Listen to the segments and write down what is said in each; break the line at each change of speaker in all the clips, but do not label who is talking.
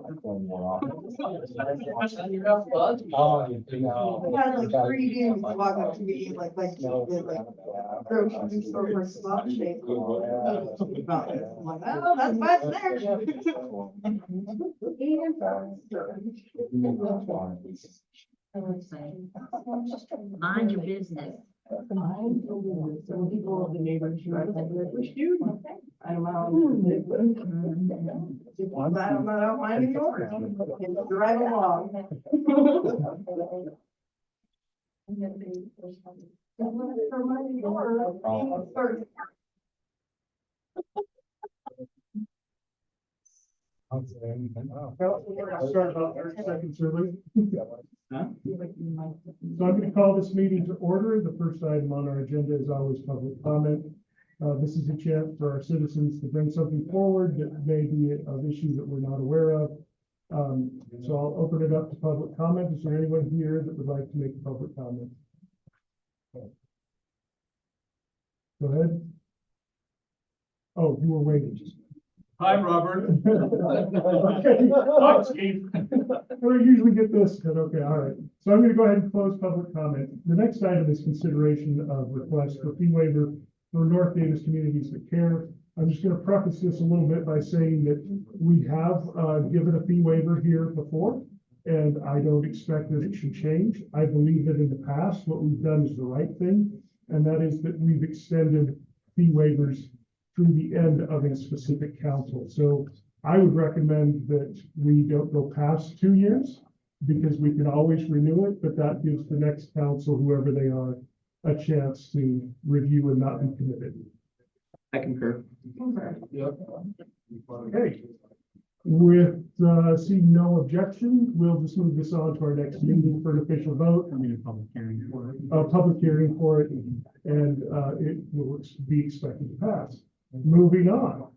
like 3 dudes walk up to me like grocery store for spot shape. I'm like, oh, that's why it's
Mind your business.
Some people of the neighbors who are like, which dude? I don't know. I'm not out minding yours. Drive along.
Start about 30 seconds early. So I'm going to call this meeting to order. The first item on our agenda is always public comment. This is a chance for our citizens to bring something forward that may be of issue that we're not aware of. So I'll open it up to public comment. Is there anyone here that would like to make a public comment? Go ahead. Oh, you were waiting.
Hi, Robert.
Okay.
Hi, Steve.
We usually get this, but okay, all right. So I'm going to go ahead and close public comment. The next item is consideration of request for fee waiver for North Davis Communities That Care. I'm just going to preface this a little bit by saying that we have given a fee waiver here before, and I don't expect that it should change. I believe that in the past, what we've done is the right thing, and that is that we've extended fee waivers through the end of a specific council. So I would recommend that we don't go past 2 years because we can always renew it, but that gives the next council, whoever they are, a chance to review and not be committed.
I concur.
Okay. With seeing no objection, we'll just move this on to our next meeting for an official vote.
I mean, a public hearing for it.
A public hearing for it, and it will be expected to pass. Moving on.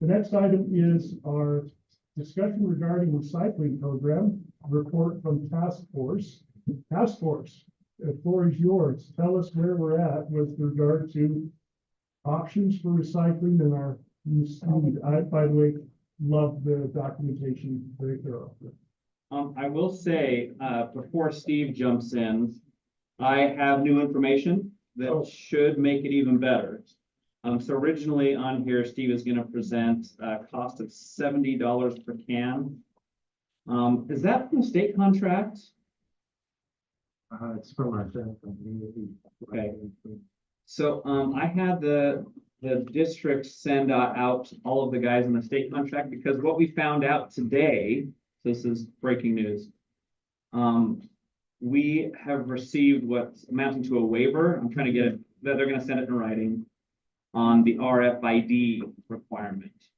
The next item is our discussion regarding recycling program report from task force. Task force, the floor is yours. Tell us where we're at with regard to options for recycling and our need. I, by the way, love the documentation, very thorough.
I will say, before Steve jumps in, I have new information that should make it even better. So originally on here, Steve is going to present a cost of $70 per can. Is that from the state contract?
It's from our.
Okay. So I had the district send out all of the guys in the state contract, because what we found out today, this is breaking news. We have received what's amounting to a waiver. I'm trying to get it, that they're going to send it in writing on the RFID requirement.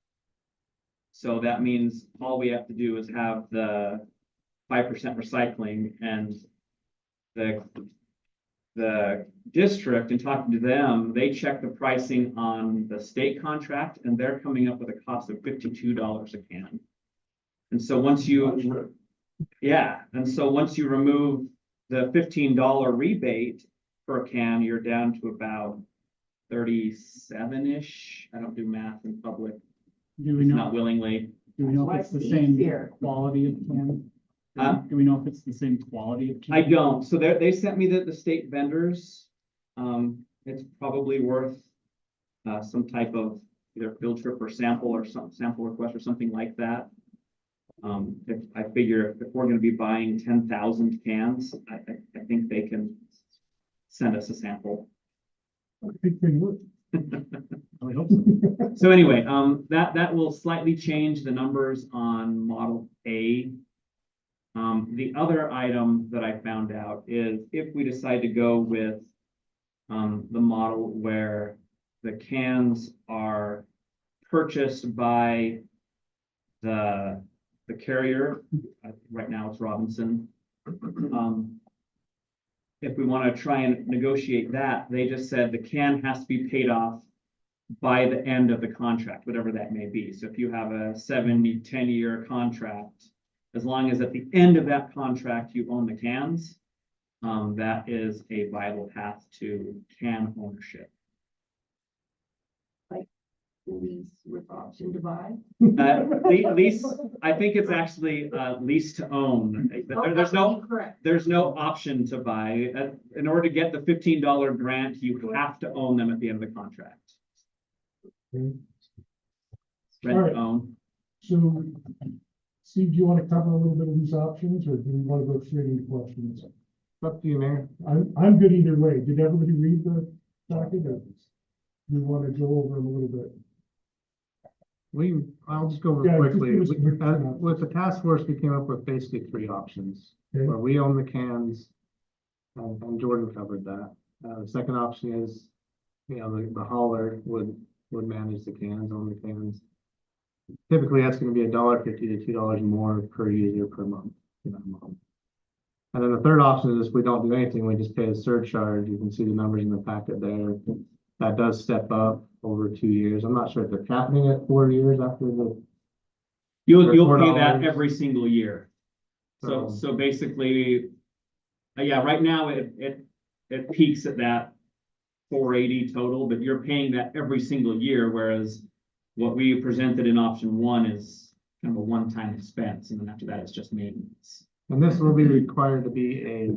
So that means all we have to do is have the 5% recycling, and the district, in talking to them, they check the pricing on the state contract, and they're coming up with a cost of $52 a can. And so once you, yeah, and so once you remove the $15 rebate per can, you're down to about 37-ish. I don't do math in public.
Do we know?
Not willingly.
Do we know if it's the same quality of can? Do we know if it's the same quality of can?
I don't. So they sent me the state vendors. It's probably worth some type of either field trip or sample, or some sample request or something like that. If I figure if we're going to be buying 10,000 cans, I think they can send us a sample.
I think they would.
I hope so.
So anyway, that will slightly change the numbers on Model A. The other item that I found out is if we decide to go with the model where the cans are purchased by the carrier, right now it's Robinson. If we want to try and negotiate that, they just said the can has to be paid off by the end of the contract, whatever that may be. So if you have a 10-year contract, as long as at the end of that contract you own the cans, that is a viable path to can ownership.
Lease with option to buy.
Lease, I think it's actually, lease to own. There's no,
Correct.
there's no option to buy. In order to get the $15 grant, you have to own them at the end of the contract.
Okay.
Rent
Alright.
to own.
So, Steve, do you want to cover a little bit of these options, or do we want to go straight into questions?
Up to you, Mayor.
I'm good either way. Did everybody read the document? Or do we want to go over them a little bit?
I'll just go over
Yeah,
quickly.
just give us a quick
With the task force, we came up with basically 3 options.
Okay.
Where we own the cans, and Jordan covered that. The second option is, the hauler would manage the cans, own the cans. Typically, that's going to be $1.50 to $2 more per user per month. And then the third option is if we don't do anything, we just pay a surcharge. You can see the numbers in the packet there. That does step up over 2 years. I'm not sure if they're capping it at 4 years after the.
You'll pay
$4.
that every single year. So basically, yeah, right now it peaks at that 480 total, but you're paying that every single year, whereas what we presented in option 1 is kind of a one-time expense, and then after that, it's just maintenance.
And this will be required to be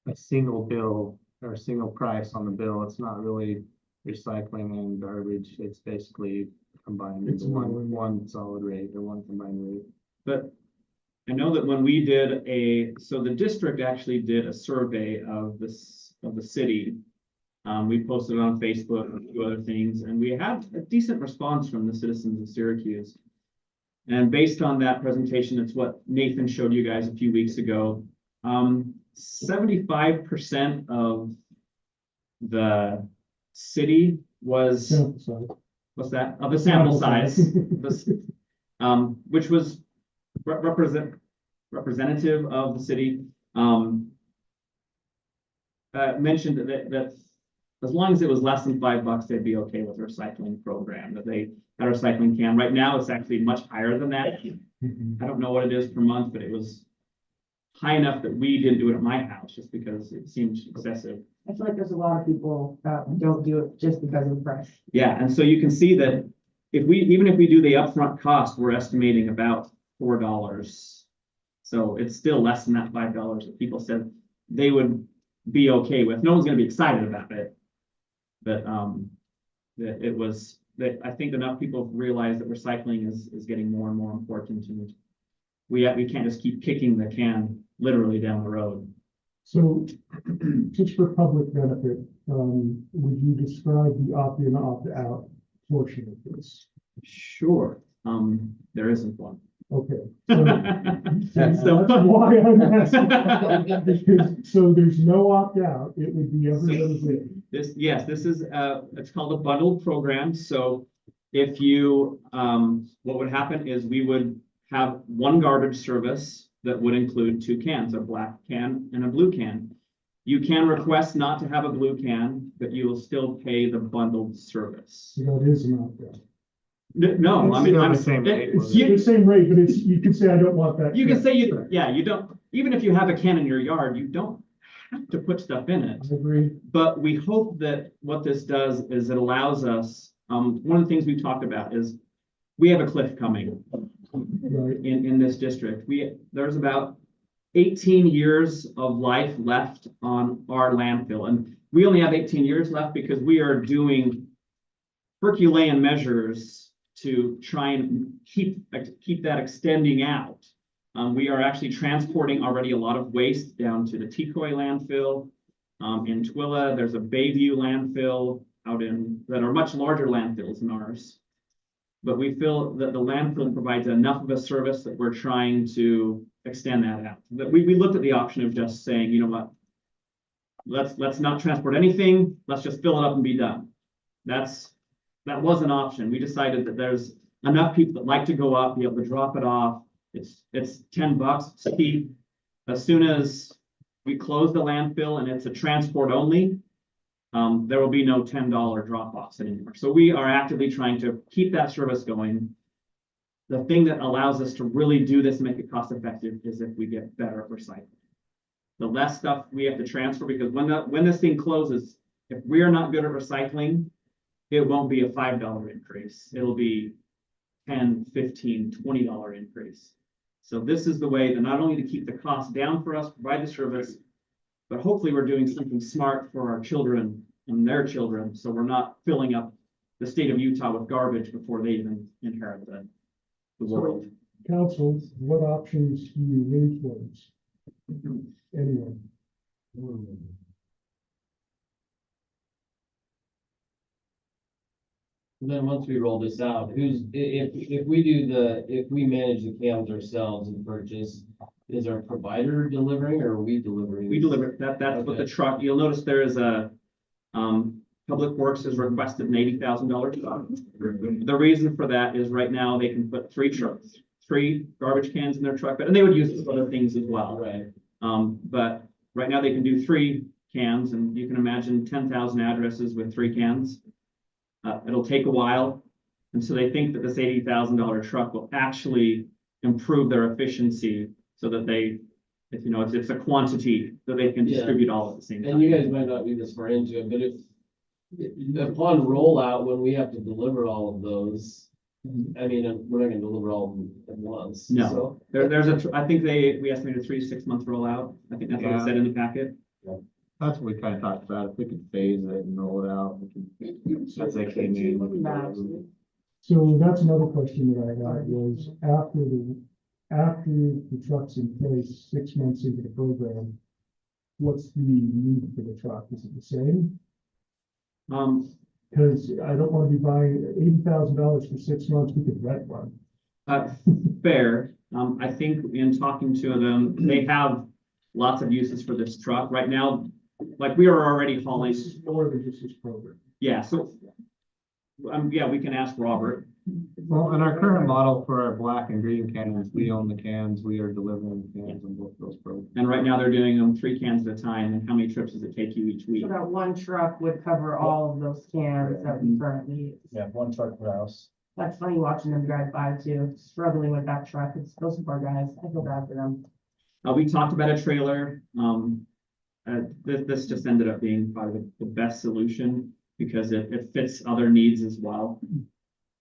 a single bill or a single price on the bill. It's not really recycling and garbage. It's basically combined
It's
into
one.
one solid rate or one combined rate.
But I know that when we did so the district actually did a survey of the city. We posted it on Facebook and a few other things, and we had a decent response from the citizens of Syracuse. And based on that presentation, it's what Nathan showed you guys a few weeks ago. 75% of the city was,
Sample size.
what's that? Of the sample size, which was representative of the city. Mentioned that as long as it was less than $5, they'd be okay with the recycling program, that they had a recycling can. Right now, it's actually much higher than that. I don't know what it is per month, but it was high enough that we didn't do it at my house just because it seemed excessive.
I feel like there's a lot of people that don't do it just because of price.
Yeah, and so you can see that even if we do the upfront cost, we're estimating about $4. So it's still less than that $5 that people said they would be okay with. No one's going to be excited about it, but that I think enough people realize that recycling is getting more and more important, and we can't just keep kicking the can literally down the road.
So, just for public benefit, would you describe the opt-in, opt-out portion of this?
Sure. There isn't one.
Okay.
So-
So that's why I'm asking. Because, so there's no opt-out, it would be everybody's in.
This is it's called a bundled program. So if you what would happen is we would have one garbage service that would include 2 cans, a black can and a blue can. You can request not to have a blue can, but you will still pay the bundled service.
So that is an opt-out.
No, I mean,
It's
I'm
the same rate.
It's the same rate, but you can say, I don't want that.
you can say you don't, even if you have a can in your yard, you don't have to put stuff in it.
I agree.
But we hope that what this does is it allows us, one of the things we've talked about is we have a cliff coming
Right.
in this district. There's about 18 years of life left on our landfill. And we only have 18 years left because we are doing Herculean measures to try and keep that extending out. We are actually transporting already a lot of waste down to the Tecoy landfill. In Twilla, there's a Bayview landfill that are much larger landfills than ours. But we feel that the landfill provides enough of a service that we're trying to extend that out. That we looked at the option of just saying, you know what, let's not transport anything, let's just fill it up and be done. That was an option. We decided that there's enough people that like to go up, be able to drop it off. It's $10, it's cheap. As soon as we close the landfill and it's a transport only, there will be no $10 drop-offs anymore. So we are actively trying to keep that service going. The thing that allows us to really do this and make it cost-effective is if we get better at recycling. The less stuff we have to transfer, because when this thing closes, if we are not good at recycling, it won't be a $5 increase. It'll be 10, 15, $20 increase. So this is the way to not only to keep the cost down for us, provide the service, but hopefully we're doing something smart for our children and their children. So we're not filling up the state of Utah with garbage before they even inherit the world.
Council, what options do you lean towards? Anyone?
Then once we roll this out, if we manage the cams ourselves and purchase, is our provider delivering or are we delivering?
We deliver that's what the truck, you'll notice there is a, Public Works has requested an $80,000 truck. The reason for that is right now they can put three garbage cans in their truck, and they would use it for other things as well.
Right.
But right now they can do 3 cans, and you can imagine 10,000 addresses with 3 cans. It'll take a while, and so they think that this $80,000 truck will actually improve their efficiency so that they, if you know, it's a quantity that they can
Yeah.
distribute all at the same time.
And you guys might not be this far into it, but if upon rollout, when we have to deliver all of those, I mean, we're not gonna deliver all of them at once.
No.
So,
I think we estimated 3 to 6 month rollout. I think that's what it
Yeah.
said in the packet.
That's what we kind of talked about. If we could phase it and roll it out, that's actually me.
So that's another question that I had was after the truck's in place, 6 months into the program, what's the need for the truck? Is it the same? Because I don't want to be buying $80,000 for 6 months. We could rent one.
Fair. I think in talking to them, they have lots of uses for this truck right now. Like we are already hauling.
More than just this program.
Yeah, so, yeah, we can ask Robert.
Well, in our current model for our black and green cans, we own the cans, we are delivering the cans on both those programs.
And right now they're doing them 3 cans at a time. And how many trips does it take you each week?
So that one truck would cover all of those cans that we currently use.
Yeah, one truck per house.
That's funny watching them drive by too, struggling with that truck. It's those poor guys. I feel bad for them.
We talked about a trailer. This just ended up being probably the best solution because it fits other needs as well.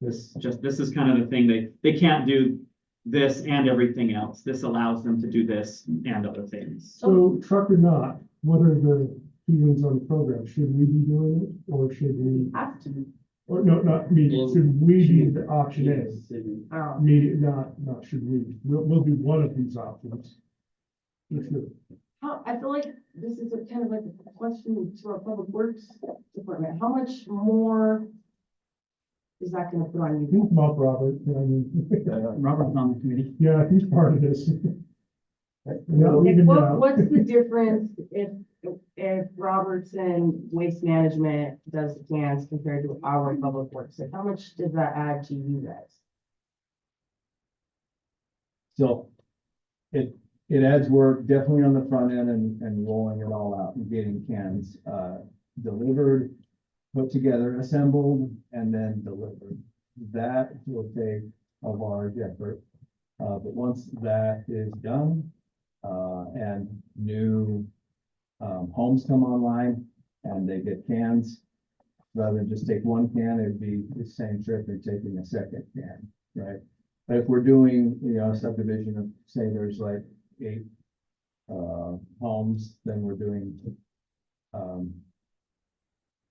This is kind of the thing they can't do this and everything else. This allows them to do this and other things.
So truck or not, what are the feelings on the program? Should we be doing it or should we,
Have to.
or no, not me, should we be the option A?
Um,
Me, not should we. We'll be one of these options. For sure.
I feel like this is a kind of like a question to our public works department. How much more is that gonna put on you?
You come up, Robert. I mean,
Robert's on the committee.
yeah, he's part of this. No, even now.
What's the difference if Robertson Waste Management does the cans compared to our public works? Like, how much does that add to you guys?
So it adds work definitely on the front end and rolling it all out and getting cans delivered, put together, assembled, and then delivered. That will take a large effort. But once that is done, and new homes come online and they get cans, rather than just take one can, it'd be the same trip and taking a second can, right? But if we're doing, a subdivision of, say, there's like 8 homes, then we're doing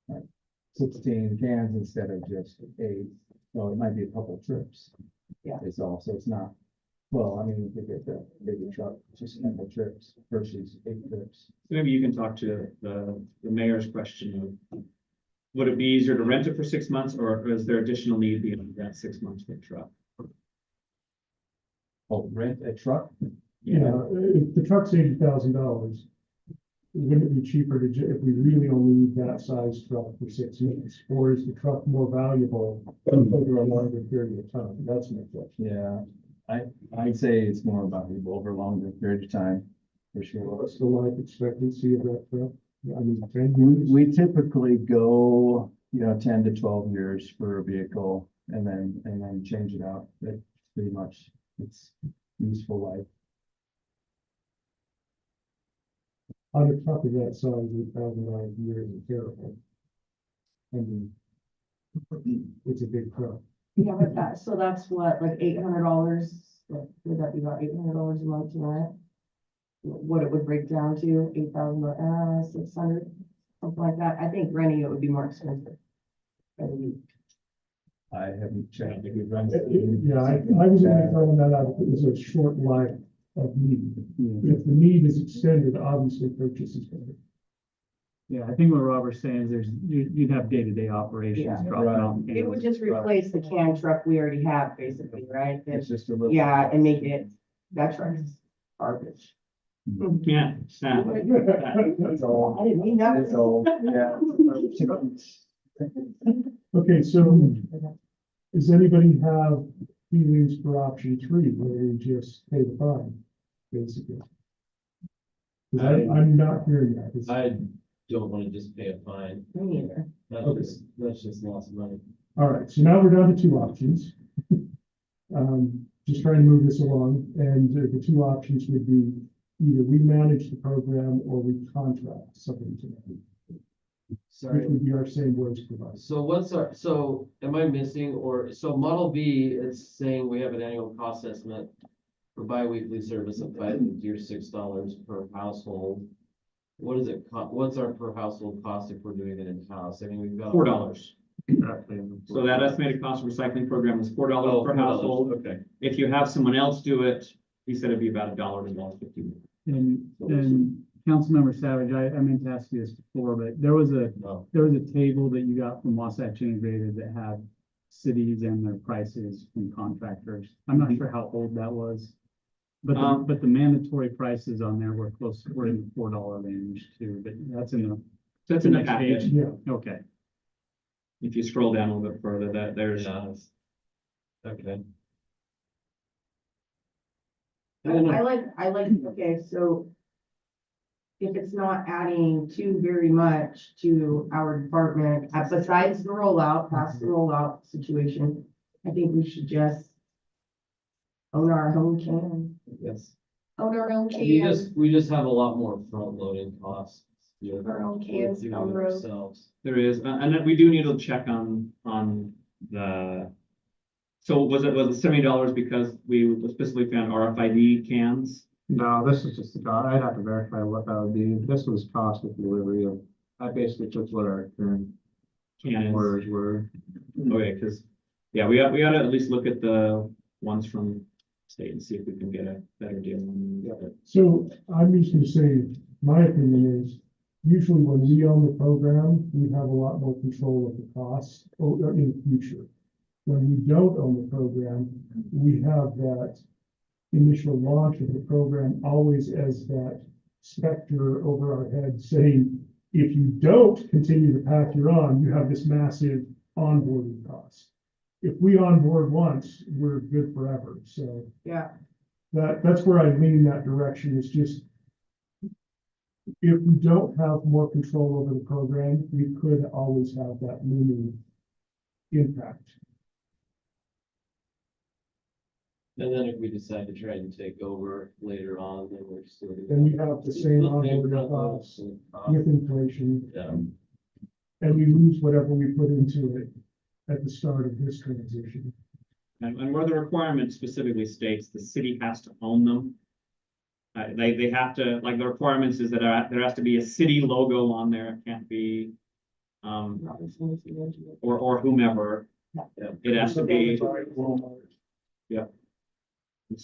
like 16 cans instead of just 8. So it might be a couple trips.
Yeah.
It's also, it's not, well, I mean, you could get the bigger truck, just a couple trips versus 8 trips.
Maybe you can talk to the mayor's question of, would it be easier to rent it for 6 months or is there additional need beyond that 6 months for the truck?
Oh, rent a truck?
Yeah, if the truck's $80,000, wouldn't it be cheaper to, if we really only need that size truck for 6 months? Or is the truck more valuable over a longer period of time? That's my question.
Yeah, I'd say it's more valuable over a longer period of time, for sure.
What's the life expectancy of that truck? I mean, 10 years?
We typically go, 10 to 12 years for a vehicle and then change it out. That's pretty much its useful life.
On a truck of that size, $8,000 a year is terrible. I mean, It's a big pro.
Yeah, but that, so that's what, like $800, would that be about $800 a month to rent? What it would break down to, 600, something like that. I think renting it would be more expensive. Every week.
I haven't checked the good runs.
Yeah, I was only throwing that out if it was a short life of need.
Yeah.
If the need is extended, obviously purchase is better.
Yeah, I think what Robert's saying is you'd have day-to-day operations
Yeah.
dropping
Right.
off.
It would just replace the can truck we already have, basically, right?
It's just a little.
Yeah, and make it, that truck is garbage.
Can't stand it.
It's old.
I didn't mean that.
It's old, yeah.
Okay, so does anybody have feelings for option 3, where we just pay the fine, basically? 'Cause I'm not hearing that. It's-
I don't wanna just pay a fine.
Me neither.
That's just lost money.
All right, so now we're down to 2 options. Just trying to move this along, and the 2 options would be either we manage the program or we contract somebody to manage, which
Sorry.
would be our same waste provider.
So am I missing, so Model B is saying we have an annual cost estimate for bi-weekly service of $5 or $6 per household. What is it, what's our per household cost if we're doing it in-house? I mean, we've got.
$4.
Exactly.
So that estimated cost of recycling program is $4
Oh,
per
$4,
household.
okay.
If you have someone else do it, he said it'd be about $1 to $1.50.
And Councilmember Savage, I meant to ask you this before, but there was a
No.
table that you got from Wasatch Integrated that had cities and their prices from contractors. I'm not sure how old that was. But the mandatory prices on there were were in the $4 range too, but that's in the.
That's in the
next
package.
page.
Yeah,
Okay.
If you scroll down a little bit further, there's,
Yeah. Okay.
I like, okay, so if it's not adding too very much to our department, besides the rollout, past the rollout situation, I think we should just own our own can,
Yes.
own our own
We
can,
just have a lot more front loading costs.
our own
We're
cans
doing
on the
it
road.
ourselves.
there is, and then we do need to check on the. So was it $70 because we specifically found RFID cans?
No, this is just, I'd have to verify what that would be. This was cost of delivery of, I basically took what our current
Cans.
orders were.
Okay, because, yeah, we ought to at least look at the ones from state and see if we can get a better deal on them.
so I'm just gonna say, my opinion is, usually when we own the program, we have a lot more control of the costs in the future. When we don't own the program, we have that initial launch of the program always as that specter over our head saying, if you don't continue the path you're on, you have this massive onboarding cost. If we onboard once, we're good forever. So
Yeah,
that's where I lean that direction, is just if we don't have more control over the program, we could always have that looming impact.
And then if we decide to try and take over later on, then we're still.
Then we have the same onboarding costs with inflation,
Yeah.
and we lose whatever we put into it at the start of this transition.
And where the requirement specifically states the city has to own them. They have to, like, the requirements is that there has to be a city logo on there, it can't be, or whomever. It has to be, so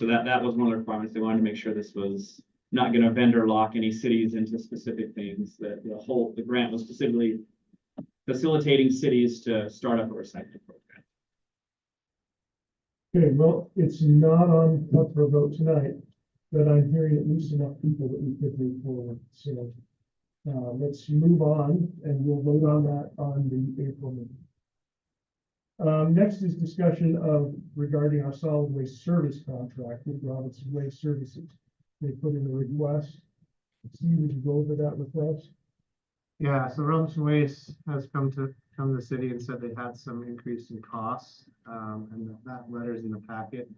that was one of the requirements. They wanted to make sure this was not gonna vendor lock any cities into specific things, that the grant was specifically facilitating cities to start up a recycling program.
Okay, well, it's not up for a vote tonight, but I'm hearing at least enough people that we could move forward. So let's move on, and we'll vote on that on the April meeting. Next is discussion regarding our solid waste service contract with Robinson Waste Services. They put in a request. Steve, would you go over that request?
Yeah, so Robinson Waste has come to the city and said they had some increase in costs, and that letter's in the packet.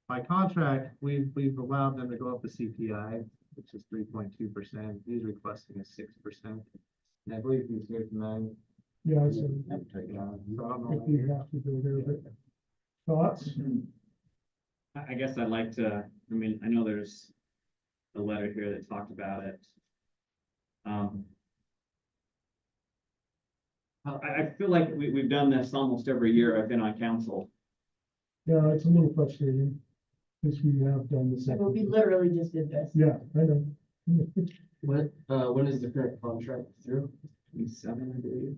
By contract, we've allowed them to go up the CPI, which is 3.2%. He's requesting a 6%. And I believe he's here tonight.
Yeah, so
Take it out. So I don't know.
if you have to go there, but thoughts?
I guess I'd like to, I mean, I know there's a letter here that talked about it. I feel like we've done this almost every year I've been on council.
Yeah, it's a little frustrating, because we have done the
So we
same.
literally just did this.
Yeah, I know.
When is the current contract through?
27, I believe.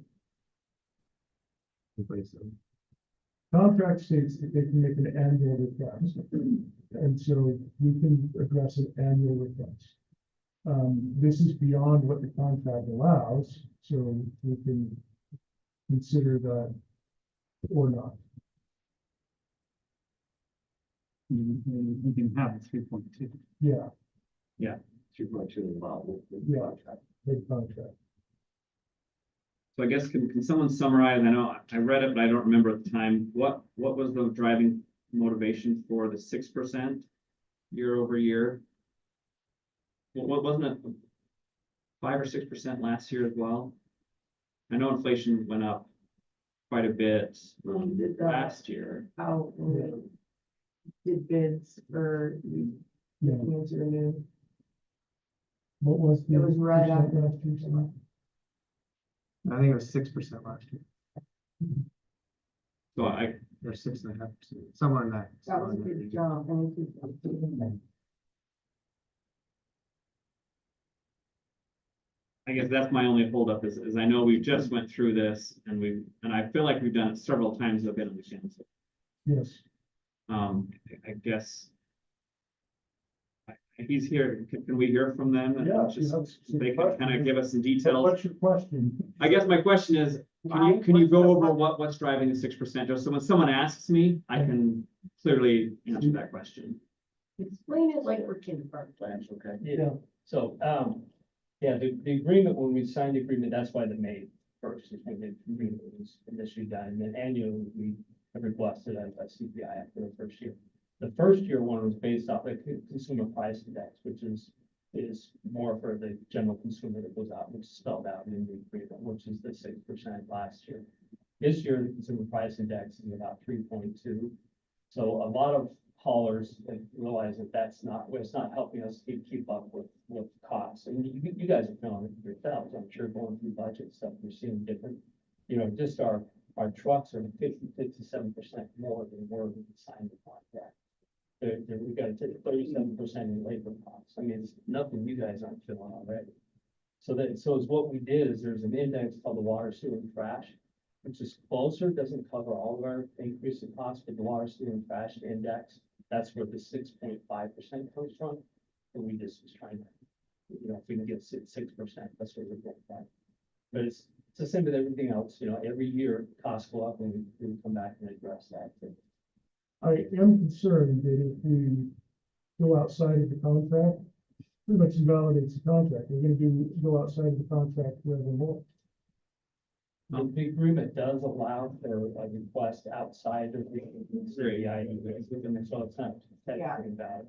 Contract states that they can make an annual request, and so we can address an annual request. This is beyond what the contract allows, so we can consider that or not.
You can have 3.2.
Yeah,
2.2 involved.
Yeah. big contract.
So I guess, can someone summarize, I know I read it, but I don't remember at the time, what was the driving motivation for the 6% year over year? What wasn't it 5 or 6% last year as well? I know inflation went up quite a bit
When we did that.
last year.
Out and we did bids for
Yeah,
cancer renew.
what was the?
It was right
percent
after.
last year, Sam?
I think it was 6% last year,
So I,
or 6.5%, somewhere in that.
That was a good job. Thank you.
I guess that's my only holdup is I know we just went through this and I feel like we've done it several times I've been on the council.
Yes,
I guess. He's here, can we hear from them? And
Yeah,
just-
that's-
They can kind of give us some
so
details.
what's your question?
I guess my question is, can you go over what's driving the 6%? Just so when someone asks me, I can clearly answer that question.
Explain it like we're kindergarten.
Okay.
Yeah.
So, yeah, the agreement, when we signed the agreement, that's why the May first is when the agreement was initially done. And then annually, we have requested a CPI after the first year. The first year one was based off a consumer price index, which is more for the general consumer that goes out, which is spelled out in the agreement, which is the 6% last year. This year, the consumer price index is about 3.2. So a lot of haulers have realized that it's not helping us keep up with costs. And you guys are feeling it yourselves, I'm sure, going through budget stuff, you're seeing different, just our trucks are 57% more than where we signed the contract. We've got to take 37% in labor costs. I mean, it's nothing you guys aren't feeling already. So is what we did is there's an index called the water, sewer, and trash, which is closer, doesn't cover all of our increase in costs, but the water, sewer, and trash index, that's where the 6.5% comes from. And we just was trying to, if we can get 6%, that's what we're getting at. But it's the same with everything else, every year costs go up and we come back and address that.
I am concerned that if we go outside of the contract, pretty much invalidates the contract. We're gonna go outside of the contract forevermore.
The agreement does allow for a request outside of the CPI, so it's not technically valid.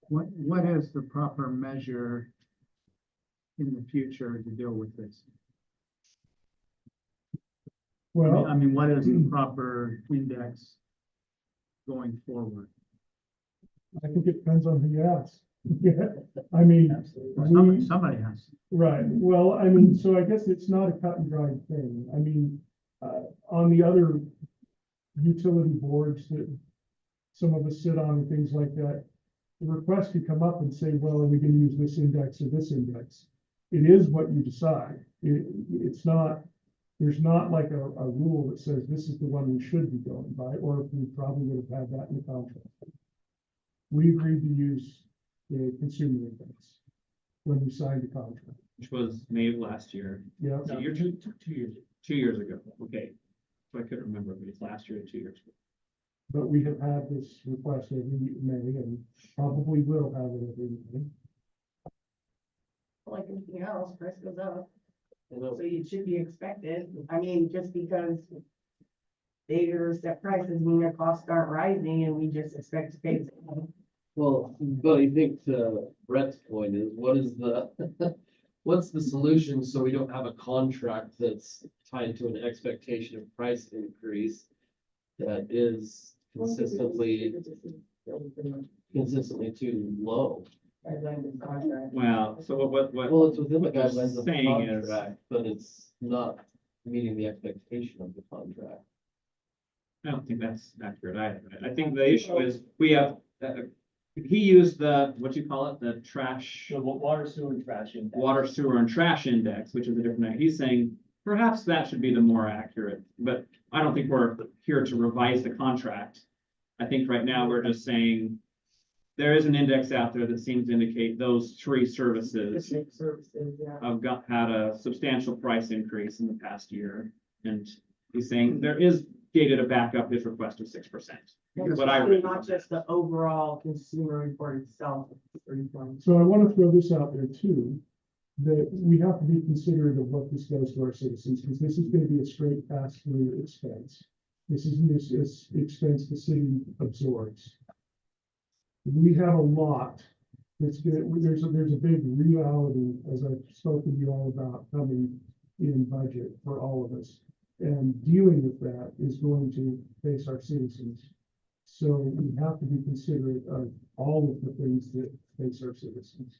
What is the proper measure in the future to deal with this?
Well,
I mean, what is the proper index going forward?
I think it depends on who you ask. Yeah, I mean,
Somebody has.
right, well, I mean, so I guess it's not a cut and dried thing. I mean, on the other utility boards that some of us sit on and things like that, the request could come up and say, well, are we gonna use this index or this index? It is what you decide. It's not, there's not like a rule that says this is the one we should be going by, or if we probably would have had that in the contract. We agreed to use the consumer index when we signed the contract.
Which was May of last year,
Yeah,
so you're 2 years ago, okay. So I couldn't remember if it was last year or 2 years ago.
but we have had this request every May and probably will have it every May.
Like anything else, price goes up.
You know,
So it should be expected. I mean, just because they set prices mean their costs aren't rising and we just expect to pay.
well, but I think to Brett's point is, what is the, what's the solution so we don't have a contract that's tied to an expectation of price increase that is consistently too low?
Well, so what,
Well, it's within the
what they're
guidelines of the
saying is-
contract, but it's not meeting the expectation of the contract.
I don't think that's accurate either. I think the issue is, we have, he used the, what you call it, the trash,
So water, sewer, and trash index.
water, sewer, and trash index, which is a different, he's saying perhaps that should be the more accurate, but I don't think we're here to revise the contract. I think right now we're just saying there is an index out there that seems to indicate those three services have had a substantial price increase in the past year. And he's saying there is data to back up his request of 6%. But I read
Not just the overall consumer report itself.
So I want to throw this out there too, that we have to be considerate of what this does to our citizens, because this is going to be a straight pass-through expense. This isn't this expense the city absorbs. We have a lot that's good. There's a big reality, as I've spoken to you all about, coming in budget for all of us. And dealing with that is going to face our citizens. So we have to be considerate of all of the things that face our citizens.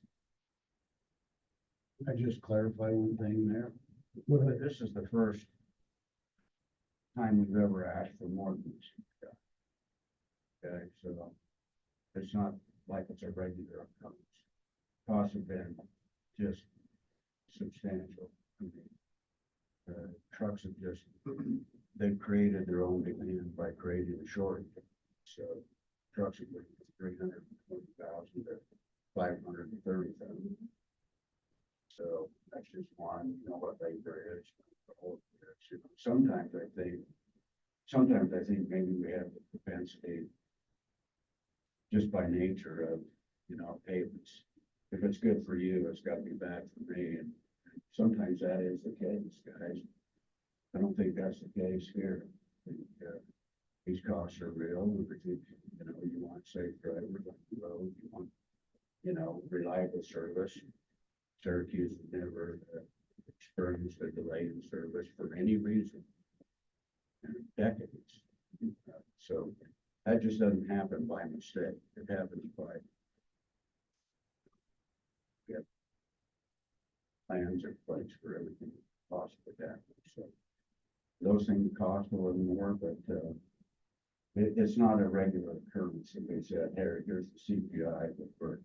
I just clarify one thing there.
Go ahead.
This is the first time we've ever asked for more than this. Okay, so it's not like it's a regular occurrence. Costs have been just substantial. I mean, trucks have just, they've created their own demand by creating a shortage. So trucks have been 320,000 to 530,000. So that's just one, what they there is. Sometimes I think maybe we have the propensity, just by nature of, hey, if it's good for you, it's gotta be bad for me. And sometimes that is the case, guys. I don't think that's the case here. I think, these costs are real. I think, you want safe drivers on the road, you want, reliable service. Syracuse has never experienced a delay in service for any reason in decades. So that just doesn't happen by mistake. It happens by plans in place for everything possible to happen. So those things cost a little more, but it's not a regular occurrence. If they said, "Here, here's the CPI," but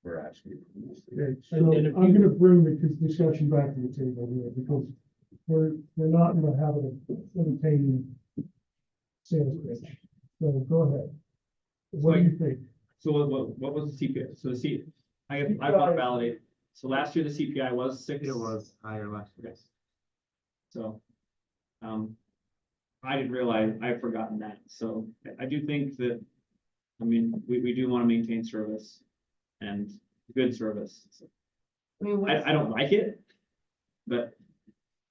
we're asking for this.
Okay, so I'm gonna bring the discussion back to the table here, because we're not in the habit of entertaining sales pitch. So go ahead. What do you think?
So what was the CPI? So I want to validate. So last year the CPI was 6.
It was higher last year.
Okay. So, I didn't realize, I've forgotten that. So I do think that, we do want to maintain service and good service. So I don't like it, but at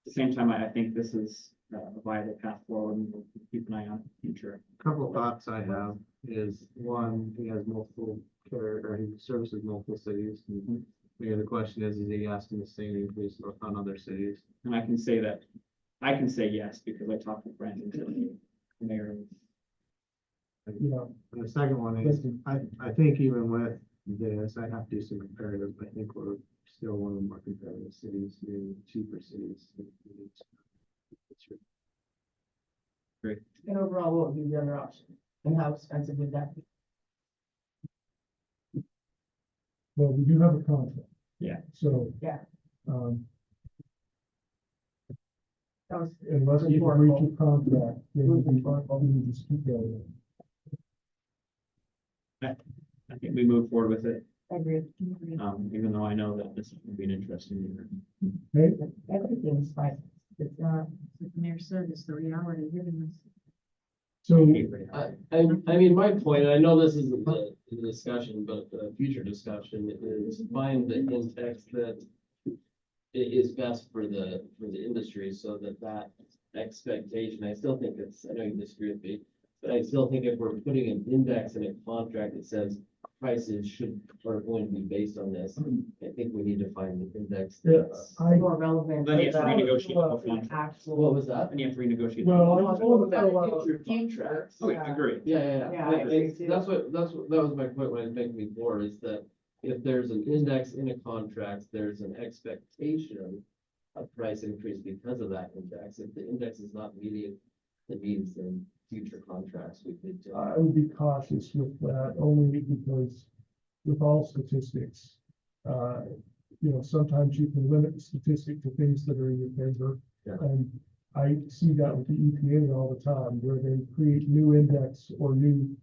the same time, I think this is a viable path forward, and we'll keep an eye on the future.
Couple of thoughts I have is, one, he has multiple or he services multiple cities.
Mhm.
The other question is he asking the same increase on other cities?
And I can say that, I can say yes, because I talked with Brandon, the mayor.
You know,
And the second one is, I think even with this, I have to do some comparatives, but I think we're still one of the more competitive cities, maybe cheaper cities.
Great.
And overall, what would be the other option? And how expensive would that be?
well, we do have a contract.
Yeah.
So.
Yeah. That was.
Unless you breach a contract, then we just keep going.
I think we move forward with it,
I agree.
even though I know that this would be an interesting year.
Okay,
Everything's fine. It's not.
Like the mayor said, it's the reality given us.
so
My point, and I know this isn't the discussion, but the future discussion is find the index that is best for the industry, so that expectation, I still think I know you disagree with me, But I still think if we're putting an index in a contract that says prices are going to be based on this, I think we need to find the index
Yeah,
that's.
More relevant.
Then you have to
to
renegotiate the whole
the
contract.
actual-
What was that?
And you have to renegotiate.
Well, I
Well,
told
that's
them,
future contracts.
Oh, I agree.
Yeah.
Yeah, I agree too.
That was my point when I was making before, is that if there's an index in a contract, there's an expectation of price increase because of that index. If the index is not meeting the needs in future contracts, we need to.
I would be cautious with that only because with all statistics, sometimes you can limit the statistic to things that are in your favor.
Yeah.
And I see that with the EPA all the time, where they create new index or new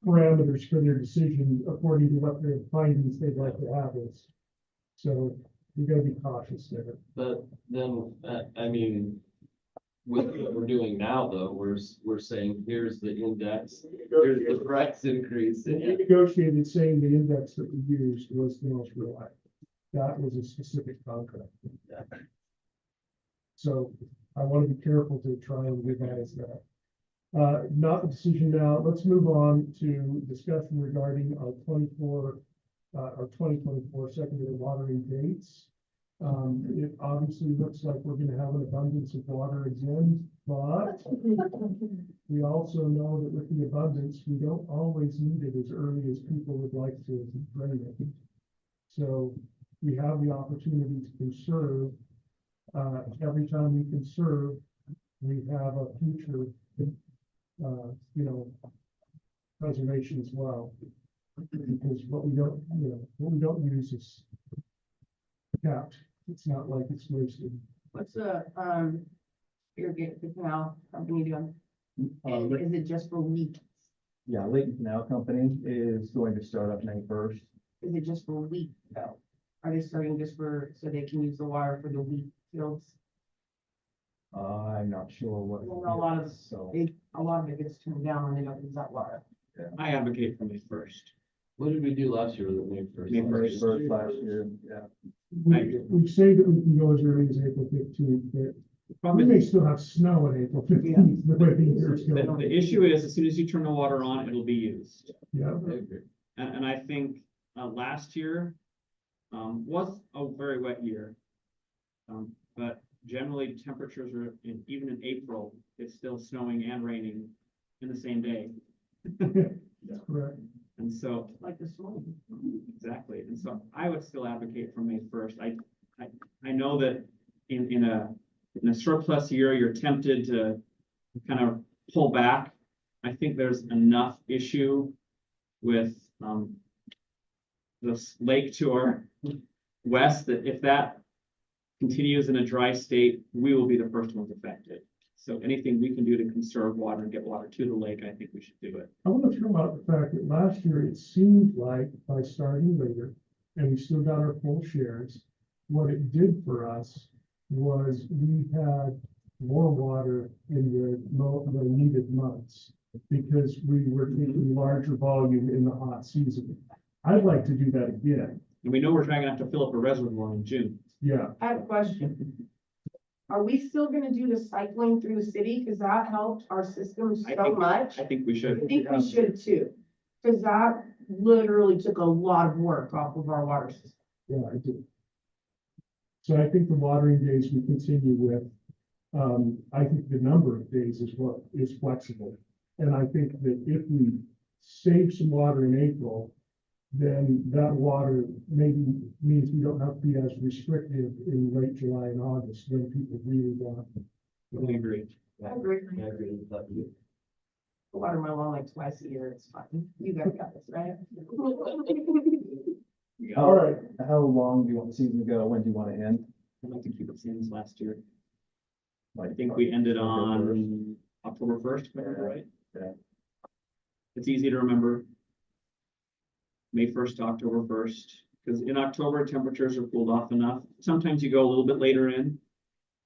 parameters for their decision according to what their findings they'd like to have is. So you gotta be cautious there.
But then, I mean, with what we're doing now, though, we're saying, here's the index, here's the price increase.
And we negotiated saying the index that we used was the most reliable. That was a specific contract.
Yeah.
So I want to be careful to try and revise that. Not the decision now. Let's move on to discussion regarding our 2024 secondary watering dates. It obviously looks like we're going to have an abundance of water again, but we also know that with the abundance, we don't always need it as early as people would like to drain it. So we have the opportunity to conserve. Every time we conserve, we have a future, preservation as well. Because what we don't use is capped. It's not like it's wasted.
What's the, irrigate the canal company doing? And is it just for wheat?
Yeah, Layton Canal Company is going to start up May 1st.
Is it just for wheat though? Are they starting just so they can use the water for the wheat fields?
I'm not sure what.
I know a lot of,
So,
a lot of it gets turned down when they don't use that water.
I advocate for May first.
What did we do last year with the May first?
May
May
1st.
1st last year, yeah.
We say that we can go as early as April 15th, but
The
we
problem
may
is,
still have snow on April 15th, the way the year's
the
going.
issue is, as soon as you turn the water on, it'll be used.
Yeah,
I agree.
And I think, last year, was a very wet year. But generally temperatures are, even in April, it's still snowing and raining in the same day.
that's correct.
And so,
Like this morning.
exactly, and so I would still advocate for May first. I know that in a surplus year, you're tempted to kind of pull back. I think there's enough issue with, this lake to our west, that if that continues in a dry state, we will be the first ones affected. So anything we can do to conserve water and get water to the lake, I think we should do it.
I want to throw out the fact that last year it seemed like by starting later, and we still got our full shares, what it did for us was we had more water in the needed months because we were taking larger volume in the hot season. I'd like to do that again.
And we know we're trying to have to fill up a reservoir in June.
Yeah,
I have a question. Are we still gonna do the cycling through the city? Cause that helped our system
I
so
think-
much.
I think we
I
should.
think we should too. Cause that literally took a lot of work off of our water system.
yeah, I do. So I think the watering days we continue with, I think the number of days is what is flexible. And I think that if we save some water in April, then that water maybe means we don't have to be as restrictive in late July and August when people really want.
Totally agree.
I agree.
I agree with that.
Water my lawn like twice a year, it's fine. You guys got this, right?
All right,
How long do you want the season to go? When do you want to end?
I'd like to keep it same as last year. I
Like,
think we ended
October
on October 1st, if I remember right?
Yeah.
It's easy to remember. May 1st to October 1st, because in October, temperatures are cooled off enough. Sometimes you go a little bit later in,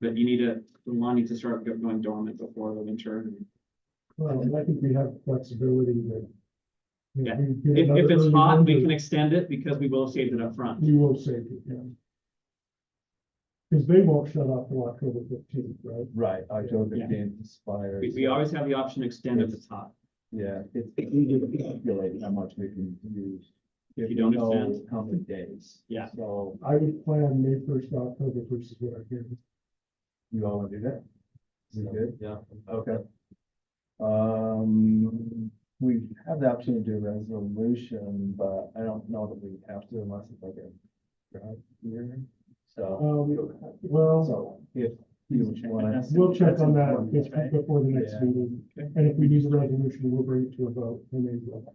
but the lawn needs to start going dormant before the winter.
well, I think we have flexibility that.
Yeah.
we get
If
another
it's
early
hot, we
winter,
can extend it because we will have saved it up front.
We will save it, yeah. Because they won't shut off till October 15th, right?
Right, October
Yeah.
15th expires.
We always have the option to extend if it's hot.
Yeah, it's easy to calculate how much we can use. If
You
we
don't
know
understand?
how many days.
Yeah.
So
I would plan May first, October versus what I hear.
you all want to do that? We good?
Yeah.
Okay. We have the option to do a resolution, but I don't know that we have to unless it's like a drought year. So,
Well,
so if you want.
we'll check on that before the next
Yeah.
meeting. And if we need a resolution, we'll bring it to a vote. And then we'll-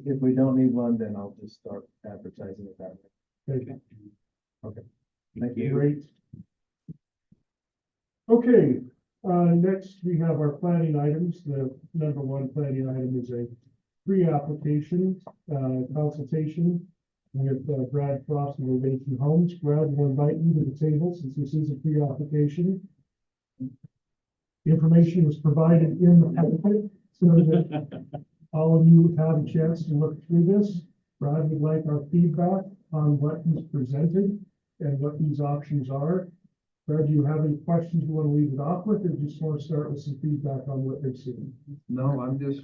If we don't need one, then I'll just start advertising it that way.
Okay,
Thank you.
great. Okay, next we have our planning items. The number one planning item is a pre-application, consultation with Brad Frost of Ovation Homes. Brad, we'll invite you to the table since this is a pre-application. The information was provided in the packet so that all of you have a chance to look through this. Brad would like our feedback on what he's presented and what these options are. Brad, do you have any questions you want to leave it off with, or just want to start with some feedback on what they've seen?
No,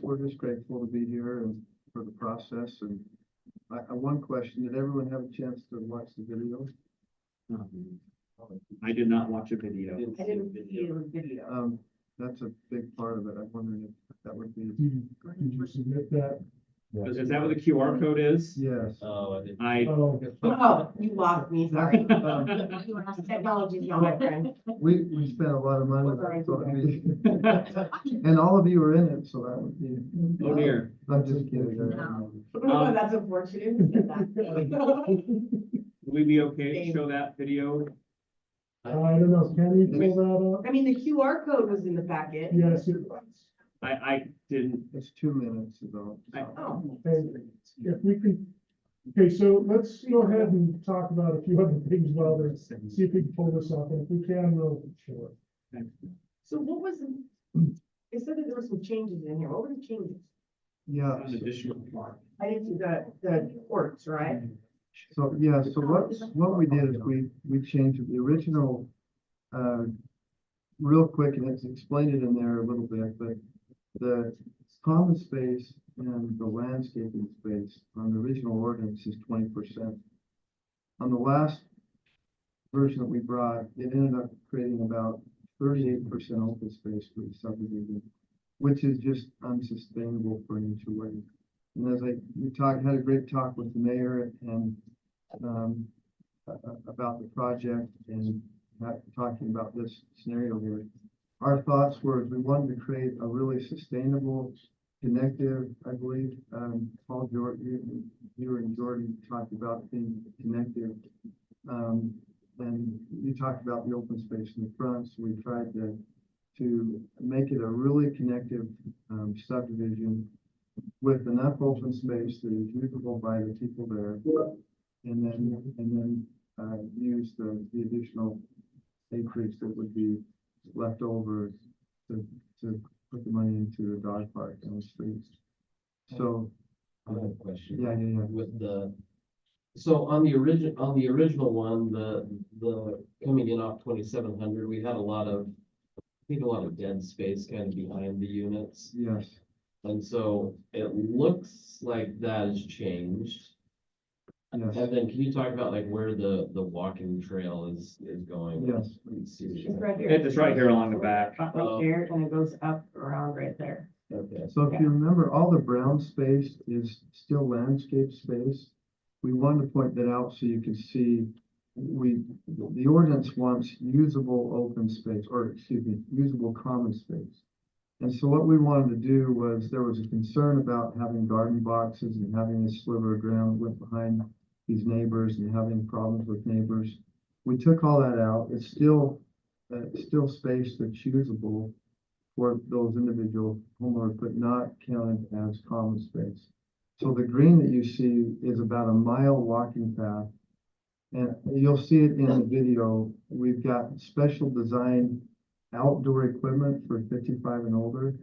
we're just grateful to be here and for the process, and one question, did everyone have a chance to watch the video?
I did not watch a video.
I didn't see the video.
That's a big part of it, I'm wondering if that would be,
Did you submit that?
Is that what the QR code is?
yes.
Oh, I didn't.
I,
Oh,
Oh, you lost me, sorry. Technology's not my friend.
We spent a lot of money,
Sorry.
so it'd be- and all of you are in it, so that would be.
oh dear.
I'm just kidding.
Oh, that's unfortunate. You said that.
Would we be okay to show that video?
I don't know, can you pull that up?
I mean, the QR code was in the packet.
Yes, it was.
I didn't.
It's 2 minutes ago.
Oh,
And if we could, okay, so let's go ahead and talk about a few other things while they're, see if we can pull this up, and if we can, we'll show it.
so what was, it said that there were some changes in here. What were the changes?
Yeah,
An additional.
I didn't see the ports, right?
so, yeah, so what we did is we changed the original, real quick, and it's explained it in there a little bit, but the common space and the landscaping space on the original ordinance is 20%. On the last version that we brought, it ended up creating about 38% open space for the subdivision, which is just unsustainable for an HOA. And as had a great talk with the mayor and about the project and talking about this scenario here. Our thoughts were we wanted to create a really sustainable, connective, I believe, Paul, Jordan, you and Jordan talked about being connective. And you talked about the open space in the front, so we tried to make it a really connective subdivision with enough open space that is usable by the people there, and then use the additional acreage that would be left over to put the money into the dog park and the streets. So,
I have a question.
yeah.
With so on the original one, the coming in off 2700, we had a lot of dead space kind of behind the units.
Yes,
And so it looks like that has changed.
yes,
And then can you talk about like where the walking trail is going?
yes.
Let's see.
It's right here.
It's right here along the back.
Right there, and it goes up around right there.
Okay.
So if you remember, all the brown space is still landscape space. We wanted to point that out so you could see, the ordinance wants usable open space, or excuse me, usable common space. And so what we wanted to do was, there was a concern about having garden boxes and having a sliver of ground went behind these neighbors and having problems with neighbors. We took all that out. It's still space that's usable for those individual homeowners, but not counted as common space. So the green that you see is about a mile walking path. And you'll see it in the video. We've got special design outdoor equipment for 55 and older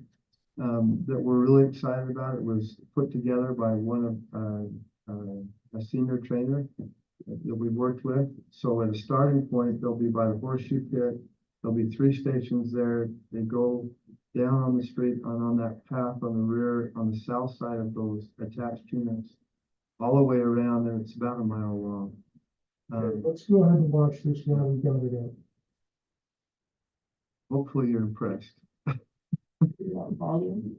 that we're really excited about. It was put together by a senior trainer that we worked with. So at a starting point, they'll be by the horseshoe pit. There'll be 3 stations there. They go down on the street, on that path on the rear, on the south side of those attached units, all the way around, and it's about a mile long.
Let's go ahead and watch this while we got it up.
Hopefully you're impressed.
Volume.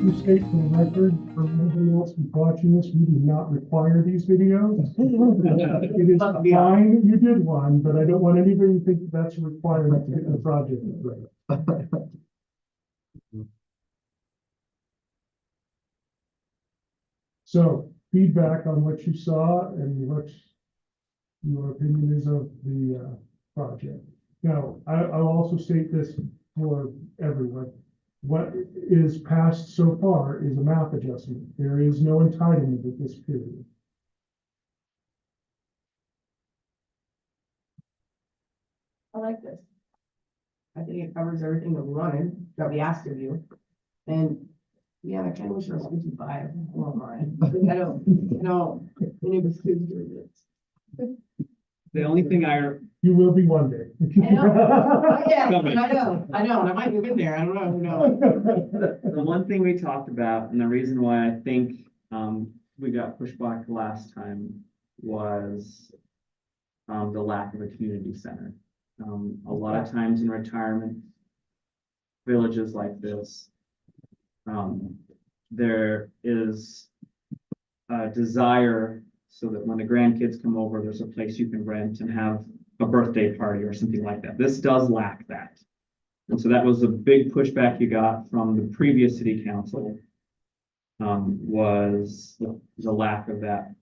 To state for the record, for anybody else who's watching this, we do not require these videos. It is fine, you did one, but I don't want anybody to think that that's a requirement to get the project. So feedback on what you saw and what your opinion is of the project. Now, I'll also state this for everyone. What is passed so far is a map adjustment. There is no entitlement at this period.
I like this. I think it covers everything that we wanted, that we asked of you. And yeah, I kind of wish I was 55. I don't, any of us kids do this.
The only thing
You will be one day.
I know. Oh, yeah, I know, and I might move in there, I don't know, who knows?
the one thing we talked about, and the reason why I think, we got pushed back last time was, the lack of a community center. A lot of times in retirement villages like this, there is a desire so that when the grandkids come over, there's a place you can rent and have a birthday party or something like that. This does lack that. And so that was a big pushback you got from the previous city council, was the lack of that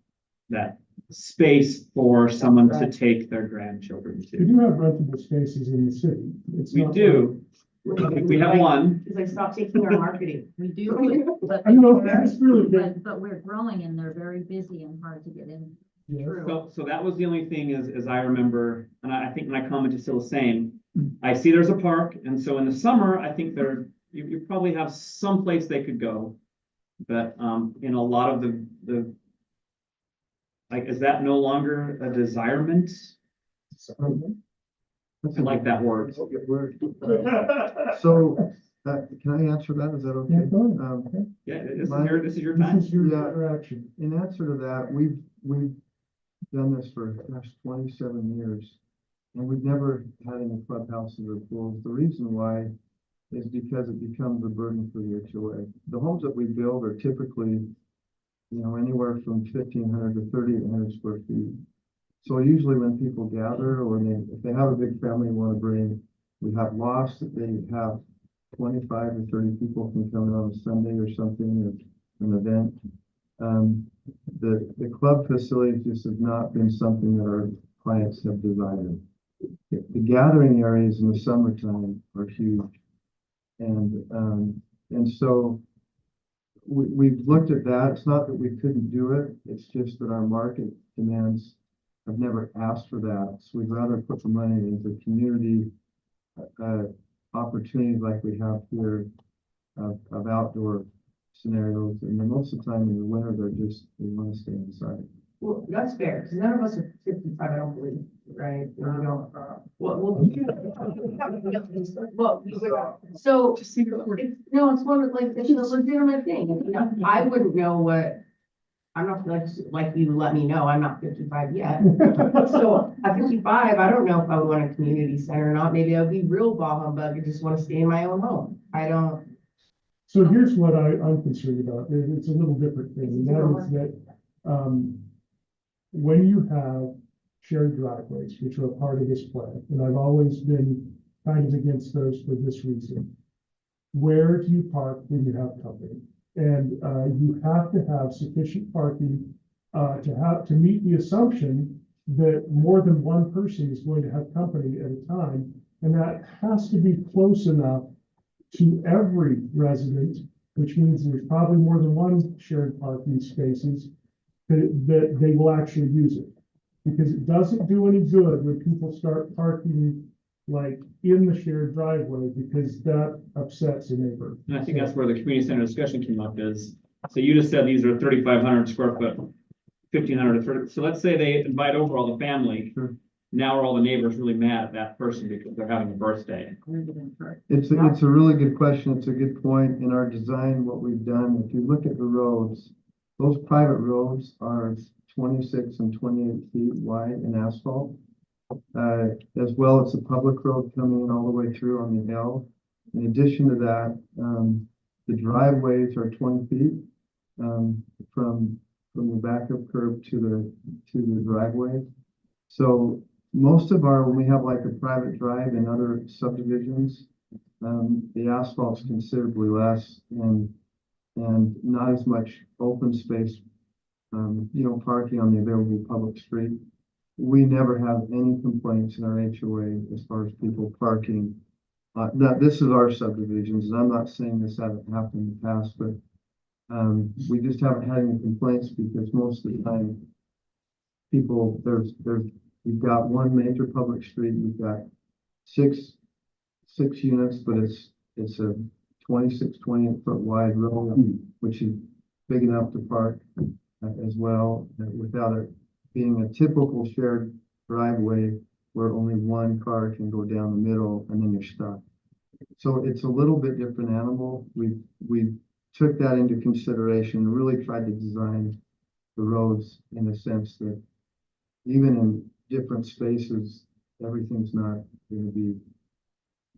space for someone to take their grandchildren
We
to.
do have rentable spaces in the city. It's
We
not
do. We have one.
It's like, stop taking our marketing.
We do, but,
I know, that's really good.
but we're growing and they're very busy and hard to get in.
Yeah.
So that was the only thing as I remember, and I think my comment is still the same. I see there's a park, and so in the summer, I think you probably have some place they could go. But, in a lot of the like, is that no longer a desirement? I like that word.
So, can I answer that? Is that okay?
Yeah, go ahead.
Yeah, this is your
This
time.
is your
Yeah.
interaction.
In answer to that, we've done this for, 27 years. And we've never had any clubhouses or pools. The reason why is because it becomes a burden for the HOA. The homes that we build are typically anywhere from 1,500 to 3,800 square feet. So usually when people gather, or if they have a big family and want to bring, we have lots that they have 25 or 30 people can come in on a Sunday or something, or an event. The club facilities just have not been something that our clients have desired. The gathering areas in the summertime are huge. And so we've looked at that. It's not that we couldn't do it. It's just that our market demands have never asked for that. So we'd rather put the money into community opportunities like we have here of outdoor scenarios. And then most of the time in the winter, they want to stay inside.
Well, that's fair, because none of us are 55, I don't believe, right? We don't. So, no, it's one of, like, it's a legitimate thing. You know, I wouldn't know what, I'm not like you let me know, I'm not 55 yet. So at 55, I don't know if I would want a community center or not. Maybe I'll be real bah humbug and just want to stay in my own home. I don't.
So here's what I'm concerned about. It's a little different thing, and that is that, when you have shared driveways, which are a part of this plan, and I've always been kind of against those for this reason. Where do you park when you have company? And you have to have sufficient parking to meet the assumption that more than one person is going to have company at a time, and that has to be close enough to every resident, which means there's probably more than one shared parking spaces that they will actually use it. Because it doesn't do any good when people start parking like in the shared driveway, because that upsets a neighbor.
And I think that's where the community center discussion came up is, so you just said these are 3,500 square foot, 1,500 to 30. So let's say they invite over all the family.
Sure.
Now are all the neighbors really mad at that person because they're having a birthday?
It's a really good question. It's a good point. In our design, what we've done, if you look at the roads, those private roads are 26 and 28 feet wide in asphalt. As well, it's a public road coming in all the way through on the L. In addition to that, the driveways are 20 feet from the backup curb to the driveway. So most of when we have like a private drive in other subdivisions, the asphalt's considerably less and not as much open space, parking on the available public street. We never have any complaints in our HOA as far as people parking. Now, this is our subdivisions, and I'm not saying this hasn't happened in the past, but we just haven't had any complaints because most of the time people, you've got one major public street, you've got six units, but it's a 26, 28 foot wide road, which is big enough to park as well, without it being a typical shared driveway where only one car can go down the middle and then you're stuck. So it's a little bit different animal. We took that into consideration and really tried to design the roads in a sense that even in different spaces, everything's not going to be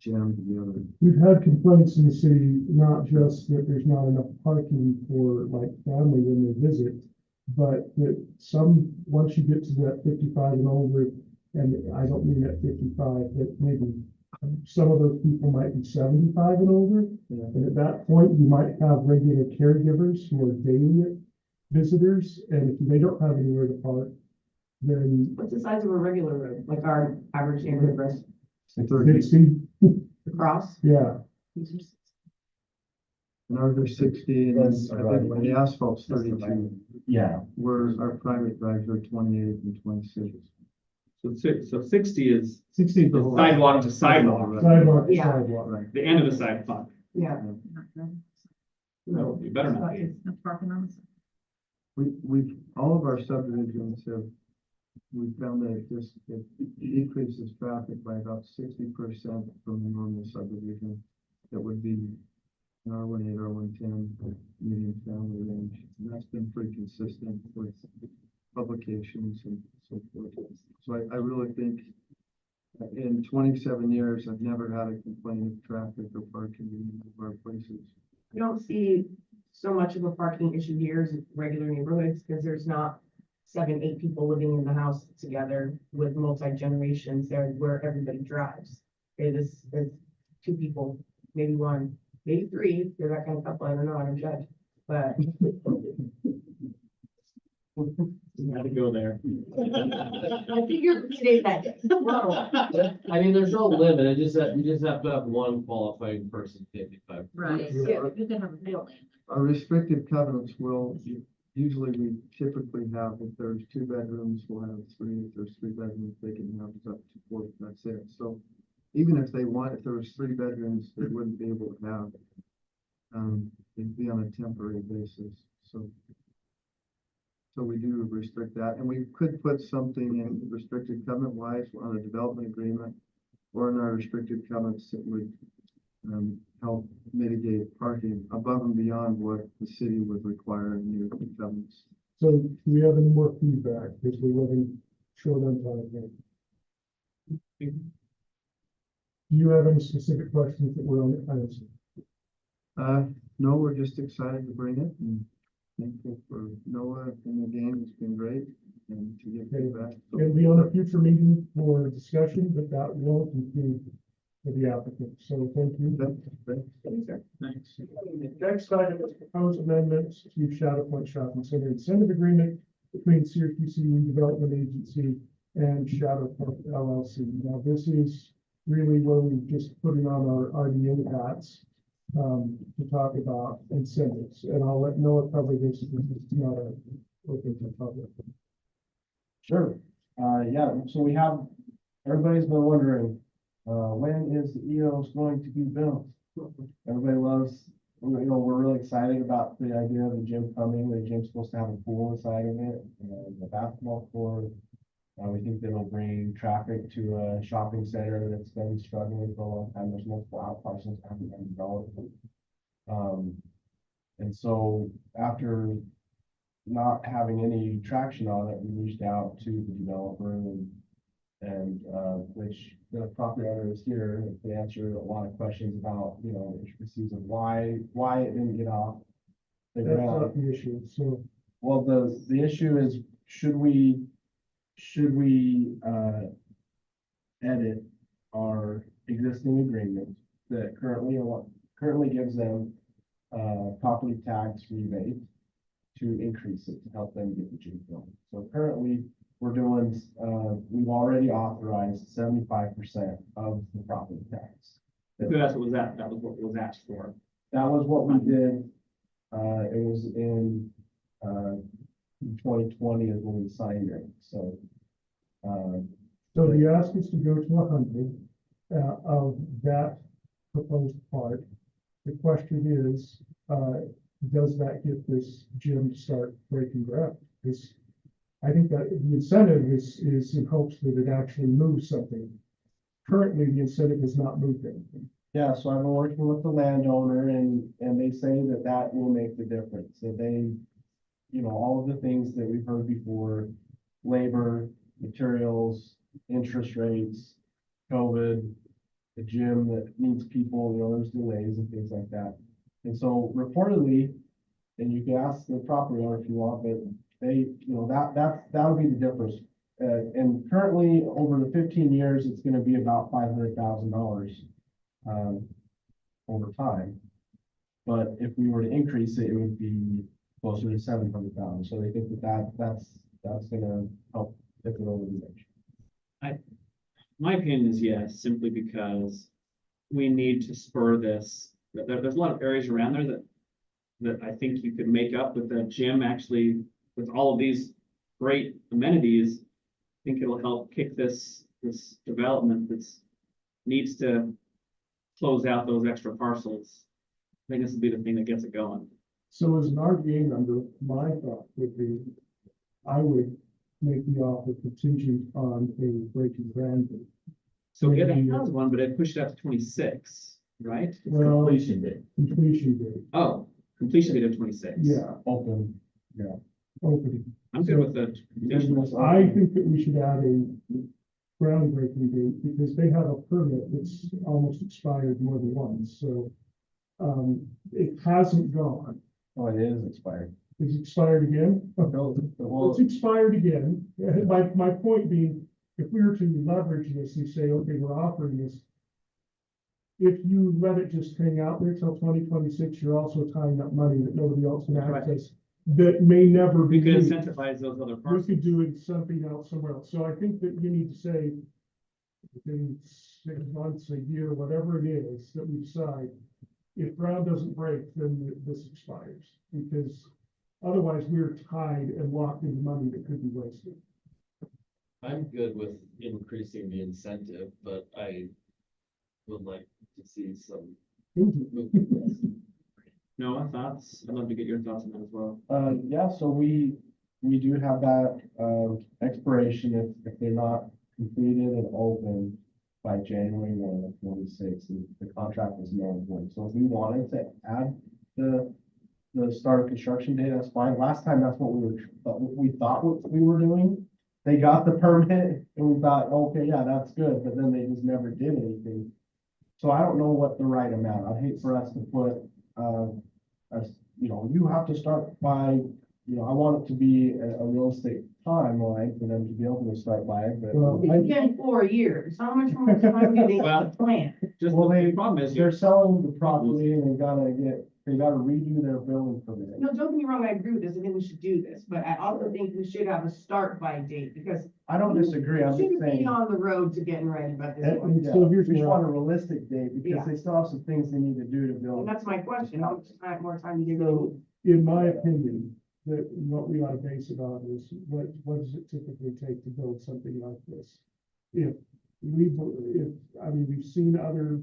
jammed together.
We've had complaints in the city, not just that there's not enough parking for like family when they visit, but that once you get to that 55 and older, and I don't mean at 55, but maybe some of those people might be 75 and older.
Yeah.
And at that point, you might have regular caregivers who are daily visitors. And if they don't have anywhere to park, then
What's the size of a regular road, like our average neighborhood road
60,
across?
yeah.
And ours are 60 and then
That's
I
right.
think when the asphalt's 32,
Yeah.
where our private drives are 28 and 26.
So 60 is
60 is the
the
whole.
sidewalk to sidewalk,
Sidewalk to
Yeah.
sidewalk.
Right.
the end of the sidewalk.
Yeah.
No, you better not be.
No parking on the side.
We've all of our subdivisions we found that it decreases traffic by about 60% from the normal subdivision that would be an R18, R110 medium family range. And that's been pretty consistent with publications and so forth. So I really think in 27 years, I've never had a complaint of traffic or parking in any of our places.
I don't see so much of a parking issue here is regular neighborhoods, because there's not 7, 8 people living in the house together with multi-generations there where everybody drives. Okay, this is 2 people, maybe 1, maybe 3, if you're that kind of couple, I don't know, I don't judge, but.
You had to go there.
I figured today that day.
I mean, there's no limit, it just, you just have to have one qualifying person, 55.
Right,
Yeah.
you can have a family.
Our restrictive covenants will, usually we typically have, if there's 2 bedrooms, we'll have 3, if there's 3 bedrooms, they can have up to 4, that's it. So even if if there was 3 bedrooms, they wouldn't be able to have, it'd be on a temporary basis, so we do restrict that, and we could put something in restricted covenant wise on a development agreement or in our restricted covenants that would help mitigate parking above and beyond what the city would require in your covenants.
So do we have any more feedback? Because we're running short on time here. Do you have any specific questions that we're unanswered?
No, we're just excited to bring it and thankful for Noah and the game. It's been great and to get feedback.
It'll be on a future meeting for discussion, but that won't include for the applicant. So thank you.
Thanks.
Next item is proposed amendments to Shadow Point Shopping Center incentive agreement between Syracuse City Redevelopment Agency and Shadow Point LLC. Now, this is really where we've just putting on our RDA hats to talk about incentives, and I'll let Noah cover this because it's not open to public.
Sure. Yeah, so we have, everybody's been wondering, when is the EOS going to be built? Everybody loves, we're really excited about the idea of the gym coming. The gym's supposed to have a pool inside of it and the basketball court. We think that it'll bring traffic to a shopping center that's been struggling for a long time. There's multiple out parcels that haven't been developed. And so after not having any traction on it, we reached out to the developer and which the property owner is here to answer a lot of questions about, the intricacies of why it didn't get off the
That's
ground.
not the issue. So
Well, the issue is, should we edit our existing agreement that currently gives them property tax rebate to increase it to help them get the gym going? So currently we're doing, we've already authorized 75% of the property tax.
So that's what was that was what was asked for.
That was what we did. It was in 2020 is when we signed it, so.
So the ask is to go to 100 of that proposed part. The question is, does that get this gym to start breaking ground? Because I think that the incentive is in hopes that it actually moves something. Currently, the incentive is not moving.
Yeah, so I've been working with the landowner and they say that will make the difference. That they, all of the things that we've heard before, labor, materials, interest rates, COVID, the gym that needs people, there's delays and things like that. And so reportedly, and you can ask the property owner if you want, but they, that would be the difference. And currently over the 15 years, it's going to be about $500,000 over time. But if we were to increase it, it would be closer to 700,000. So they think that's going to help tip it over the edge.
My opinion is yes, simply because we need to spur this. There's a lot of areas around there that I think you could make up with the gym actually, with all of these great amenities. I think it'll help kick this development that's needs to close out those extra parcels. I think this would be the thing that gets it going.
So as an RDA member, my thought would be, I would make the offer contingent on a breaking ground date.
So we had one, but it pushed it up to 26, right?
Well,
Completion date.
completion date,
Oh, completion date of 26.
yeah,
Open.
opening.
I'm good with the completion.
I think that we should add a groundbreaking date because they have a permit that's almost expired more than once, so it hasn't gone.
Oh, it is expired.
It's expired again? Well, it's expired again. My point being, if we were to leverage this and say, okay, we're offering this. If you let it just hang out there till 2026, you're also tying up money that nobody else can
Right.
access. That may never
We
be
could
used.
incentivize those other
We
parts.
could do it something else somewhere else. So I think that you need to say within 6 months, a year, whatever it is that we decide, if ground doesn't break, then this expires. Because otherwise we're tied and locked into money that could be wasted.
I'm good with increasing the incentive, but I would like to see some movement.
Noah, thoughts? I'd love to get your thoughts on that as well.
Yeah, so we do have that, expiration if they're not completed and open by January 1 of 26, the contract is null and void. So if we wanted to add the start of construction date, that's fine. Last time, that's what we thought what we were doing. They got the permit and we thought, okay, yeah, that's good, but then they just never did anything. So I don't know what the right amount. I'd hate for us to put, you have to start by, I want it to be a realistic timeline for them to be able to start by it, but.
Well,
It's been 4 years. How much more time do they have to plan?
Just
Well,
the problem is,
They're selling the property and they gotta redo their building permit.
No, don't get me wrong, I agree with this. I think we should do this, but I also think we should have a start by date because
I don't disagree, I'm
we
just
shouldn't be
saying.
on the road to getting ready about this one.
And
Yeah,
so
we
here's
just
where,
want a realistic date
Yeah.
because they still have some things they need to do to
And
build.
that's my question. How much more time do you
so in my opinion, that what we ought to base it on is what does it typically take to build something like this? If we've seen other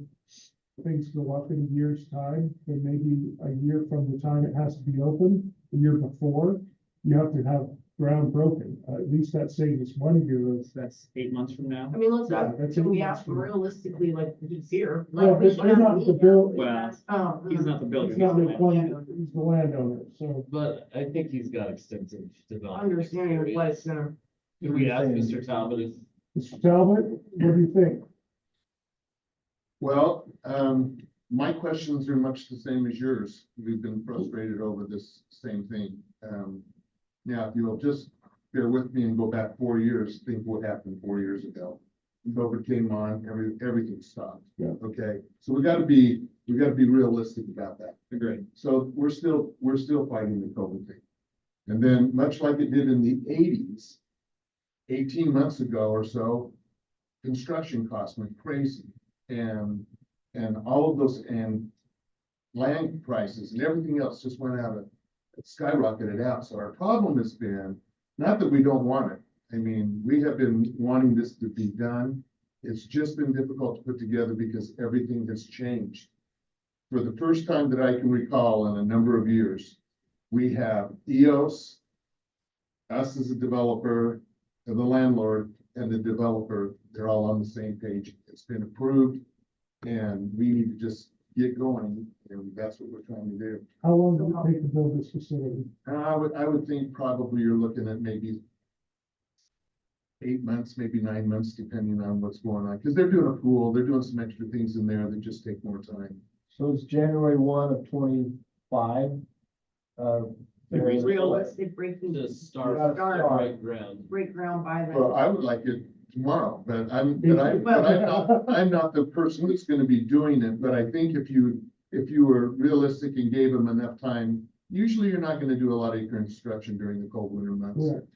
things go up in a year's time, then maybe a year from the time it has to be open, the year before, you have to have ground broken. At least that saves us 1 year of.
that's 8 months from now.
I mean, let's
Yeah,
ask,
that's
can we
it.
ask realistically, like, he's here?
Well,
Like, we
but
should
they're
have
not
an
the
email.
bill-
Well,
Oh,
He's not the builder.
He's not the
he's the
one, he's the landowner, so.
But I think he's got extensive development.
understanding of what it's gonna.
Can we ask Mr. Talbot if
Mr. Talbot, what do you think?
Well, my questions are much the same as yours. We've been frustrated over this same thing. Now, if you'll just bear with me and go back 4 years, think what happened 4 years ago. COVID came on, everything stopped.
Yeah.
Okay, so we gotta be realistic about that.
Agreed.
So we're still fighting the COVID thing. And then much like it did in the 80s, 18 months ago or so, construction costs went crazy. And all of those and land prices and everything else just went out of, skyrocketed out. So our problem has been, not that we don't want it. I mean, we have been wanting this to be done. It's just been difficult to put together because everything has changed. For the first time that I can recall in a number of years, we have EOS, us as a developer, and the landlord and the developer, they're all on the same page. It's been approved and we need to just get going, and that's what we're trying to do.
How long does it take to build this facility?
And I would think probably you're looking at maybe 8 months, maybe 9 months, depending on what's going on, because they're doing a pool, they're doing some extra things in there that just take more time.
So it's January 1 of 25.
Realistic breaking,
to start
Start.
right ground?
break ground by
Well,
then.
I would like it tomorrow, but I'm not the person that's gonna be doing it, but I think if you were realistic and gave them enough time, usually you're not gonna do a lot of construction during the cold winter months.
Correct.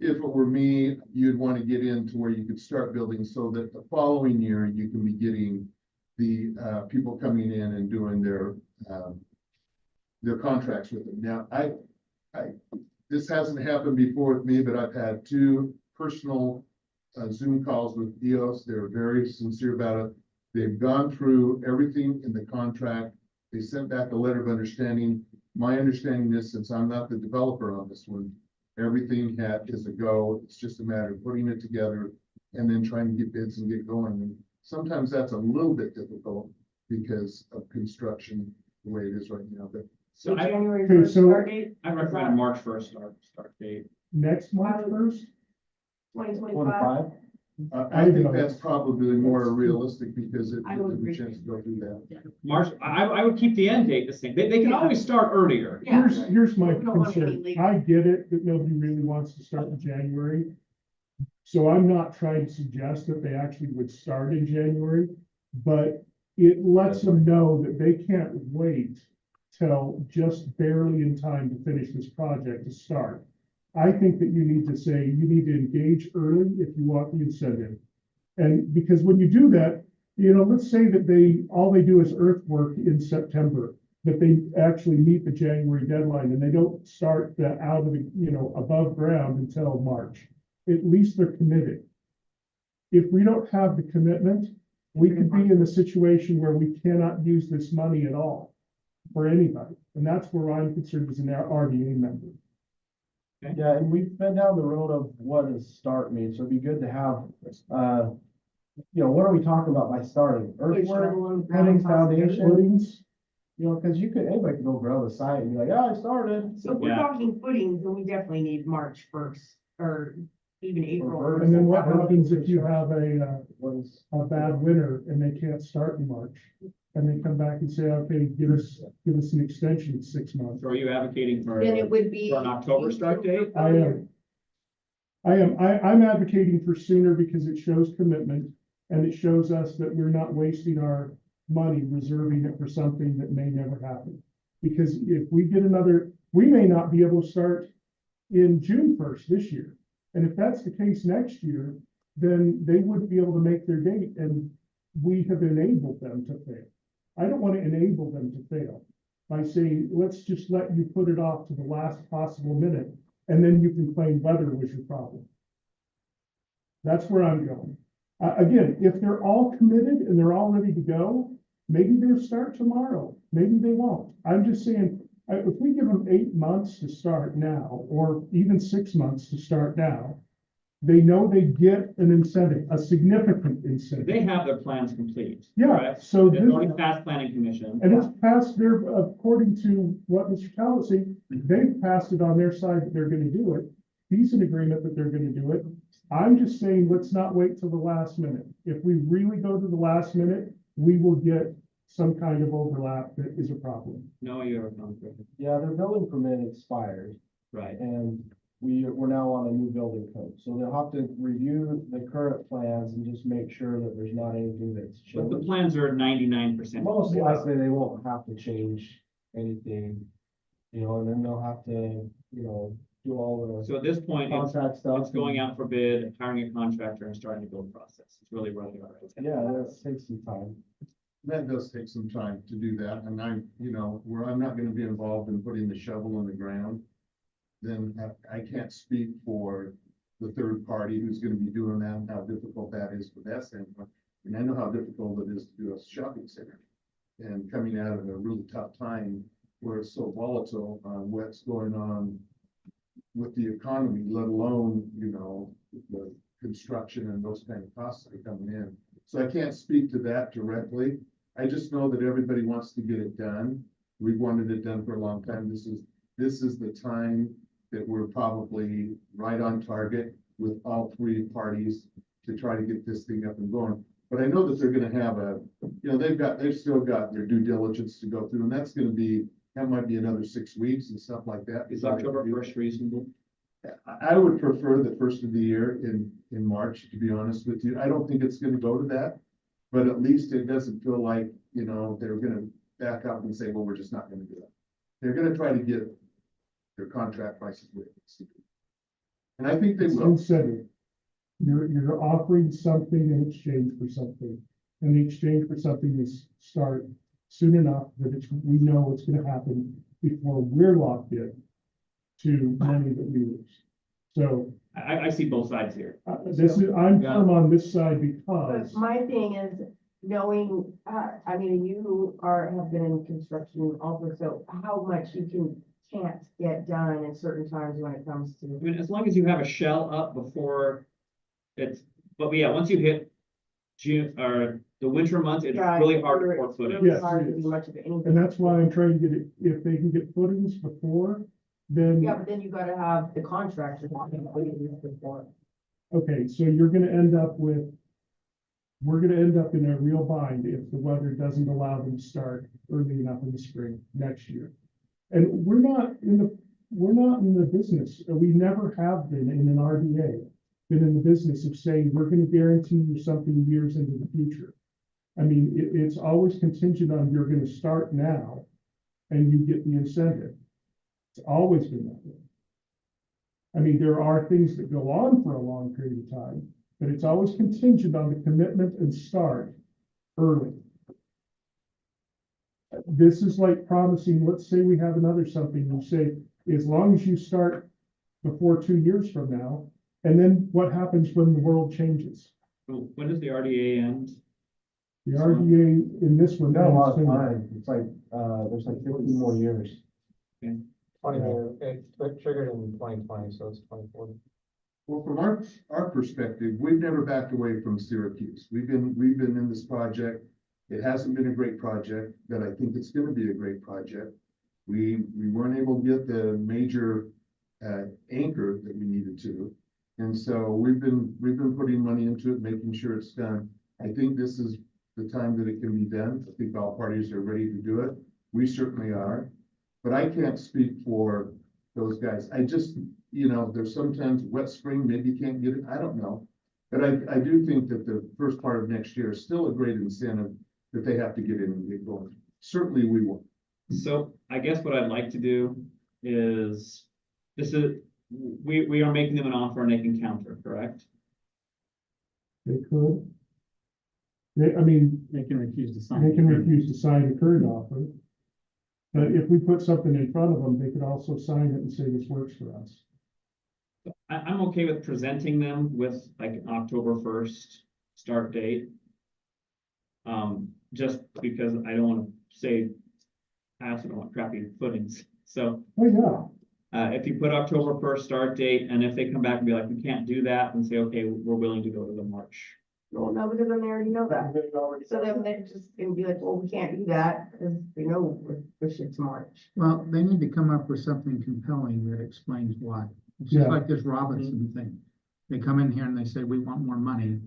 If it were me, you'd want to get into where you could start building so that the following year you can be getting the people coming in and doing their contracts with them. Now, this hasn't happened before with me, but I've had 2 personal Zoom calls with EOS. They're very sincere about it. They've gone through everything in the contract. They sent back a letter of understanding. My understanding is, since I'm not the developer on this one, everything is a go. It's just a matter of putting it together and then trying to get bids and get going. And sometimes that's a little bit difficult because of construction, the way it is right now, but
So
So I,
January
Okay,
1st
so-
start date,
I recommend a March 1st start date.
Next March 1st?
2025.
25.
I think that's probably more realistic because it
I would
gives them a
agree.
chance to go through that.
March, I would keep the end date the same. They can always start earlier.
Yeah.
Here's my
We don't want any
concern.
legal-
I get it that nobody really wants to start in January. So I'm not trying to suggest that they actually would start in January, but it lets them know that they can't wait till just barely in time to finish this project to start. I think that you need to say, you need to engage early if you want the incentive. And because when you do that, let's say that all they do is earthwork in September, that they actually meet the January deadline and they don't start out of the, above ground until March. At least they're committed. If we don't have the commitment, we could be in a situation where we cannot use this money at all for anybody. And that's where I'm concerned as an RDA member.
Yeah, and we've been down the road of what does start mean, so it'd be good to have, what are we talking about by starting? Earthwork, putting foundation,
Footings,
cause anybody can go grow the site and be like, I started.
So if we're
Yeah.
talking footings, then we definitely need March first, or even April.
Or-
and then what happens if you have
What is,
a bad winter and they can't start in March? And they come back and say, okay, give us an extension of 6 months.
So are you advocating for?
Then it would be.
For an October start date?
I'm advocating for sooner because it shows commitment and it shows us that we're not wasting our money reserving it for something that may never happen. Because if we get we may not be able to start in June 1st this year. And if that's the case next year, then they wouldn't be able to make their date and we have enabled them to fail. I don't want to enable them to fail by saying, let's just let you put it off to the last possible minute, and then you can claim weather was your problem. That's where I'm going. Again, if they're all committed and they're all ready to go, maybe they'll start tomorrow. Maybe they won't. I'm just saying, if we give them 8 months to start now, or even 6 months to start now, they know they get an incentive, a significant incentive.
They have their plans complete.
Yeah,
correct?
so
It's
this-
already passed planning commission.
And it's passed their, according to what Mr. Talbot said, they've passed it on their side that they're gonna do it. He's in agreement that they're gonna do it. I'm just saying, let's not wait till the last minute. If we really go to the last minute, we will get some kind of overlap that is a problem.
No, you're not.
yeah, their building permit expired
Right.
and we're now on a new building code. So they'll have to review the current plans and just make sure that there's not anything that's
But the
changed.
plans are 99%.
Most likely they won't have to change anything, and then they'll have to, do all
So at this
the
point,
contract stuff.
it's going out for bid, hiring a contractor and starting the build process. It's really where they are.
Yeah, that takes some time.
That does take some time to do that, and where I'm not gonna be involved in putting the shovel in the ground, then I can't speak for the third party who's gonna be doing that and how difficult that is for that standpoint. And I know how difficult it is to do a shopping center. And coming out of a really tough time where it's so volatile on what's going on with the economy, let alone, the construction and those kind of costs that are coming in. So I can't speak to that directly. I just know that everybody wants to get it done. We've wanted it done for a long time. This is the time that we're probably right on target with all three parties to try to get this thing up and going. But I know that they're gonna have they've still got their due diligence to go through, and that might be another 6 weeks and stuff like that.
Is October 1st reasonable?
I would prefer the first of the year in March, to be honest with you. I don't think it's gonna go to that. But at least it doesn't feel like, they're gonna back up and say, well, we're just not gonna do it. They're gonna try to get their contract prices where it needs to be. And I think they
It's
will.
incentive. You're offering something in exchange for something. And the exchange for something is start soon enough that we know it's gonna happen before we're locked in to money that we lose. So
I see both sides here.
I'm
Yeah.
firm on this side
But
because
my thing is knowing, have been in construction also, so how much you can't get done in certain times when it comes
I
to.
mean, as long as you have a shell up before but yeah, once you hit June or the winter months, it's
Yeah,
really hard to
it's
pour footage.
really
Yes,
hard
it
to
is.
do much of anything.
and that's why I'm trying to get it, if they can get footings before, then
Yeah, but then you gotta have the contractor. Before.
Okay, so you're gonna end up with, we're gonna end up in a real bind if the weather doesn't allow them to start early enough in the spring next year. And we're not in the business, we never have been in an RDA, been in the business of saying, we're gonna guarantee you something years into the future. I mean, it's always contingent on you're gonna start now and you get the incentive. It's always been that way. I mean, there are things that go on for a long period of time, but it's always contingent on the commitment and start early. This is like promising, let's say we have another something, you say, as long as you start before 2 years from now, and then what happens when the world changes?
So when does the RDA end?
The RDA in this one.
Got a lot of
ends soon.
time. It's like, there's like 15 more years.
20, it triggered in 2020, so it's 2040.
Well, from our perspective, we've never backed away from Syracuse. We've been in this project. It hasn't been a great project, but I think it's gonna be a great project. We weren't able to get the major anchor that we needed to. And so we've been putting money into it, making sure it's done. I think this is the time that it can be done. I think all parties are ready to do it. We certainly are. But I can't speak for those guys. I just, there's sometimes wet spring, maybe you can't get it. I don't know. But I do think that the first part of next year is still a great incentive that they have to get in and get going. Certainly we will.
So I guess what I'd like to do is, we are making them an offer and they can counter, correct?
They could. I mean,
They can refuse to sign.
they can refuse to sign the current offer. But if we put something in front of them, they could also sign it and say this works for us.
I'm okay with presenting them with like an October 1st start date. Just because I don't want to say, I also don't want crappy footings. So
Oh, yeah.
if you put October 1st start date, and if they come back and be like, we can't do that, and say, okay, we're willing to go to the March.
Well, no, because then they already know that. So then they're just gonna be like, well, we can't do that because they know we're pushing to March.
Well, they need to come up with something compelling that explains why. It's just
Yeah.
like this Robinson thing. They come in here and they say, we want more money.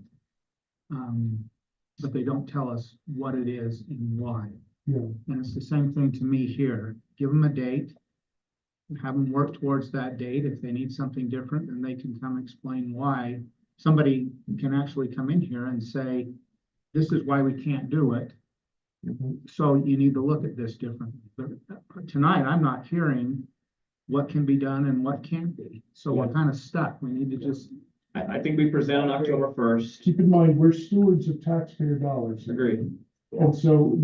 But they don't tell us what it is and why.
Yeah.
And it's the same thing to me here. Give them a date. Have them work towards that date. If they need something different, then they can come explain why. Somebody can actually come in here and say, this is why we can't do it. So you need to look at this differently. But tonight, I'm not hearing what can be done and what can't be. So we're kind of stuck. We need to just.
I think we present on October 1st.
Keep in mind, we're stewards of taxpayer dollars.
Agreed.
And so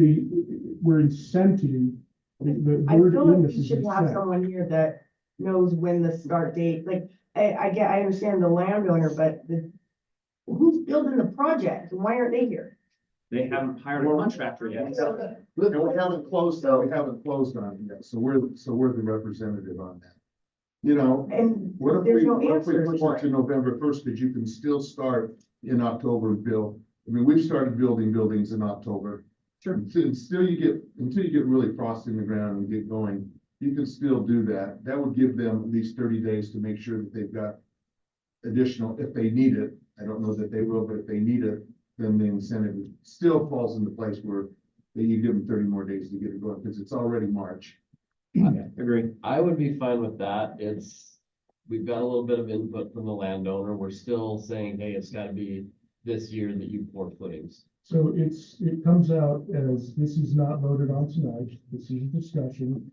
we're incenting, the
I
word
feel
in
like
this
we
is
should have
incent.
someone here that knows when the start date, like, I understand the landowner, but who's building the project and why aren't they here?
They haven't hired a contractor yet.
And we haven't closed on it yet, so we're the representative on that.
And
What if
there's
we
no
put
answers.
it to November 1st, because you can still start in October, Bill. I mean, we've started building buildings in October.
Sure.
Until you get really frost in the ground and get going, you can still do that. That would give them at least 30 days to make sure that they've got additional, if they need it. I don't know that they will, but if they need it, then the incentive still falls into place where you give them 30 more days to get it going, because it's already March.
Agreed.
I would be fine with that. We've got a little bit of input from the landowner. We're still saying, hey, it's gotta be this year that you pour footings.
So it comes out as, this is not voted on tonight, this is a discussion.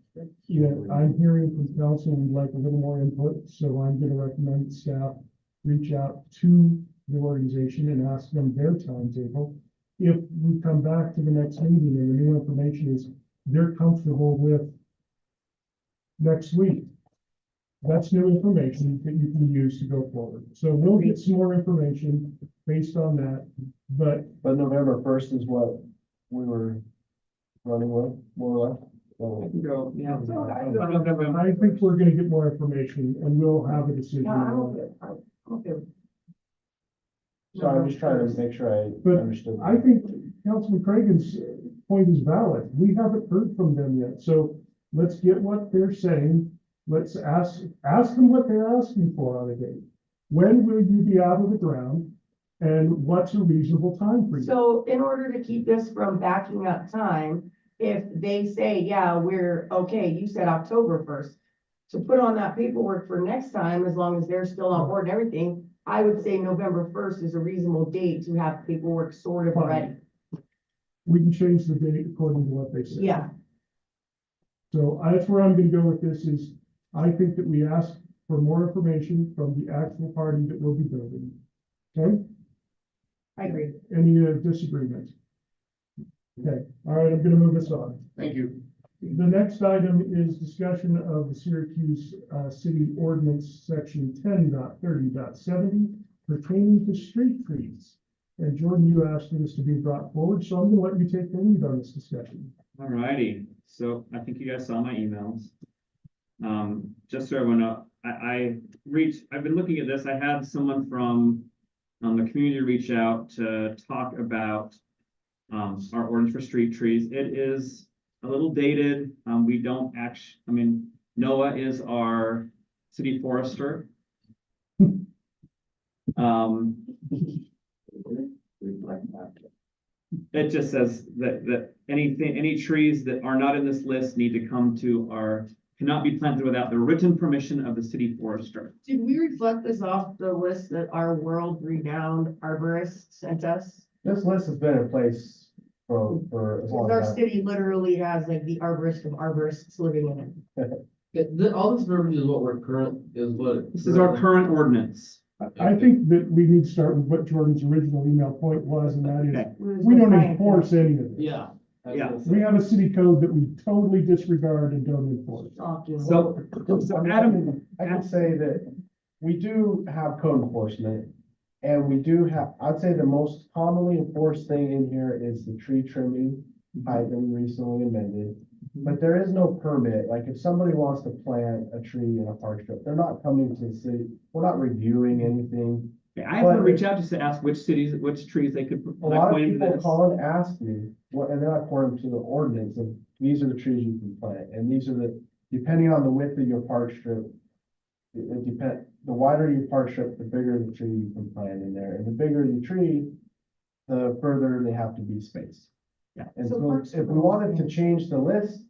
I'm hearing from council and like a little more input, so I'm gonna recommend that staff reach out to the organization and ask them their timetable. If we come back to the next meeting and the new information is they're comfortable with next week, that's new information that you can use to go forward. So we'll get some more information based on that, but
But November 1st is what we were running with, more or less. So,
I think we're gonna get more information and we'll have a decision.
Yeah, I'm okay.
so I'm just trying to make sure I
But
understood.
I think Councilman Cragen's point is valid. We haven't heard from them yet, so let's get what they're saying. Let's ask them what they're asking for on a date. When will you be out of the ground? And what's a reasonable time for you?
So in order to keep this from backing up time, if they say, yeah, we're okay, you said October first. To put on that paperwork for next time, as long as they're still on board and everything, I would say November first is a reasonable date to have paperwork sort of ready.
We can change the date according to what they say.
Yeah,
So that's where I'm gonna go with this is, I think that we ask for more information from the actual party that will be building. Okay,
I agree.
any disagreement? Okay, all right, I'm gonna move us on.
Thank you.
The next item is discussion of the Syracuse City Ordinance, section 10.30.70 pertaining to street trees. And Jordan, you asked for this to be brought forward, so I'm gonna let you take the lead on this discussion.
All righty, so I think you guys saw my emails. Just so everyone know, I've been looking at this, I had someone from the community reach out to talk about our ordinance for street trees. It is a little dated, we don't Noah is our city forester. It just says that any trees that are not in this list need to come to cannot be planted without the written permission of the city forester.
Did we reflect this off the list that our world-renowned arborist sent us?
This list has been in place for as long
Because our
as.
city literally has like the arborist of arborists living in it.
All this verbiage is what
This is our current ordinance.
I think that we need to start with what Jordan's original email point was, and that
Okay.
is, we don't enforce any of this.
Yeah.
Yeah.
We have a city code that we totally disregard and don't enforce.
So Adam,
I can say that we do have code enforcement. And we do have, I'd say the most commonly enforced thing in here is the tree trimming type that we recently amended. But there is no permit, like if somebody wants to plant a tree in a park strip, they're not coming to the city, we're not reviewing anything.
I have to reach out just to ask which trees they could.
A lot of
point to
people
this.
call and ask me, and then I point them to the ordinance of, these are the trees you can plant, and these are depending on the width of your park strip. The wider your park strip, the bigger the tree you can plant in there, and the bigger the tree, the further they have to be spaced.
Yeah.
And
So
so
parks
if we
are
wanted to
also-
change the list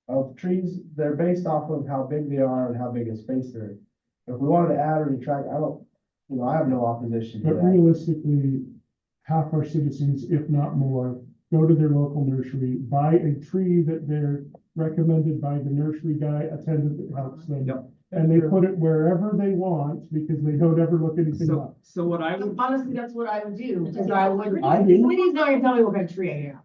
of trees, they're based off of how big they are and how big a space they're in. If we wanted to add or detract, I have no opposition to
But
that.
realistically, half our citizens, if not more, go to their local nursery, buy a tree that they're recommended by the nursery guy, attendant that helps them.
Yep.
And they put it wherever they want because they don't ever look anything up.
So what I would,
Honestly, that's what I would do, because I would.
I do.
Somebody's not gonna tell me what kind of tree I am.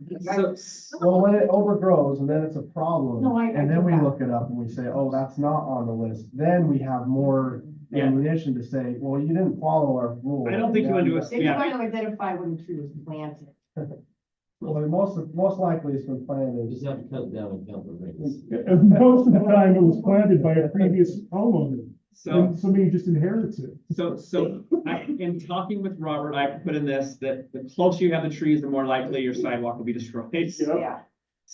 Well, when it overgrows and then it's a problem,
No, I
and
get
then we
that.
look it up and we say, oh, that's not on the list, then we have more
Yeah.
ammunition to say, well, you didn't follow our rule.
I don't think you wanna do a
They
Yeah.
can identify when the tree was planted.
Well, most likely it's been planted.
Just have to cut it down and count the rings.
And most of the time it was planted by a previous homeowner,
so,
and somebody just inherits it.
in talking with Robert, I put in this, that the closer you have the trees, the more likely your sidewalk will be destroyed.
Yeah.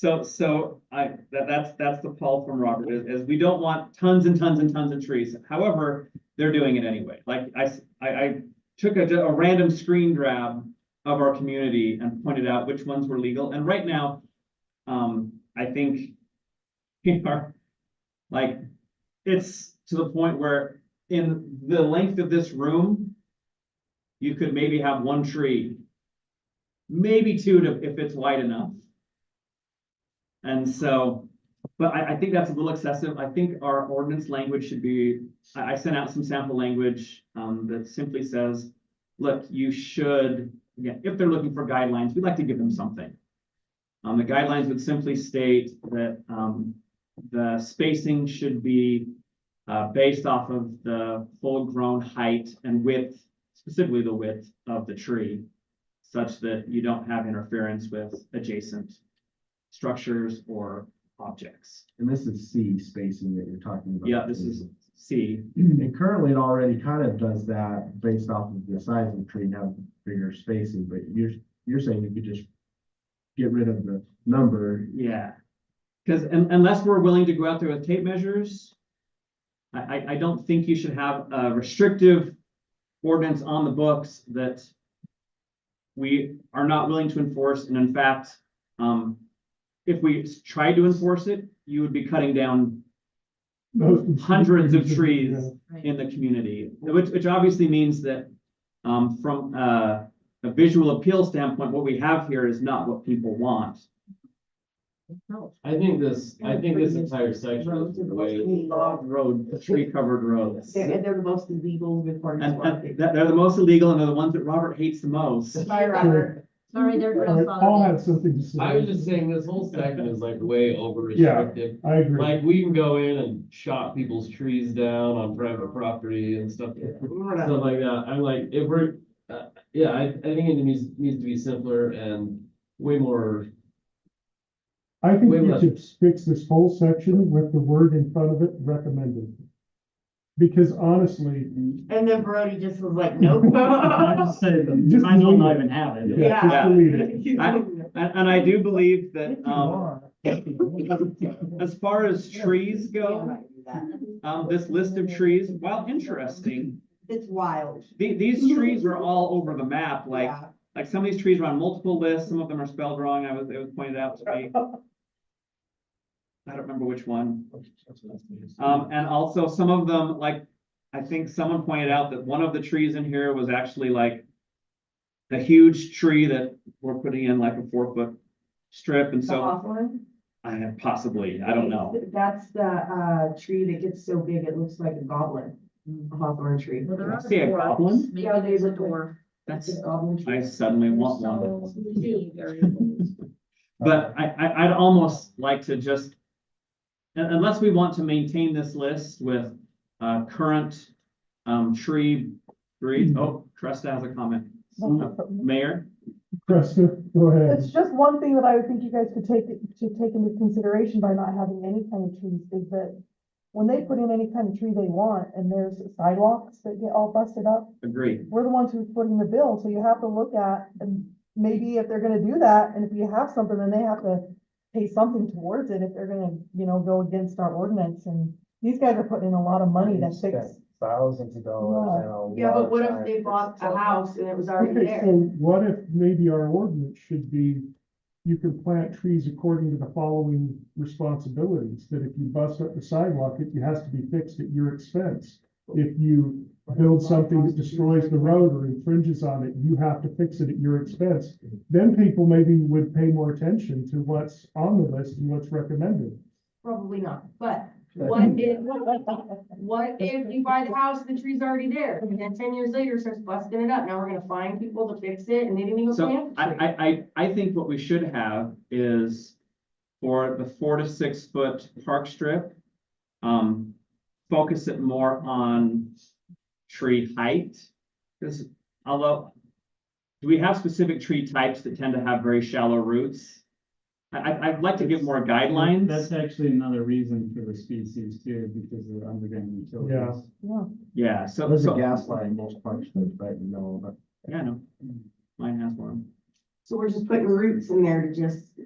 That's the call from Robert, is we don't want tons and tons and tons of trees. However, they're doing it anyway. Like I took a random screen grab of our community and pointed out which ones were legal. And right now, I think we are like, it's to the point where in the length of this room, you could maybe have one tree, maybe two if it's wide enough. And so, but I think that's a little excessive. I think our ordinance language should be, I sent out some sample language that simply says, look, you should, again, if they're looking for guidelines, we'd like to give them something. The guidelines would simply state that the spacing should be based off of the full-grown height and width, specifically the width of the tree, such that you don't have interference with adjacent structures or objects.
And this is C spacing that you're talking about.
Yeah, this is C.
And currently it already kind of does that based off of the size of the tree and have bigger spacing, but you're saying you could just get rid of the number.
Yeah, because unless we're willing to go out there with tape measures, I don't think you should have a restrictive ordinance on the books that we are not willing to enforce, and in fact, if we tried to enforce it, you would be cutting down hundreds of trees
Right.
in the community, which obviously means that, from a visual appeal standpoint, what we have here is not what people want.
I think this entire section is way,
Road, tree covered roads.
They're the most illegal before.
And they're the most illegal, and they're the ones that Robert hates the most.
Sorry, Robert.
Sorry, their
All right, Paul had
grandfather.
something to say.
I was just saying this whole section is like way over
Yeah.
restrictive.
I agree.
Like, we can go in and chop people's trees down on private property and stuff like that. I'm like, if we're, yeah, I think it needs to be simpler and way more.
I think
Way
you
less.
should fix this whole section with the word in front of it, recommended. Because honestly,
And then Brody just was like, nope.
I just said,
Just
I don't
delete it.
even have it.
yeah, just delete it.
And I do believe that, as far as trees go, this list of trees, while interesting,
It's wild.
these trees are all over the map, like,
Yeah.
like some of these trees are on multiple lists, some of them are spelled wrong, it was pointed out to me. I don't remember which one. And also some of them, like, I think someone pointed out that one of the trees in here was actually like a huge tree that we're putting in like a 4-foot strip, and
The
so
hawthorn?
possibly, I don't know.
That's the tree that gets so big, it looks like a goblin, a hawthorn tree.
Well, there
I
are
see a
dwarfs.
goblin?
Maybe
Yeah, they
there's a
look like-
dwarf.
That's,
It's a goblin tree.
I suddenly want one.
So, see, variables.
But I'd almost like to just, unless we want to maintain this list with, current, tree breeds. Oh, Tresta has a comment. Mayor?
Krista, go ahead.
It's just one thing that I would think you guys should take into consideration by not having any kind of trees is that when they put in any kind of tree they want and there's sidewalks that get all busted up,
Agree.
we're the ones who's putting the bill, so you have to look at, and maybe if they're gonna do that, and if you have something, then they have to pay something towards it if they're gonna, go against our ordinance, and these guys are putting in a lot of money to fix.
Thousands of dollars.
Yeah, but what if they bought a house and it was already
Okay, so
there?
what if maybe our ordinance should be, you can plant trees according to the following responsibilities, that if you bust up the sidewalk, it has to be fixed at your expense. If you build something that destroys the road or infringes on it, you have to fix it at your expense. Then people maybe would pay more attention to what's on the list and what's recommended.
Probably not, but what if you buy the house, the tree's already there, and then 10 years later it starts busting it up, now we're gonna find people to fix it, and they didn't even
So
plant the tree.
I think what we should have is for the 4 to 6 foot park strip, focus it more on tree height. Because although, do we have specific tree types that tend to have very shallow roots? I'd like to give more guidelines.
That's actually another reason for the species too, because of underground utilities.
Yeah, so,
There's a
so,
gas line, most parks, right, but.
yeah, no, mine has one.
So we're just putting roots in there to just,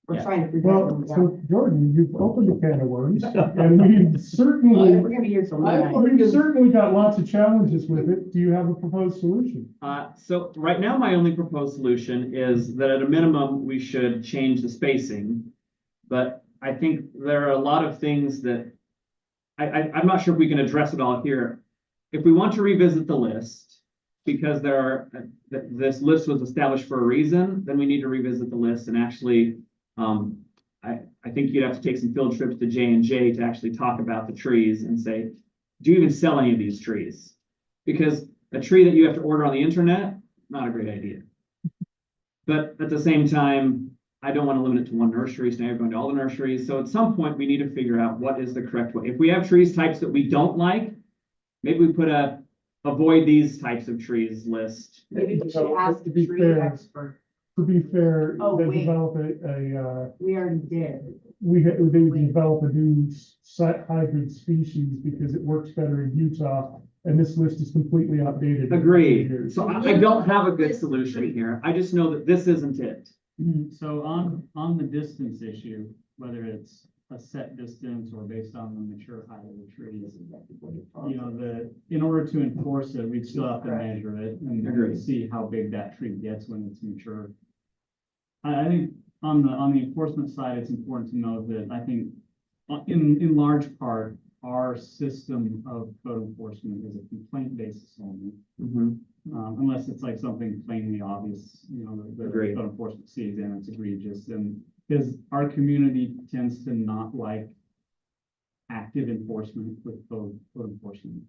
we're
Yeah.
trying to prevent
Well,
them.
so Jordan, you've opened a can of worms, and we've
We're
certainly,
gonna be here till
we've
midnight.
certainly got lots of challenges with it. Do you have a proposed solution?
So right now, my only proposed solution is that at a minimum, we should change the spacing. But I think there are a lot of things that I'm not sure if we can address it all here. If we want to revisit the list, because this list was established for a reason, then we need to revisit the list and actually, I think you'd have to take some field trips to J&J to actually talk about the trees and say, do you even sell any of these trees? Because a tree that you have to order on the internet, not a great idea. But at the same time, I don't want to limit it to one nursery, so now you're going to all the nurseries. So at some point, we need to figure out what is the correct way. If we have trees types that we don't like, maybe we put a avoid these types of trees list.
Maybe we should ask
To
the
be
tree
fair,
expert.
To be fair,
Oh,
they
wait.
develop
We already did.
they develop a new hybrid species because it works better in Utah, and this list is completely outdated.
Agreed. So I don't have a good solution here. I just know that this isn't it.
So on the distance issue, whether it's a set distance or based on the mature height of the trees. You know, in order to enforce it, we'd still have to measure it and
Agreed.
see how big that tree gets when it's mature. I think on the enforcement side, it's important to note that I think in large part, our system of code enforcement is a complaint basis only. Unless it's like something plainly obvious, you know, the
Agreed.
code enforcement sees and it's egregious, and because our community tends to not like active enforcement with code enforcement.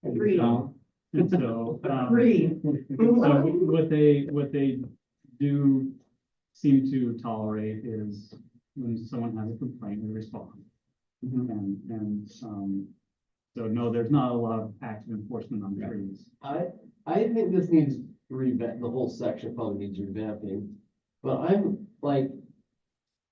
Agreed.
And so,
Agreed.
so what they do seem to tolerate is when someone has a complaint, we respond. So no, there's not a lot of active enforcement on trees.
I think this needs revamp, the whole section probably needs revamping, but I'm like,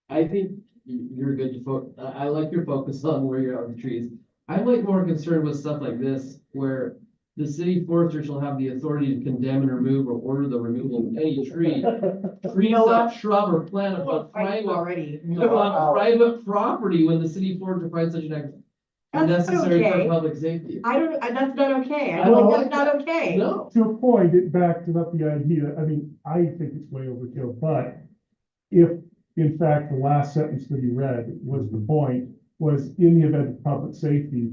I think you're good to I like your focus on where you're at with the trees. I'm like more concerned with stuff like this, where the city forester shall have the authority to condemn and remove or order the removal of any tree, shrub or plant upon private property when the city forester finds such an act
That's
unnecessary for
okay.
public safety.
That's not okay. I
Well,
don't think that's not okay.
No.
To a point, it backed up the idea, I mean, I think it's way overkill, but if, in fact, the last sentence that you read was the point, was in the event of public safety,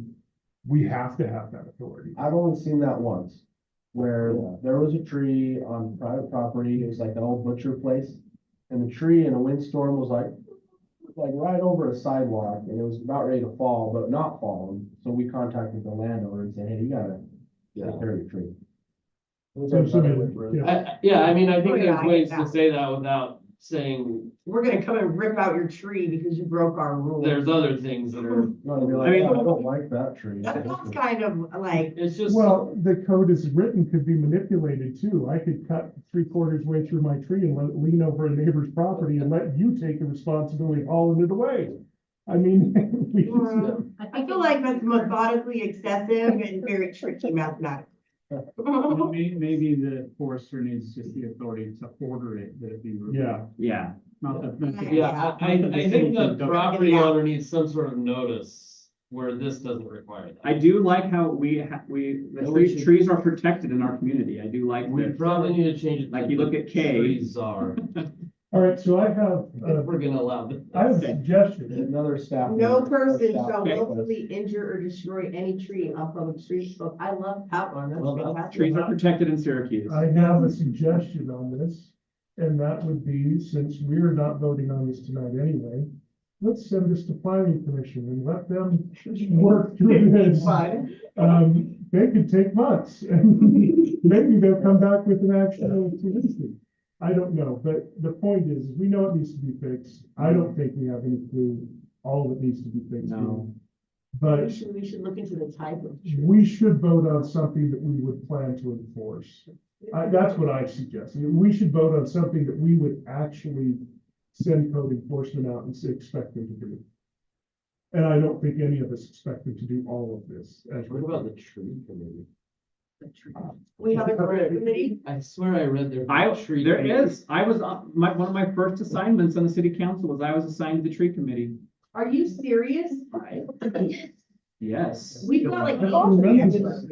we have to have that authority.
I've only seen that once, where there was a tree on private property, it was like an old butcher place. And the tree in a windstorm was like right over a sidewalk, and it was about ready to fall, but not fallen. So we contacted the landowner and said, hey, you gotta take care of your tree.
Yeah, I mean, I think
Oh, yeah,
there's
I
ways
get
to
that.
say that without saying,
We're gonna come and rip out your tree because you broke our rules.
there's other things that are,
No, to be like,
I mean-
"Yeah, I don't like that tree.
That's kind of like,
it's just.
Well, the code as written could be manipulated too. I could cut 3/4 way through my tree and lean over a neighbor's property and let you take the responsibility of hauling it away. I mean,
I feel like that's methodically excessive and very tricky mathematics.
Maybe the forester needs just the authority to order it, that it be removed.
yeah,
Not the.
Yeah, I think the property owner needs some sort of notice where this doesn't require that.
I do like how the trees are protected in our community. I do like
We
that.
probably need to change it.
Like
to
you look
the
at K.
Trees are,
all right, so I have,
if we're gonna allow this.
I have a suggestion.
Another staff.
No
member-
person
staff
shall
member-
willfully injure or destroy any tree on public streets. So I love that one.
Well,
That's
that's
Trees
fantastic.
are protected in Syracuse.
I have a suggestion on this, and that would be, since we're not voting on this tonight anyway, let's send this to planning commission and let them work through this.
Fun.
They could take months, and maybe they'll come back with an actual solution. I don't know, but the point is, we know it needs to be fixed. I don't think we have any clue all that needs to be fixed.
No.
But
We should look into the type of tree.
we should vote on something that we would plan to enforce. That's what I suggest. We should vote on something that we would actually send code enforcement out and expect them to do. And I don't think any of us expect them to do all of this.
What about the tree committee?
We have a grant committee.
I swear I read there.
There is, I was, one of my first assignments on the city council was I was assigned to the tree committee.
Are you serious?
Yes.
We've got like.
I don't remember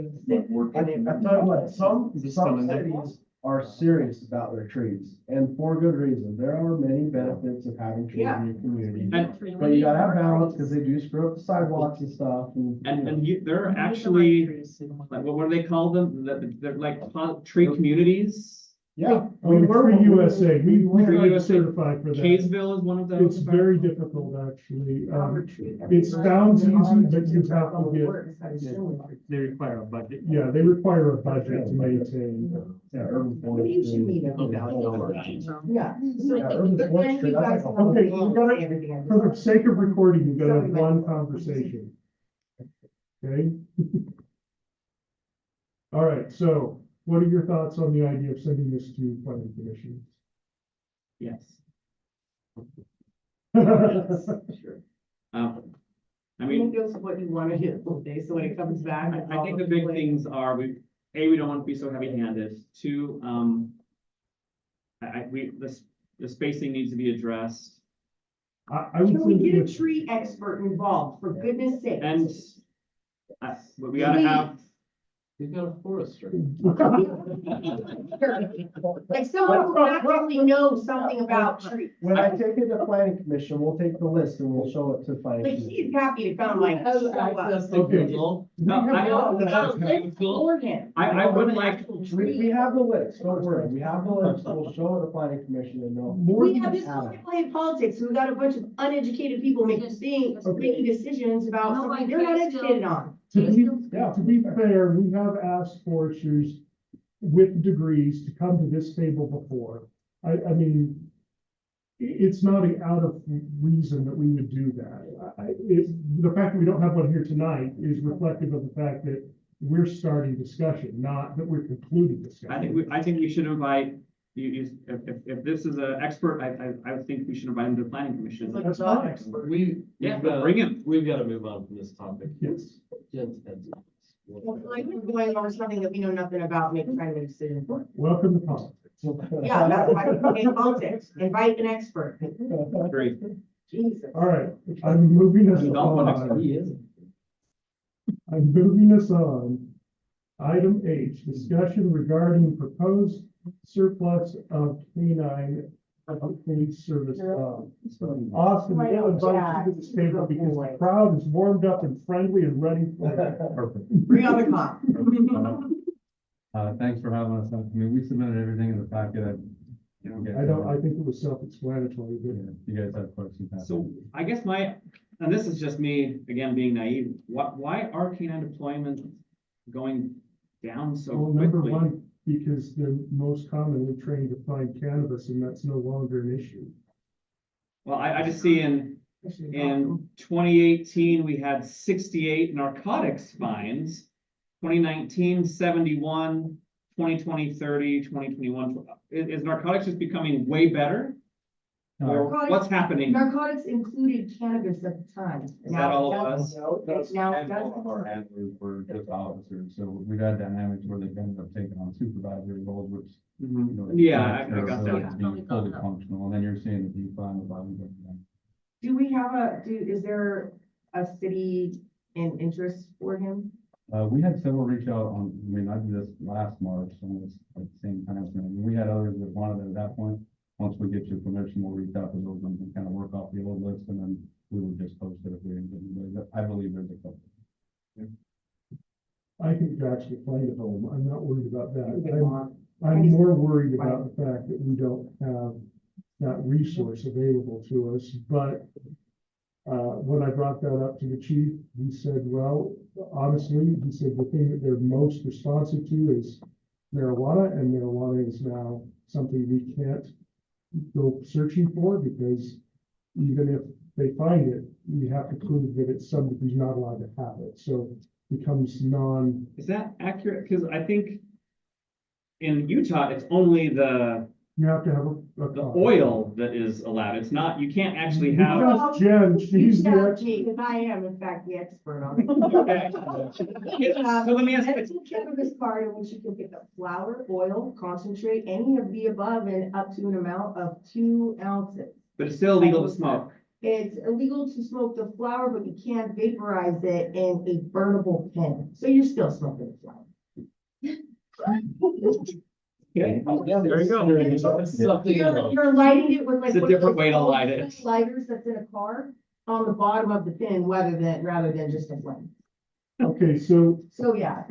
I tell you what, some cities are serious about their trees, and for good reason. There are many benefits of having trees in your community. But you gotta have balance, because they do screw up the sidewalks and stuff,
There are actually, like, what do they call them? They're like tree communities.
yeah.
Tree USA, we
Tree
tried to
USA.
certify for that.
Kaysville is one of those.
It's very difficult, actually. It sounds easy, but you have to get,
They require a budget.
yeah, they require a budget to maintain.
What do you should meet up about? Yeah. So-
Yeah, urban
but
forestry,
then you
that's
guys
like a
have
Okay,
to
you gotta-
say everything I just
For the
said.
sake of recording, you're gonna have one conversation. Okay? All right, so what are your thoughts on the idea of sending this to planning commission?
Yes.
Yes, sure.
I mean,
That's what you want to do, okay, so when it comes back.
I think the big things are, we don't want to be so heavy-handed. Two, the spacing needs to be addressed.
I would
Can we
think
get a
that
tree expert involved, for goodness sake?
And we gotta have,
He's got a forester.
Like someone who actually knows something about trees.
When I take it to planning commission, we'll take the list and we'll show it to planning
Like,
commission.
he's happy to come, like,
Has
show us.
access to
Okay.
Google.
no,
No, we gotta look for him.
I would like,
We have the list, don't worry, we have the list, we'll show it to planning commission and they'll.
We have this play in politics, so we got a bunch of uneducated people making decisions about something they're not educated on.
To be fair, we have asked foresters with degrees to come to this table before. I mean, it's not out of reason that we would do that. The fact that we don't have one here tonight is reflective of the fact that we're starting discussion, not that we're concluding discussion.
I think we should invite, if this is an expert, I think we should invite him to the planning commission.
That's fine.
Yeah, bring him.
We've got to move on from this topic.
Yes.
Jen's had-
Like, we're going over something that we know nothing about, make kind of a decision for.
Welcome to politics.
Yeah, that's why we're in politics, invite an expert.
Great.
Jesus.
All right, I'm moving us
Development expert.
on.
He is.
I'm moving us on. Item H, discussion regarding proposed surplus of canine police service dogs. Austin,
Right
we'll
on,
invite
Jack.
you to this table because the crowd is warmed up and friendly and ready for it.
Perfect.
Bring on the clock.
Thanks for having us. I mean, we submitted everything in the packet.
I think it was self-explanatory, but
You guys have questions?
So I guess and this is just me, again, being naive, why are canine deployments going down so
well, number
quickly?
one, because they're most commonly trained to find cannabis and that's no longer an issue.
Well, I just see in 2018, we had 68 narcotics fines, 2019, 71, 2020, 30, 2021. Is narcotics just becoming way better? Or what's happening?
Narcotics included cannabis at the time.
Is that all it was?
Now it does.
Handlers were just officers, so we've had dynamics where they've ended up taking on supervisory roles, which. you know,
Yeah, I
their
got
ability
that.
to be fully functional, and then you're seeing the decline of violence.
Do we have is there a city in interest for him?
We had several reach out on, I mean, I did this last March, and it's like the same kind of thing. We had others that wanted it at that point. Once we get your permission, we'll reach out to those ones and kind of work off the old list, and then we would just post it if we didn't get anybody. I believe there's a couple.
I think Jack's playing at home. I'm not worried about that. I'm more worried about the fact that we don't have that resource available to us, but when I brought that up to the chief, he said, well, honestly, he said the thing that they're most responsive to is marijuana, and marijuana is now something we can't go searching for, because even if they find it, we have to prove that it's somebody who's not allowed to have it, so it becomes
Is that accurate? Because I think in Utah, it's only
you have to have
the oil that is allowed. It's not, you can't actually have.
Because Jen, she's the expert.
Because I am in fact the expert on it.
Okay. So let me ask you,
Medical cannabis card in which you can pick up flour, oil, concentrate, any of the above, and up to an amount of 2 ounces.
but it's still illegal to smoke.
It's illegal to smoke the flower, but you can't vaporize it in a burnable pen. So you're still smoking the flower.
Okay, there you go.
Something else.
You're lighting it with like.
It's a
one of
different
those
way to
old
light it.
Lighters that's in a car on the bottom of the pin rather than just a flame.
Okay, so
So yeah,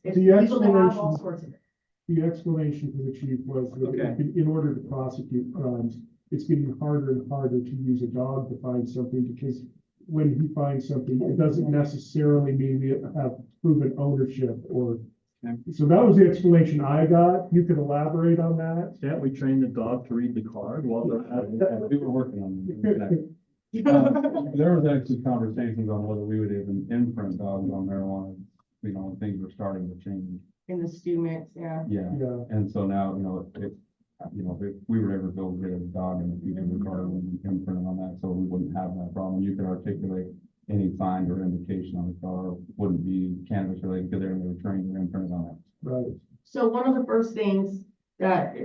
it's
The
legal to have all
explanation-
sorts of it.
the explanation for the chief was that
Okay.
in order to prosecute crimes, it's getting harder and harder to use a dog to find something, because when he finds something, it doesn't necessarily mean we have proven ownership or.
Okay.
So that was the explanation I got. You could elaborate on that.
Can't we train the dog to read the card while they're at it?
We were working on it. There was actually conversations on whether we would even imprint dogs on marijuana, you know, when things were starting to change.
In the stew mix, yeah.
Yeah,
Yeah,
and so now, if we were ever able to get a dog in the future, we probably wouldn't imprint on that, so we wouldn't have that problem. You could articulate any find or indication on the car, wouldn't be cannabis related, because they're going to train or imprint on it.
right.
So one of the first things that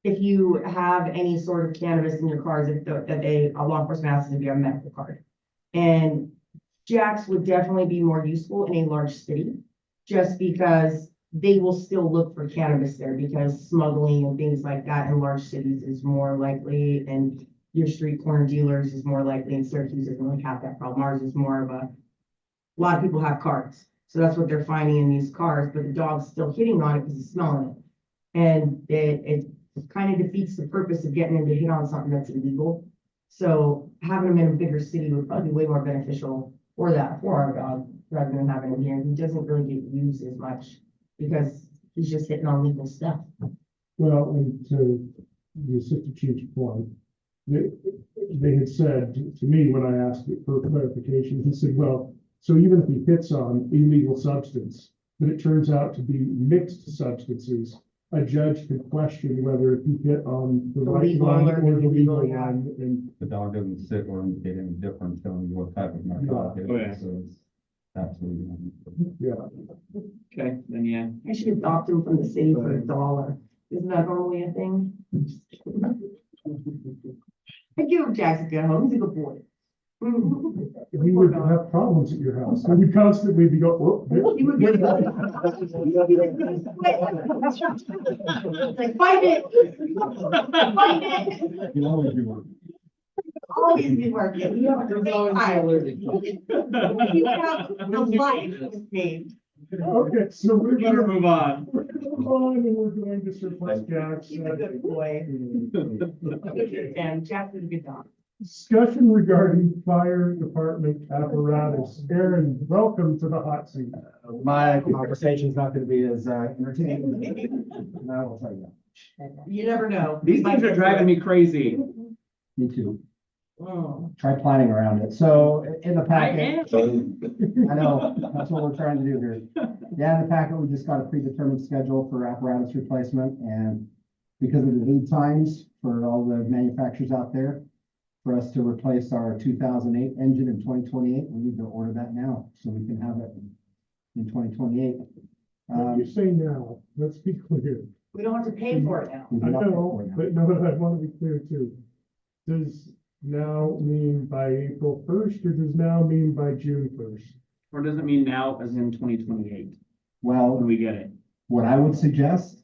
if you have any sort of cannabis in your cars, a law enforcement asks if you have a medical card. And Jack's would definitely be more useful in a large city, just because they will still look for cannabis there, because smuggling and things like that in large cities is more likely, and your street corner dealers is more likely, and Syracuse doesn't really have that problem. Ours is more of a lot of people have cards, so that's what they're finding in these cars, but the dog's still hitting on it because he's smelling it. And it kind of defeats the purpose of getting him to hit on something that's illegal. So having him in a bigger city would probably be way more beneficial for our dog, rather than having him here. He doesn't really get used as much because he's just hitting on legal stuff.
Well, and to the assistant chief's point, they had said to me when I asked for clarification, he said, well, so even if he hits on illegal substance, but it turns out to be mixed substances, a judge could question whether he hit on the right
legal
one
or
or the legal
illegal, yeah.
one, and
The dog doesn't sit or indicate any difference telling you what type of narcotic
Oh,
it
yeah.
is, so it's absolutely.
yeah.
Okay, then yeah.
I should adopt him from the city for $1. Isn't that normally a thing? I give him Jack's a good home. He's a good boy.
We would have problems at your house. We would constantly be going, oh,
He would get like, fight it. Fight it.
You always do work.
Always be working. You have to
There's always
make time.
allergic.
You have a life with me.
okay, so we're
We better
gonna
move on.
move on and we're going to surplus Jack's.
He's a good boy. And Jack is a good dog.
Discussion regarding fire department apparatus. Aaron, welcome to the hot seat.
My conversation's not gonna be as entertaining. I will tell you.
You never know.
These things are driving me crazy.
Me too.
Oh.
Try planning around it. So in the
I
packet.
am.
I know, that's what we're trying to do here. Yeah, in the packet, we just got a predetermined schedule for apparatus replacement, and because of the lead times for all the manufacturers out there, for us to replace our 2008 engine in 2028, we need to order that now, so we can have it in 2028.
When you say now, let's be clear.
We don't have to pay for it now.
We do
I
not pay for
know,
it now.
but no, I want to be clear too. Does now mean by April 1st, or does now mean by June 1st?
Or does it mean now as in 2028
Well,
when we get it?
what I would suggest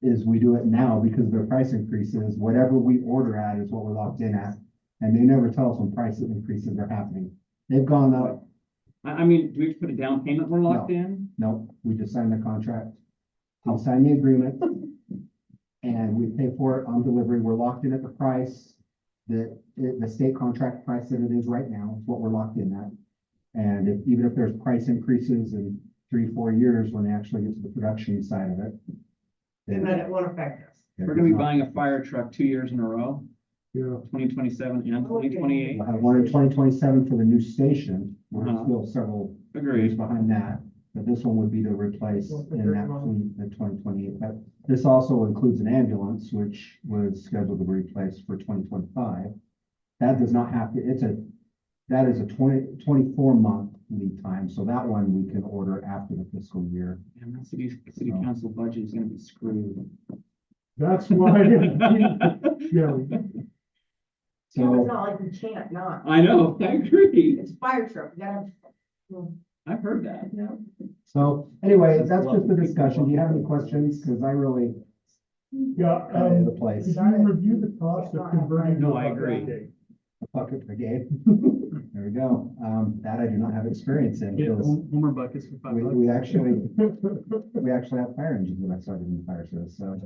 is we do it now because their price increases, whatever we order at is what we're locked in at. And they never tell us when price increases are happening. They've gone up.
I mean, do we have to put a down payment we're locked in?
No, we just signed the contract. I'll sign the agreement. And we pay for it on delivery. We're locked in at the price, the state contract price that it is right now, is what we're locked in at. And even if there's price increases in 3-4 years, when they actually get to the production side of it.
And then it won't affect us.
We're gonna be buying a fire truck 2 years in a row,
Yeah,
2027 and 2028.
We'll have one in 2027 for the new station. We're
Uh-huh.
still several years
Agreed.
behind that. But this one would be to replace in that fleet in 2028. But this also includes an ambulance, which was scheduled to be replaced for 2025. That does not have to, that is a 24-month lead time. So that one we can order after the fiscal year.
And that city council budget is gonna be screwed.
that's why, yeah,
So
So
it's not like we can't not.
I know, I agree.
It's a fire truck. We gotta.
I've heard that.
So anyway, that's just the discussion. Do you have any questions? Because I really,
yeah.
the place,
Did you review the cost of converting?
No,
to a
I agree.
bucket?
a bucket brigade. There we go. That I do not have experience in.
Get
because
Homer buckets for $5.
We actually have fire engines when I started in the fire service, so.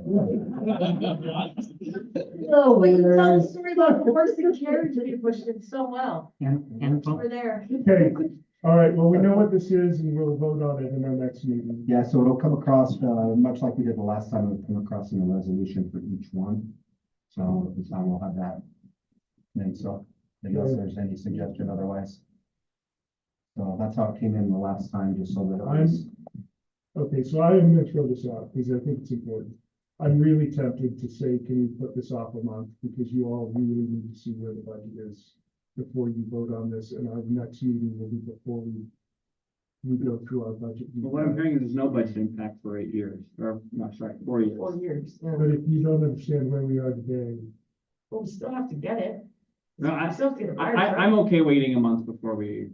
No, wait, tell the story about the horse and carriage that you pushed it so well.
And pump.
Over there.
Okay, all right, well, we know what this is and we'll vote on it in our next meeting.
Yeah, so it'll come across, much like we did the last time, it'll come across in a resolution for each one. So this time we'll have that. And so, unless there's any suggestion otherwise. So that's how it came in the last time, just so that it was.
Okay, so I am gonna throw this out because I think it's important. I'm really tempted to say, can you put this off a month? Because you all really need to see where the budget is before you vote on this, and our next meeting will be before we we go through our budget.
But what I'm hearing is there's no budget impact for 8 years, or, no, sorry, 4 years.
4 years, yeah.
But if you don't understand where we are today,
Well, we still have to get it.
No,
We still have to get a fire truck.
I'm okay waiting a month before we,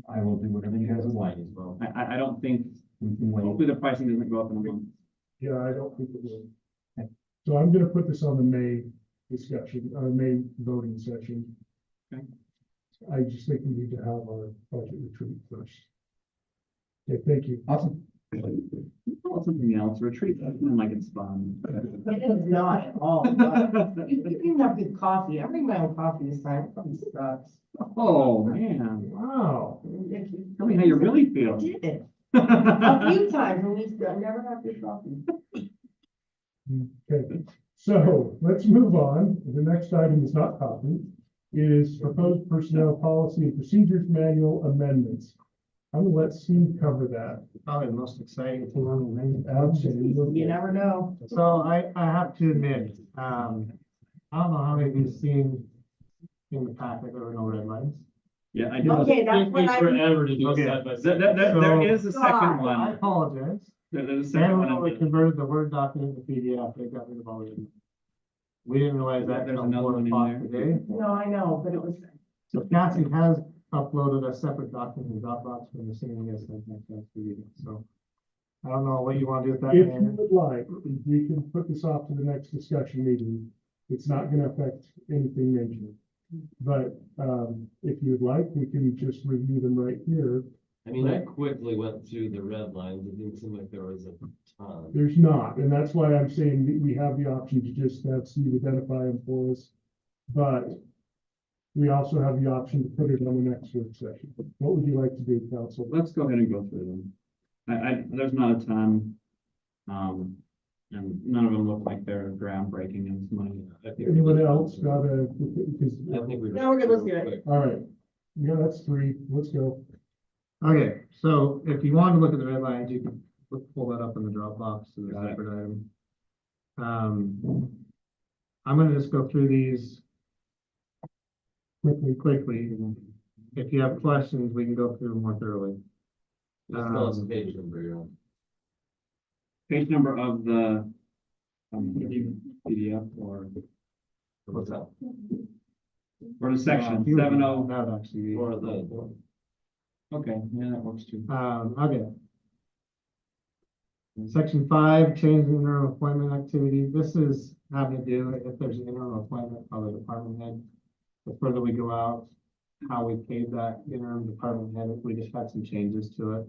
I will do whatever you guys would like as well.
I don't think,
We can wait.
hopefully the pricing doesn't go up in a month.
yeah, I don't think it will. So I'm gonna put this on the May discussion, May voting session.
Okay.
I just think we need to have our budget retreat first. Okay, thank you.
Awesome.
Call it something else, retreat, doesn't seem like it's fun.
It is not at all, but you can even have good coffee. I bring my own coffee this time. It probably sucks.
Oh, man,
Wow.
tell me how you really
I
feel.
did it a few times and I never have good coffee.
Okay, so let's move on. The next item is not copy. It is proposed personnel policy and procedures manual amendments. I'm gonna let Steve cover that.
Probably the most exciting thing on the menu.
Absolutely.
You never know.
So I have to admit, I don't know how many of you have seen in the packet, there were no red lines.
Yeah, I do.
Okay, that's what I.
Forever to do
Okay.
a side by
There,
side.
there is a second
God,
I
one.
apologize.
There's a second
Everyone
one.
we converted the Word document to PDF, they got rid of all of it. We didn't realize that
There's
until
another
4
one in
o'clock
there.
today.
No, I know, but it was,
So Cassie has uploaded a separate document in Dropbox from the same yes, I think that's the reading, so. I don't know what you want to do with that.
If
Mayor.
you would like, we can put this off to the next discussion meeting. It's not gonna affect anything major. But, if you'd like, we can just review them right here.
I mean, I quickly went through the red lines. It didn't seem like there was a ton.
There's not, and that's why I'm saying that we have the option to just have Steve identify them for us. But we also have the option to put it on the next work session. What would you like to do, council?
Let's go ahead and go through them. There's not a ton. And none of them look like they're groundbreaking in this money.
I think
Anyone else got a, because,
I think we.
No, we're good, let's do it.
all right. Yeah, that's 3. Let's go.
Okay, so if you want to look at the red lines, you can pull that up in the Dropbox to the
Got it.
separate item. I'm gonna just go through these quickly. If you have questions, we can go through them more thoroughly.
Just tell us the page number you're on.
Page number of the PDF
What's that?
or the section,
Yeah,
70.
That would actually be.
Or the.
Okay, yeah, that works too.
Okay. Section 5, change the interim appointment activity. This is having to do if there's an interim appointment of a department head. The further we go out, how we paid that interim department head, we just had some changes to it.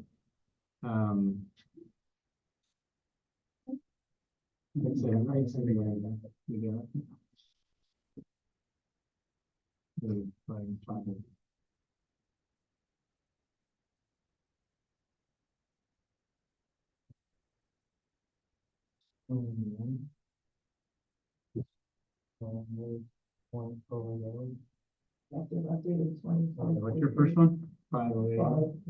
It's a nice thing we got.
What's your first one?
508-500.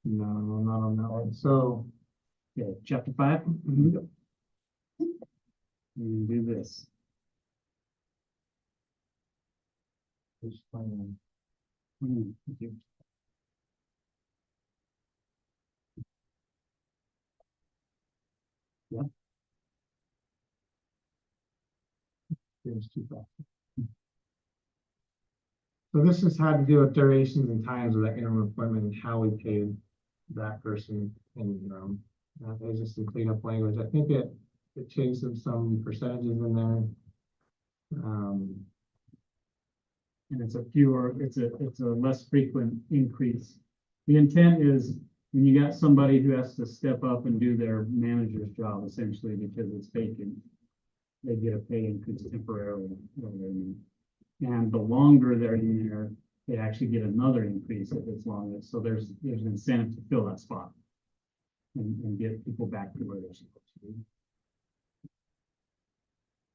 No, not on that one. So,
Yeah, chapter 5.
mhm.
You do this. Thank you.
Here's 2,000. So this has had to do with durations and times of that interim appointment and how we paid that person in, there's just some cleanup language. I think it changed some percentages in there.
And it's a less frequent increase. The intent is when you got somebody who has to step up and do their manager's job essentially because it's vacant, they get a pay increase temporarily. And the longer they're in there, they actually get another increase if it's longer. So there's an incentive to fill that spot and get people back to where they're supposed to be.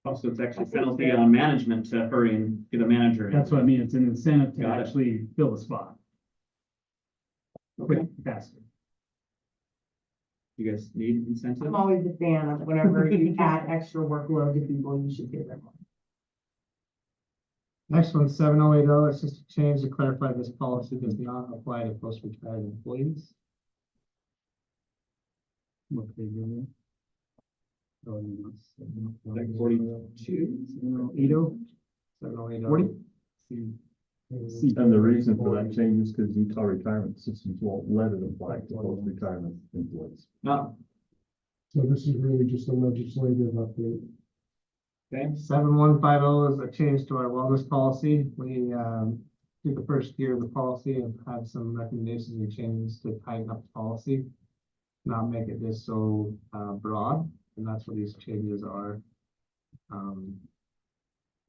Also, it's actually penalty on management to hurry and get a manager in.
That's what I mean. It's an incentive to
Got it.
actually fill the spot.
Okay.
Faster.
You guys need incentive?
I'm always a fan of whenever you add extra workload to people, you should give them one.
Next one, 7080, it's just a change to clarify this policy does not apply to post-retired employees.
What they do. Oh, no, it's-
Like 42,
Edo? 7080.
40?
See,
And the reason for that change is because Utah retirement systems won't let it apply to post-retirement employees.
Not,
So this is really just a legislative update.
okay,
7150 is a change to our wellness policy. We, through the first year of the policy have had some recommendations and changes to tighten up the policy. Not make it just so, broad, and that's what these changes are.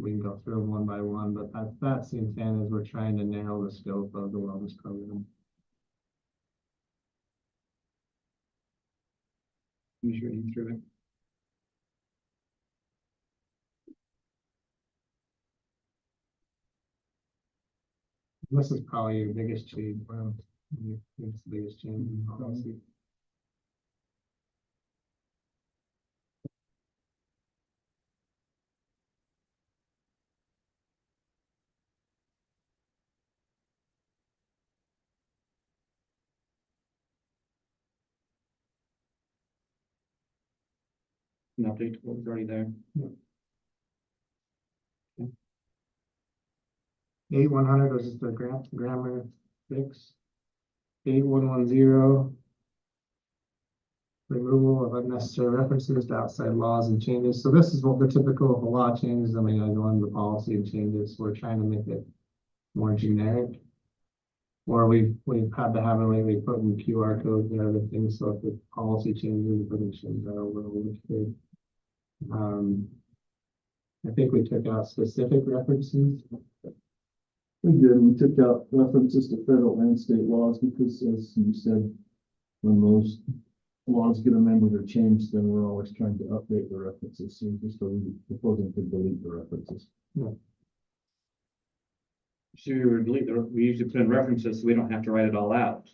We can go through them one by one, but that's the intent, is we're trying to narrow the scope of the wellness program.
finish reading through it.
This is probably your biggest change, it's the biggest change in policy.
An update to what was already there.
8100 was just the grammar fix. 8110. Removal of unnecessary references to outside laws and changes. So this is what the typical of the law changes. I mean, I go into the policy and changes. We're trying to make it more generic. Or we've had to have it lately put in QR codes and other things. So if the policy changes, the change that over which could. I think we took out specific references.
We did, we took out references to federal and state laws because, as you said, when those laws get amended or changed, then we're always trying to update the references. So just proposing to delete the references.
So we usually put in references so we don't have to write it all out.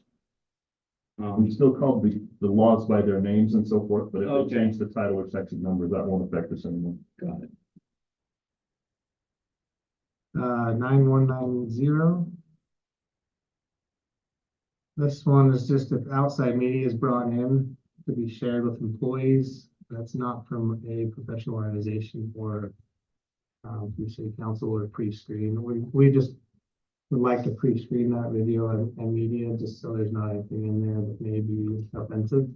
We still call the laws by their names and so forth, but if
Okay.
they change the title or section number, that won't affect us anymore.
Got it.
9190. This one is just if outside media is brought in to be shared with employees, that's not from a professional organization or from city council or pre-screen. We just would like to pre-screen that video and media, just so there's not anything in there that may be offensive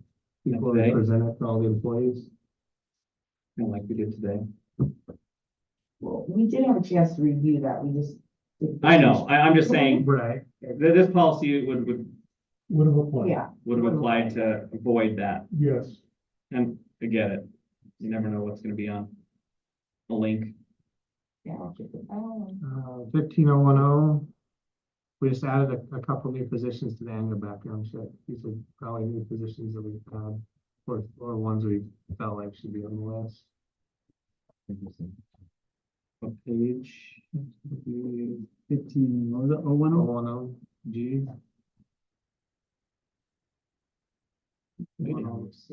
before we
Okay.
present it to all the employees.
Kind of like we did today.
Well, we did have a chance to review that, we just.
I know, I'm just saying,
Right.
this policy
Would have applied.
Yeah.
would have applied to avoid that,
Yes.
and I get it. You never know what's gonna be on a link.
Yeah, I'll check it. Oh.
15010. We just added a couple new positions to the annual background check. These are probably new positions that we've had, or ones we felt like should be on the list.
What page?
15, what was it, 010?
010 G.
In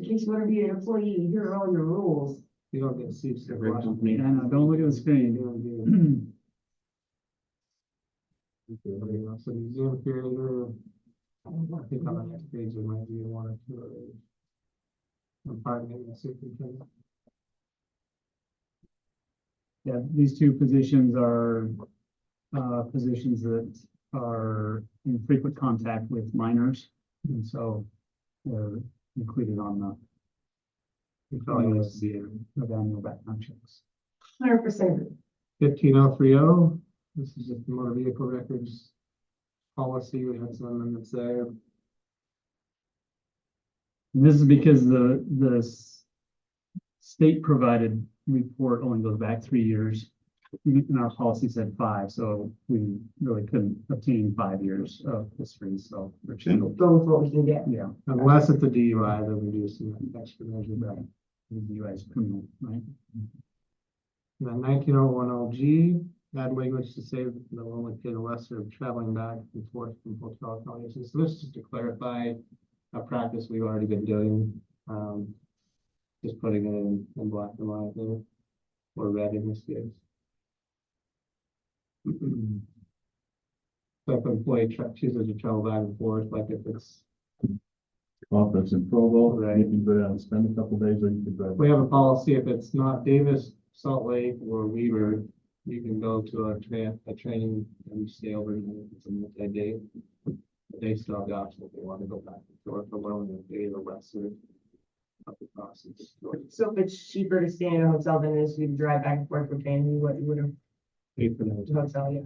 case you want to be an employee, here are all your rules.
You don't get seats.
Every company.
Yeah, no, don't look at the screen.
So museum curator, I think on the next page there might be one or two others. Department superintendent.
Yeah, these two positions are positions that are in frequent contact with minors, and so they're included on the annual background checks.
100%.
15030. This is just the motor vehicle records policy. We had some amendments there.
And this is because the state provided report only goes back 3 years. And our policy said 5, so we really couldn't obtain 5 years of history, so. we're just-
Go with what we can get.
Yeah,
Unless it's a DUI, then we do some extra measure back.
the DUI is criminal, right?
Then 19010G, add language to say that they'll only pay the lesser of traveling back and forth from hotel accommodations. So this is just to clarify a practice we've already been doing. Just putting it in black and white there, or red in this case. So if an employee chooses to travel back and forth, like if it's,
Conference in Provo,
Right.
you can go down and spend a couple days, or you could drive.
we have a policy, if it's not Davis, Salt Lake, or Weaver, you can go to a training and stay over, if it's a multi-day. They still have the option if they want to go back and forth for one of the day or less of the process.
So if it's cheaper to stay in a hotel than it is to drive back and forth for paying you what you would have
Pay for those.
hotel, yeah.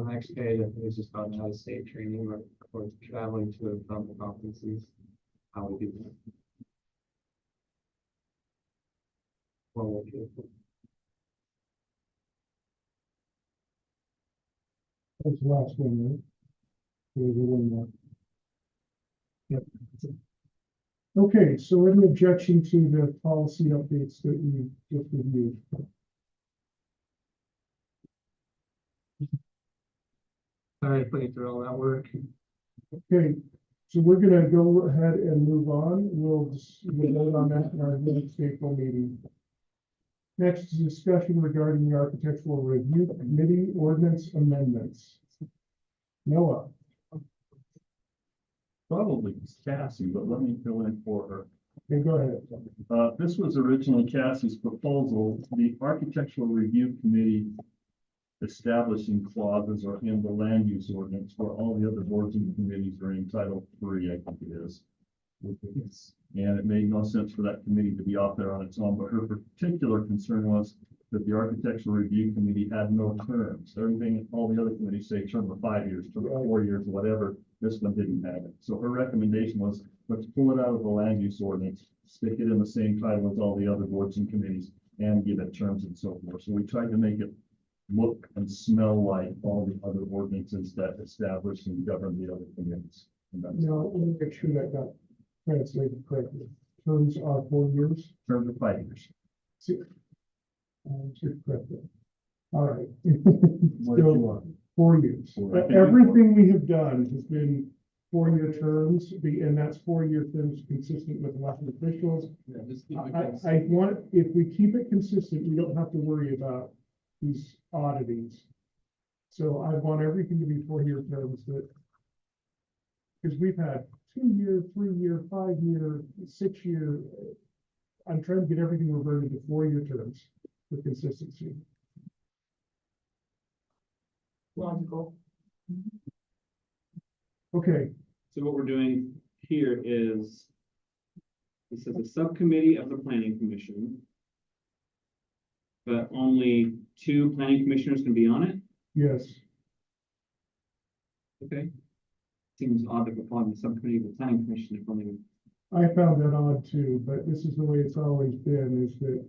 Next page, I think it's just about out of state training or traveling to and from the conferences, how we do that. Well, okay.
That's the last one, right? There's one more. Yep. Okay, so any objection to the policy updates that we just reviewed?
Sorry, putting you through all that work.
Okay, so we're gonna go ahead and move on. We'll vote on that in our next April meeting. Next is discussion regarding the Architectural Review Committee ordinance amendments. Noah.
Probably Cassie, but let me fill in for her.
Okay, go ahead.
This was originally Cassie's proposal. The Architectural Review Committee establishing clauses are in the land use ordinance where all the other boards and committees are in Title III, I think it is. And it made no sense for that committee to be out there on its own, but her particular concern was that the Architectural Review Committee had no terms. Everything, all the other committees say term of 5 years, term of 4 years, whatever. This one didn't have it. So her recommendation was, let's pull it out of the land use ordinance, stick it in the same title as all the other boards and committees, and give it terms and so forth. So we tried to make it look and smell like all the other ordinances that establish and govern the other committees. And that's
Now, let me make sure that got translated correctly. Terms are 4 years.
terms of 5 years.
See, should correct it. All right.
What did you want?
4 years. Everything we have done has been 4-year terms, and that's 4-year terms consistent with elected officials.
Yeah, just keep it
I want, if we keep it consistent, we don't have to worry about these oddities. So I want everything to be 4-year terms that, because we've had 2-year, 3-year, 5-year, 6-year. I'm trying to get everything reverted to 4-year terms for consistency.
Logical.
Okay,
So what we're doing here is, this is a subcommittee of the planning commission. But only 2 planning commissioners can be on it?
yes.
Okay. Seems odd to perform the subcommittee of the planning commission if only.
I found that odd too, but this is the way it's always been, is that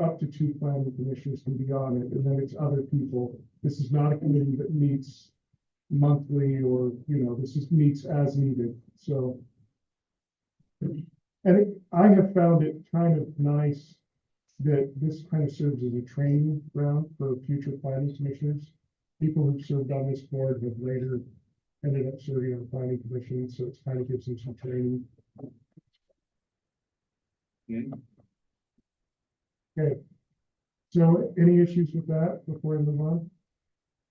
up to 2 planning commissioners can be on it, and then it's other people. This is not a committee that meets monthly or, this is meets as needed, so. And I have found it kind of nice that this kind of serves as a training ground for future planning commissioners. People who've served on this board have later ended up serving on the planning commission, so it's kind of gives them some training.
Okay.
Okay, so any issues with that before I move on?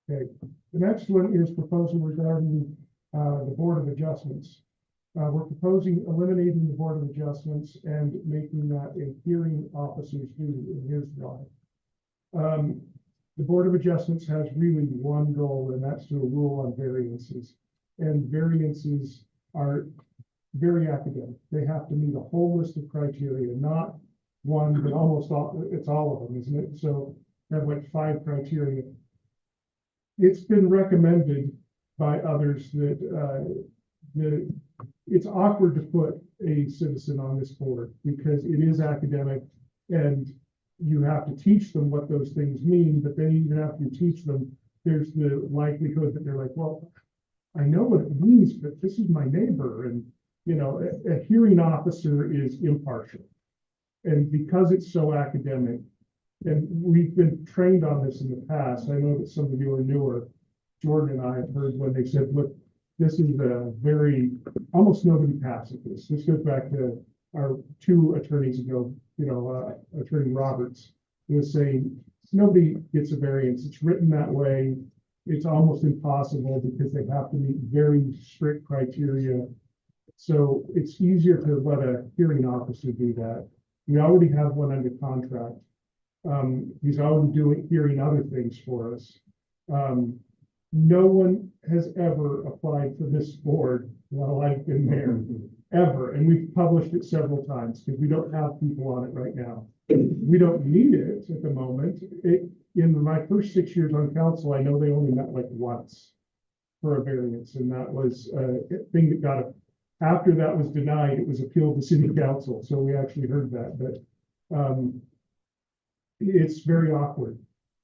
Okay, the next one is proposal regarding the Board of Adjustments. We're proposing eliminating the Board of Adjustments and making that a hearing officer's duty, and here's why. The Board of Adjustments has really one goal, and that's to rule on variances. And variances are very academic. They have to meet a whole list of criteria, not one, but almost all, it's all of them, isn't it? So they have like 5 criteria. It's been recommended by others that it's awkward to put a citizen on this board because it is academic and you have to teach them what those things mean, but then even after you teach them, there's the likelihood that they're like, well, I know what it means, but this is my neighbor. And, a hearing officer is impartial. And because it's so academic, and we've been trained on this in the past, I know that some of you are newer. Jordan and I have heard when they said, look, this is a very, almost nobody passes this. This goes back to our 2 attorneys ago, Attorney Roberts was saying, nobody gets a variance. It's written that way. It's almost impossible because they have to meet very strict criteria. So it's easier to let a hearing officer do that. We already have one under contract. He's already hearing other things for us. No one has ever applied for this board while I've been there, ever. And we've published it several times because we don't have people on it right now. We don't need it at the moment. In my first 6 years on council, I know they only met like once for a variance, and that was a thing that after that was denied, it was appealed to city council, so we actually heard that, but it's very awkward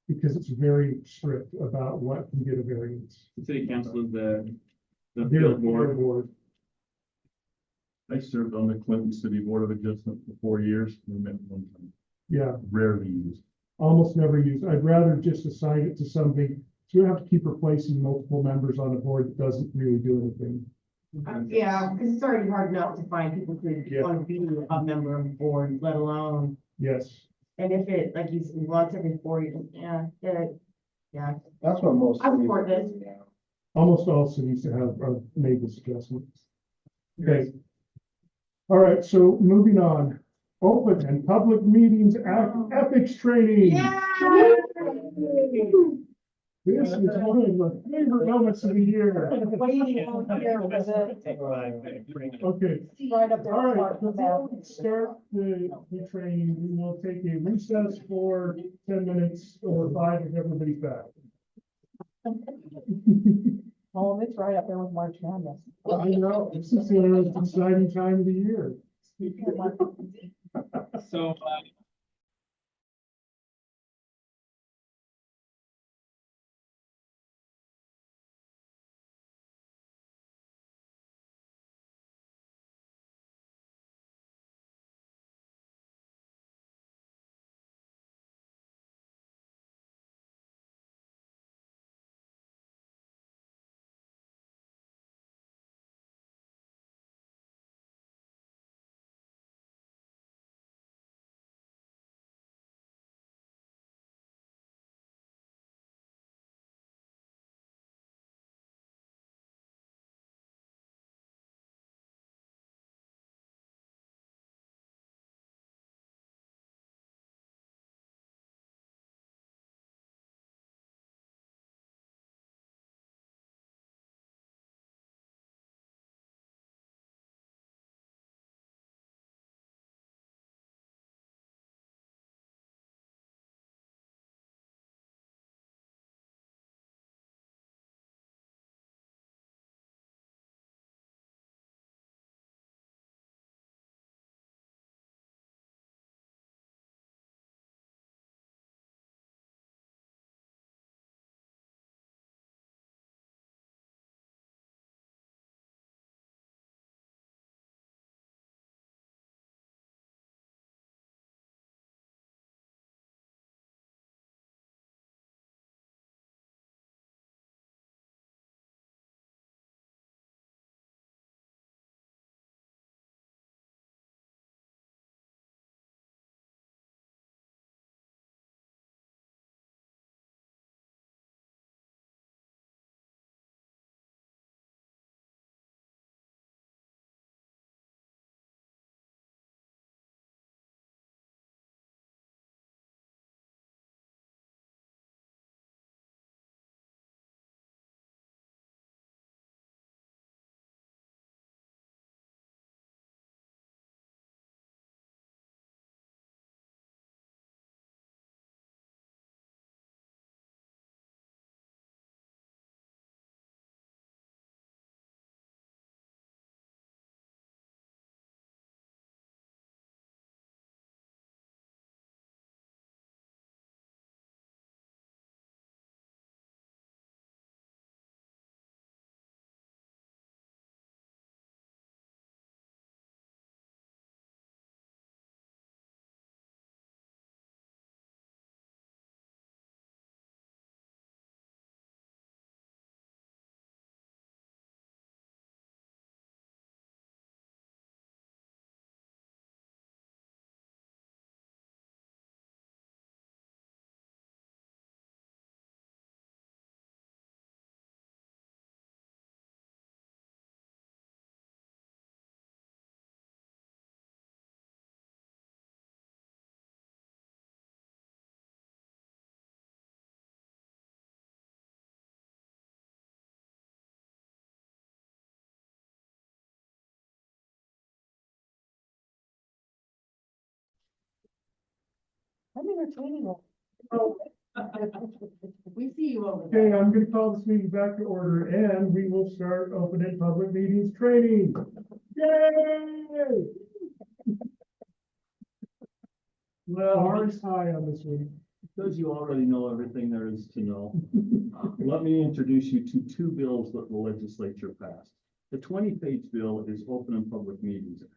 because it's very strict about what can get a variance.
The city council is the
Their
appeal board.
board.
I served on the Clinton City Board of Adjustment for 4 years. We met one time,
Yeah,
rarely used.
almost never used. I'd rather just assign it to something, so we don't have to keep replacing multiple members on a board that doesn't really do anything.
Yeah, because it's already hard enough to find people who
Yeah.
want to be a member of the board, let alone,
Yes,
and if it, like you said, once every 4 years, yeah,
That's what most.
I support
cities
this.
do now.
almost all cities have made this adjustment. Okay. All right, so moving on, Open and Public Meetings Act ethics training. This is one of the favorite moments of the year.
Waiting on here with it.
Okay,
Right up there.
all right,
Mark,
before we start the training, we will take a recess for 10 minutes or 5 if everybody's back.
Oh, it's right up there with March Madness.
I know, this is an exciting time of the year.
So,
I'm entertaining.
We see you over
Okay,
there.
I'm gonna call this meeting back to order and we will start open and public meetings training. Yay!
Well,
Bar is high on this one.
because you already know everything there is to know, let me introduce you to two bills that the legislature passed. The 20-page bill is Open and Public Meetings Act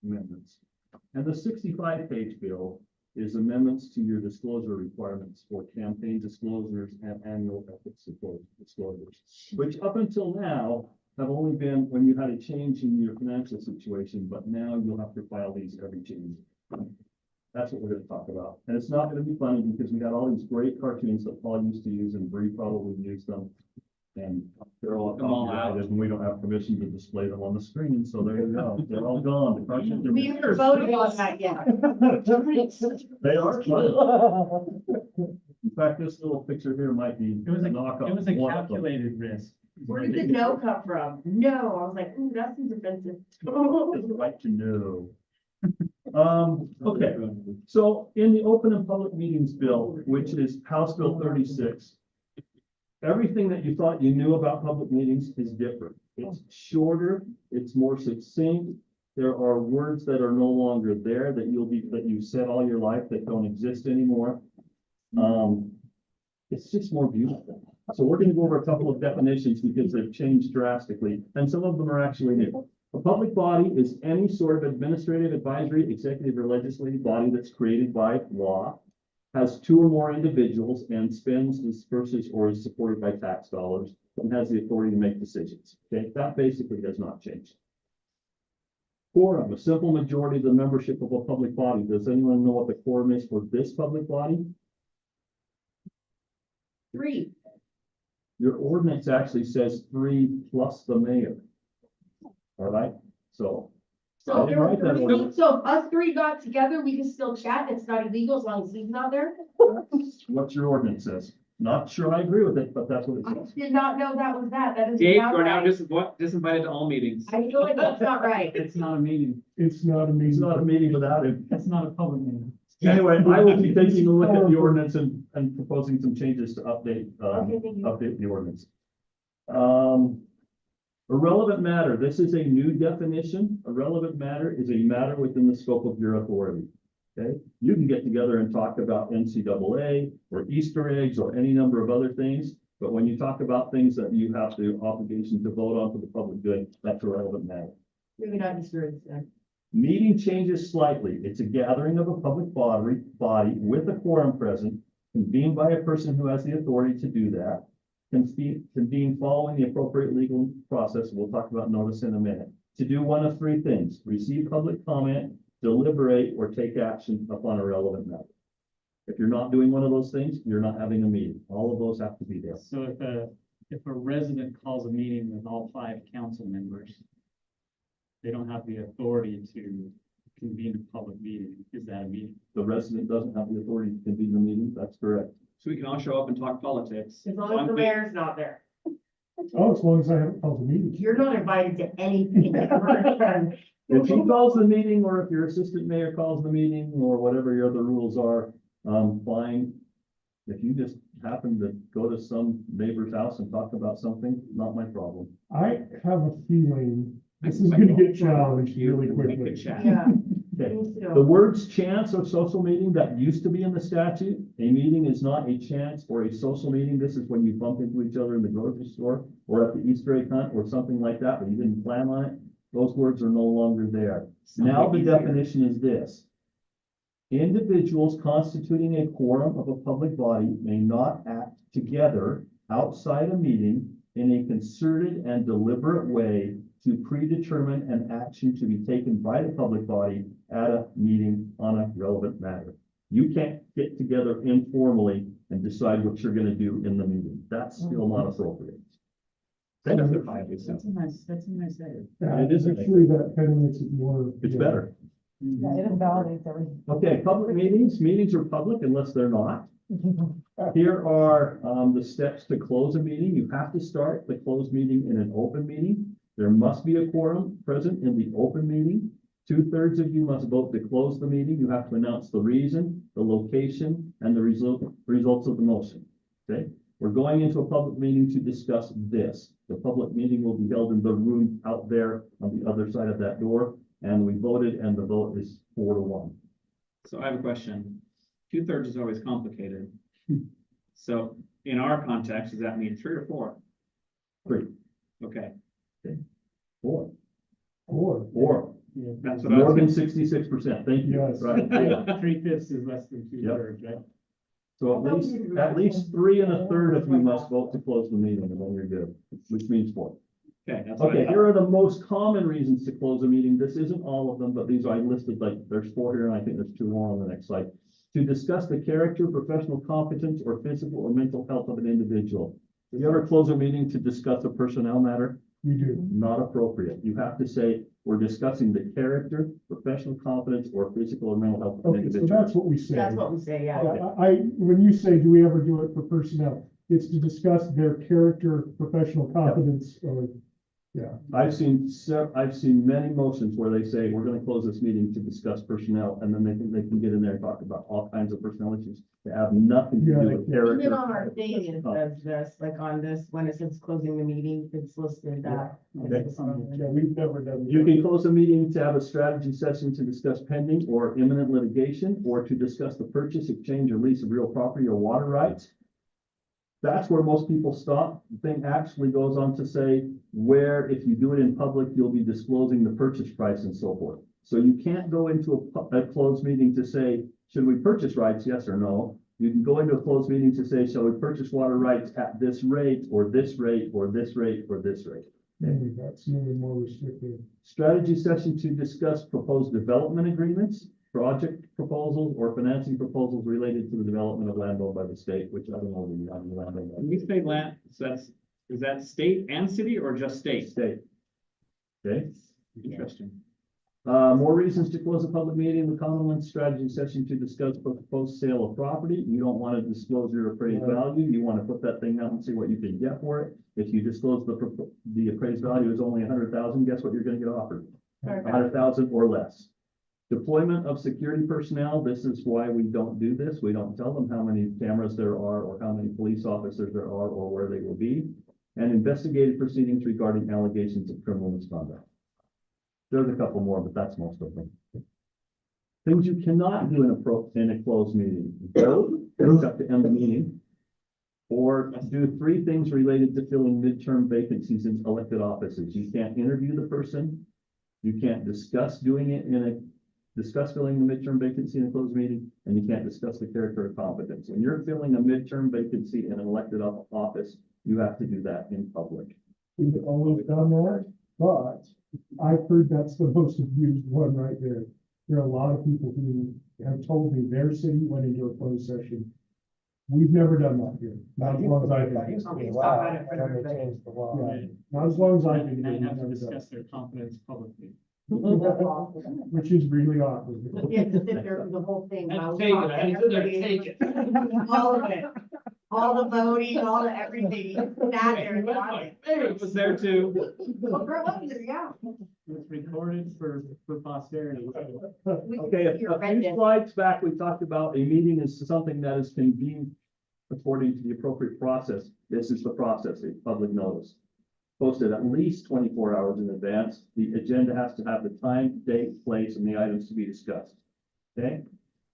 amendments. And the 65-page bill is amendments to your disclosure requirements for campaign disclosures and annual ethics disclosures, which up until now have only been when you had a change in your financial situation, but now you'll have to file these every change. That's what we're gonna talk about. And it's not gonna be funny because we got all these great cartoons that Paul used to use and Bree probably used them. And they're all
Them all out.
copyrighted and we don't have permission to display them on the screen, so there you go. They're all gone. The cartoons are-
We haven't voted on that yet.
They are fun. In fact, this little picture here might be
It was a,
knockoff
it was a
one of them.
calculated risk.
Where did the no come from? No, I was like, ooh, that seems offensive.
It's right to know. Okay, so in the Open and Public Meetings Bill, which is House Bill 36, everything that you thought you knew about public meetings is different. It's shorter, it's more succinct. There are words that are no longer there that you've said all your life that don't exist anymore. It's just more beautiful. So we're gonna go over a couple of definitions because they've changed drastically, and some of them are actually new. A public body is any sort of administrative, advisory, executive, or legislative body that's created by law, has two or more individuals, and spends, disperses, or is supported by tax dollars, and has the authority to make decisions. Okay, that basically has not changed. Quorum, a simple majority of the membership of a public body. Does anyone know what the quorum is for this public body?
3.
Your ordinance actually says 3 plus the mayor. All right, so I
So
didn't write that ordinance.
so if us 3 got together, we can still chat. It's not illegal as long as he's not there.
What's your ordinance says? Not sure I agree with it, but that's what it
I
says.
did not know that was that. That is
Dave,
not
you're now
right.
disinvited to all meetings.
I feel like that's not right.
It's not a meeting.
It's not a
It's
meeting.
not a meeting without him.
It's not a public meeting.
Anyway, I will be taking a look at the ordinance and proposing some changes to update
Okay, thank you.
update the ordinance. Irrelevant matter, this is a new definition. A relevant matter is a matter within the scope of your authority. Okay, you can get together and talk about NCAA or Easter eggs or any number of other things, but when you talk about things that you have the obligation to vote on for the public good, that's a relevant matter.
Maybe not Easter eggs then.
Meeting changes slightly. It's a gathering of a public body with a quorum present, convened by a person who has the authority to do that. Convened following the appropriate legal process. We'll talk about notice in a minute. To do one of 3 things: receive public comment, deliberate, or take action upon a relevant matter. If you're not doing one of those things, you're not having a meeting. All of those have to be there.
So if a resident calls a meeting with all 5 council members, they don't have the authority to convene a public meeting. Is that a meeting?
The resident doesn't have the authority to convene the meeting. That's correct.
So we can all show up and talk politics.
As long as the mayor's not there.
Oh, as long as I haven't called the meeting.
You're not invited to anything.
If he calls the meeting, or if your assistant mayor calls the meeting, or whatever your other rules are, fine. If you just happen to go to some neighbor's house and talk about something, not my problem.
I have a feeling this is gonna get challenged really
We
quickly.
could chat.
Yeah.
Okay.
Me too.
The words chance or social meeting that used to be in the statute, a meeting is not a chance or a social meeting. This is when you bump into each other in the grocery store or at the Easter egg hunt or something like that, but you didn't plan on it. Those words are no longer there. Now the definition is this: individuals constituting a quorum of a public body may not act together outside a meeting in a concerted and deliberate way to predetermine an action to be taken by the public body at a meeting on a relevant matter. You can't get together informally and decide what you're gonna do in the meeting. That's still not appropriate.
That's a nice edit.
Yeah,
It is a-
actually, that kind of makes it more.
It's
yeah.
better.
Yeah, it invalidates everything.
Okay, public meetings are public unless they're not. Here are the steps to close a meeting. You have to start the closed meeting in an open meeting. There must be a quorum present in the open meeting. 2/3 of you must vote to close the meeting. You have to announce the reason, the location, and the results of the motion. Okay? We're going into a public meeting to discuss this. The public meeting will be held in the room out there on the other side of that door. And we voted and the vote is 4-1.
So I have a question. 2/3 is always complicated. So in our context, does that mean 3 or 4?
3,
Okay,
4,
Or,
4.
that's what I
More than
was.
66%. Thank you.
Yes.
Right. Yeah.
3/5 is less than 2/3, right?
So at least 3 1/3 of you must vote to close the meeting and then you're good, which means 4.
Okay, that's what I
Okay,
thought.
here are the most common reasons to close a meeting. This isn't all of them, but these I listed, like, there's 4 here, and I think there's 2 more on the next slide. To discuss the character, professional competence, or physical or mental health of an individual. Have you ever close a meeting to discuss a personnel matter?
we do.
Not appropriate. You have to say, we're discussing the character, professional competence, or physical or mental health of an
Okay, so
individual.
that's what we say.
That's what we say, yeah.
When you say, do we ever do it for personnel? It's to discuss their character, professional competence, or, yeah.
I've seen many motions where they say, we're gonna close this meeting to discuss personnel, and then they think they can get in there and talk about all kinds of personnel issues that have nothing to
Yeah,
do
they
with
can.
character.
Even on our thing, it says this, like on this, when it says closing the meeting, it's listed that.
Okay.
Yeah, we've never done.
You can close a meeting to have a strategy session to discuss pending or imminent litigation, or to discuss the purchase, exchange, or lease of real property or water rights. That's where most people stop. The thing actually goes on to say where, if you do it in public, you'll be disclosing the purchase price and so forth. So you can't go into a closed meeting to say, should we purchase rights, yes or no? You can go into a closed meeting to say, shall we purchase water rights at this rate, or this rate, or this rate, or this rate?
Maybe that's maybe more restrictive.
Strategy session to discuss proposed development agreements, project proposals, or financing proposals related to the development of land owned by the state, which I don't know, the land owned by
When you say land, so is that state and city or just
the
state?
state. Okay,
Interesting.
more reasons to close a public meeting, the Commonwealth strategy session to discuss proposed sale of property. You don't want to disclose your appraised
Right.
value. You want to put that thing out and see what you can get for it. If you disclose the appraised value is only 100,000, guess what you're going to get offered? 100,000 or less. Deployment of security personnel. This is why we don't do this. We don't tell them how many cameras there are or how many police officers there are or where they will be. And investigative proceedings regarding allegations of criminal misconduct. There's a couple more, but that's most of them. Things you cannot do in a closed meeting. Vote, except to end the meeting. Or do 3 things related to filling midterm vacancies in elected offices. You can't interview the person. You can't discuss doing it discuss filling the midterm vacancy in a closed meeting, and you can't discuss the character of competence. When you're filling a midterm vacancy in an elected office, you have to do that in public.
We've always done that, but I've heard that's the most abused one right there. There are a lot of people who have told me their city went into a closed session. We've never done that here, not as long as I've been.
used to be allowed, and then they
changed the law. Not as long as I've been.
And they
here,
have to
we've never done
discuss their competence publicly.
it. Which is really awkward.
You have to sit there through the whole thing.
And
while
take it,
talking,
I didn't there,
everybody-
take it.
All of it, all the voting, all the everything, you sat there and got it.
It was there too.
Well, girl, what is it? Yeah.
It's recorded for posterity.
We-
Okay, a
you're
few
offended.
slides back, we talked about a meeting is something that is convened according to the appropriate process. This is the process, a public notice. Posted at least 24 hours in advance. The agenda has to have the time, date, place, and the items to be discussed. Okay?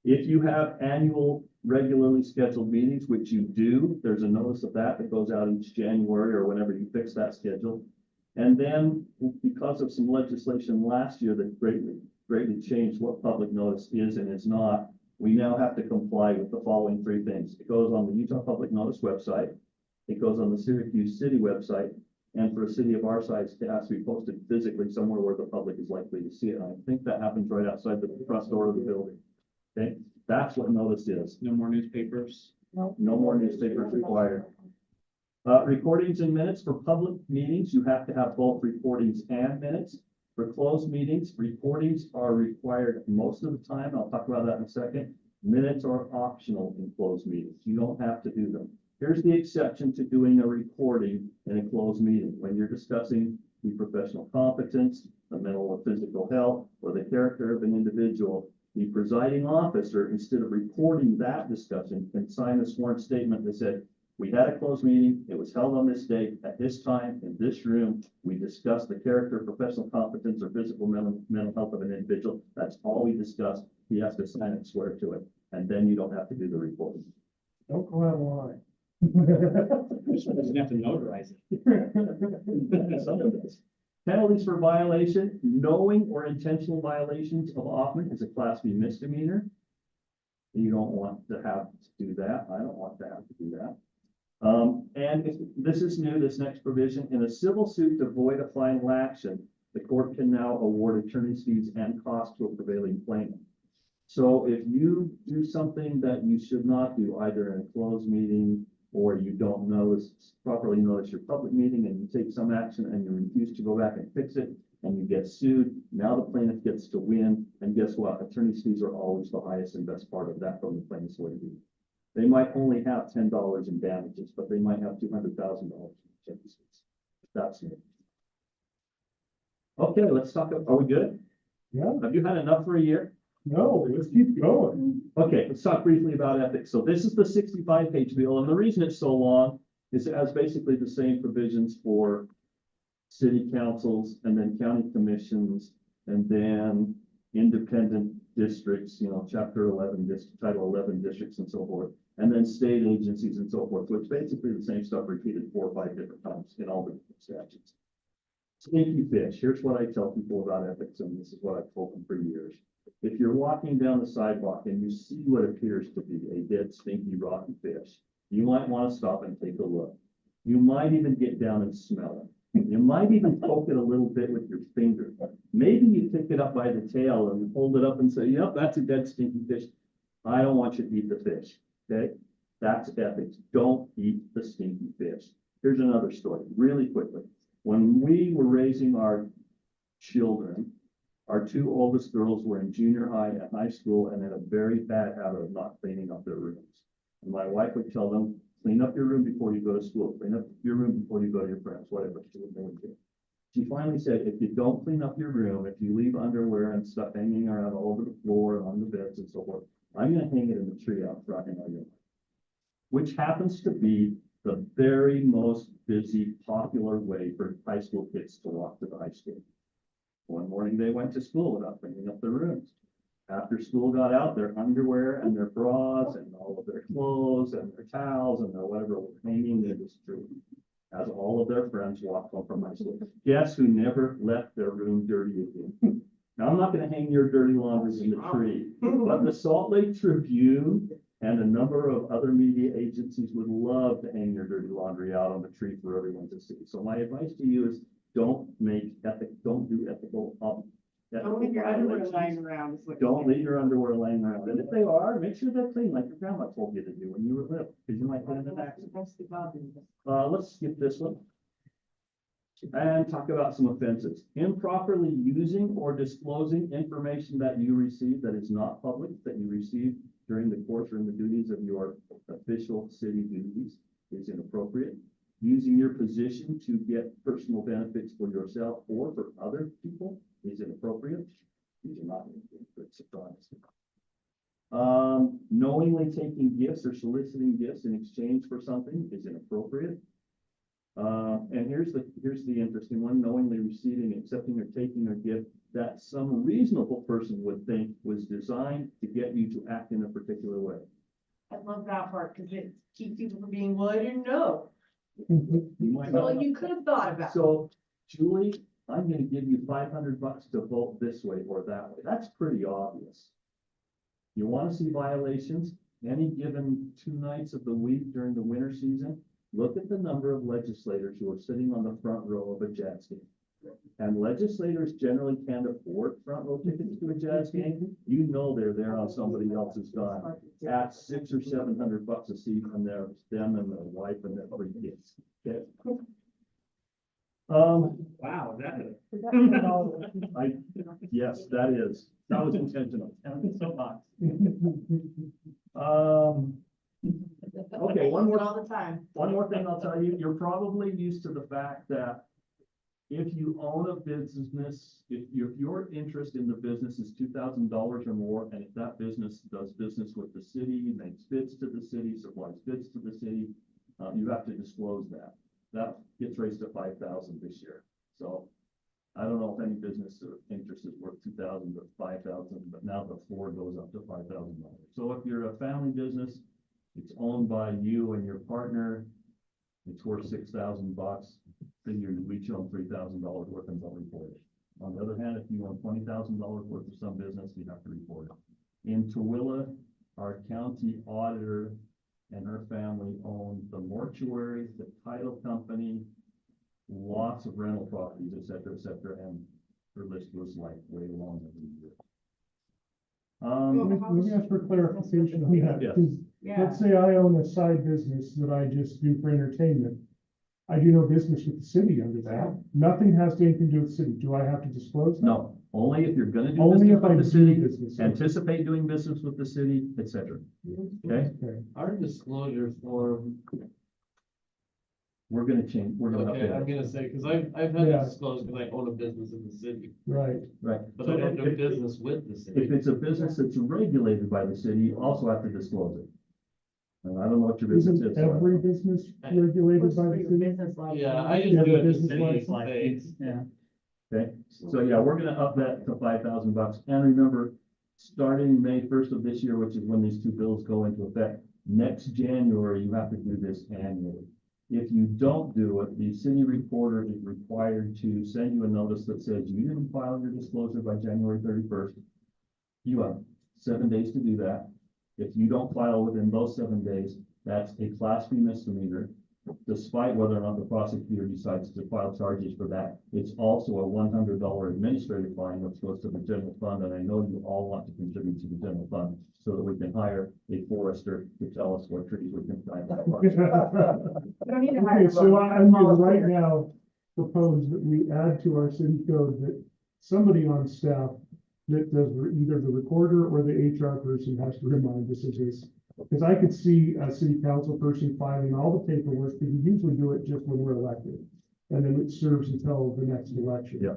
If you have annual regularly scheduled meetings, which you do, there's a notice of that goes out each January or whenever you fix that schedule. And then because of some legislation last year that greatly changed what public notice is and is not, we now have to comply with the following 3 things. It goes on the Utah Public Notice website. It goes on the Syracuse City website. And for a city of our size, it has to be posted physically somewhere where the public is likely to see it. And I think that happens right outside the front door of the building. Okay, that's what notice is.
No more newspapers.
No more newspapers required. Recordings and minutes for public meetings, you have to have both recordings and minutes. For closed meetings, recordings are required most of the time. I'll talk about that in a second. Minutes are optional in closed meetings. You don't have to do them. Here's the exception to doing a recording in a closed meeting. When you're discussing the professional competence, the mental or physical health, or the character of an individual, the presiding officer, instead of reporting that discussion, can sign a sworn statement that said, we had a closed meeting, it was held on this date, at this time, in this room, we discussed the character, professional competence, or physical mental health of an individual. That's all we discussed. He has to sign and swear to it, and then you don't have to do the reporting.
Don't go out of line.
This one doesn't have to notarize it.
Someone does. Penalties for violation, knowing or intentional violations of often is a class B misdemeanor. You don't want to have to do that. I don't want to have to do that. And if this is new, this next provision, in a civil suit to avoid a final action, the court can now award attorney's fees and costs to a prevailing claimant. So if you do something that you should not do, either in a closed meeting or you don't properly notice your public meeting and you take some action and you refuse to go back and fix it and you get sued, now the plaintiff gets to win. And guess what? Attorney's fees are always the highest and best part of that from the plaintiff's point of view. They might only have $10 in damages, but they might have $200,000 in attorney's fees. That's it. Okay, let's talk. Are we good?
Yeah,
Have you had enough for a year?
no, let's keep going.
Okay, let's talk briefly about ethics. So this is the 65-page bill, and the reason it's so long is it has basically the same provisions for city councils and then county commissions and then independent districts, chapter 11, title 11 districts and so forth, and then state agencies and so forth. So it's basically the same stuff repeated 4 or 5 different times in all the statutes. Stinky fish. Here's what I tell people about ethics, and this is what I've told them for years. If you're walking down the sidewalk and you see what appears to be a dead, stinky, rotten fish, you might want to stop and take a look. You might even get down and smell it. You might even poke it a little bit with your finger. Maybe you pick it up by the tail and hold it up and say, yep, that's a dead, stinky fish. I don't want you to eat the fish, okay? That's ethics. Don't eat the stinky fish. Here's another story, really quickly. When we were raising our children, our 2 oldest girls were in junior high and high school and had a very bad habit of not cleaning up their rooms. And my wife would tell them, clean up your room before you go to school, clean up your room before you go to your friends, whatever she would do. She finally said, if you don't clean up your room, if you leave underwear and stuff hanging around all over the floor and on the beds and so forth, I'm going to hang it in the tree out front in our yard, which happens to be the very most busy, popular way for high school kids to walk to the high school. One morning they went to school without cleaning up their rooms. After school got out, their underwear and their bras and all of their clothes and their towels and their whatever were hanging in this tree as all of their friends walked home from high school. Guess who never left their room dirty again? Now, I'm not going to hang your dirty laundry in the tree, but the Salt Lake Tribune and a number of other media agencies would love to hang your dirty laundry out on the tree for everyone to see. So my advice to you is don't do ethical.
Don't leave your underwear lying around.
Don't leave your underwear laying around. And if they are, make sure they're clean like your grandma told you to do when you were little, because you might get in an accident. Let's skip this one. And talk about some offenses. Improperly using or disclosing information that you receive that is not public, that you received during the course or in the duties of your official city duties is inappropriate. Using your position to get personal benefits for yourself or for other people is inappropriate. These are not good surprise. Knowingly taking gifts or soliciting gifts in exchange for something is inappropriate. And here's the interesting one: knowingly receiving, accepting, or taking a gift that some reasonable person would think was designed to get you to act in a particular way.
I love that part because it keeps people from being, well, I didn't know.
You might not
Well,
know.
you could have thought about it.
So, Julie, I'm gonna give you $500 to vote this way or that way. That's pretty obvious. You wanna see violations? Any given 2 nights of the week during the winter season, look at the number of legislators who are sitting on the front row of a Jazz game. And legislators generally can't afford front row tickets to a Jazz game. You know they're there on somebody else's dime at $600 or $700 a seat, and they're them and their wife and their 3 kids. Okay.
Wow,
Yes, that was intentional.
so much.
Okay, one more
All the time.
thing I'll tell you, you're probably used to the fact that if you own a business, if your interest in the business is $2,000 or more, and if that business does business with the city, makes bids to the city, supplies bids to the city, you have to disclose that. That gets raised to 5,000 this year. So I don't know if any business or interest is worth 2,000 or 5,000, but now the floor goes up to $5,000. So if you're a family business, it's owned by you and your partner, it's worth $6,000, then you each own $3,000 worth and don't report it. On the other hand, if you own $20,000 worth of some business, you have to report it. In Tooele, our county auditor and her family own the mortuary, the title company, lots of rental properties, et cetera, and her list was like way long every year.
Let me ask for clarification on that,
Yes.
because
Yeah,
let's say I own a side business that I just do for entertainment. I do no business with the city under that. Nothing has anything to do with the city. Do I have to disclose that?
No, only if you're gonna do
Only
business
if I
with the
do
city,
business.
anticipate doing business with the city, et cetera. Okay,
Okay.
Our disclosure form,
we're gonna change, we're gonna
okay, I'm
update it.
gonna say, cause I've had to
Yeah.
disclose because I own a business in the city,
Right.
Right.
but
So
I don't do
if-
business with the
If
city.
it's a business that's regulated by the city, you also have to disclose it. And I don't know what your business
Isn't
is. so I don't
every
know.
business regulated
what's
by
for
the
your
city?
business license?
Yeah, I
Yeah,
just do
the
it in
business
city
license.
space.
Yeah.
Okay, so yeah, we're gonna up that to $5,000. And remember, starting May 1st of this year, which is when these two bills go into effect, next January, you have to do this annually. If you don't do it, the city reporter is required to send you a notice that says you didn't file your disclosure by January 31st. You have 7 days to do that. If you don't file within those 7 days, that's a Class B misdemeanor. Despite whether or not the prosecutor decides to file charges for that, it's also a $100 administrative fine, which goes to the general fund. And I know you all want to contribute to the general fund so that we can hire a forester to tell us what trees we can plant.
You don't need to hire
Okay, so
one.
I'm gonna right now propose that we add to our city code that somebody on staff that does either the recorder or the HR person has to remind us of this. Because I could see a city council person filing all the paperwork, because we usually do it just when we're elected. And then it serves until the next election.
Yeah.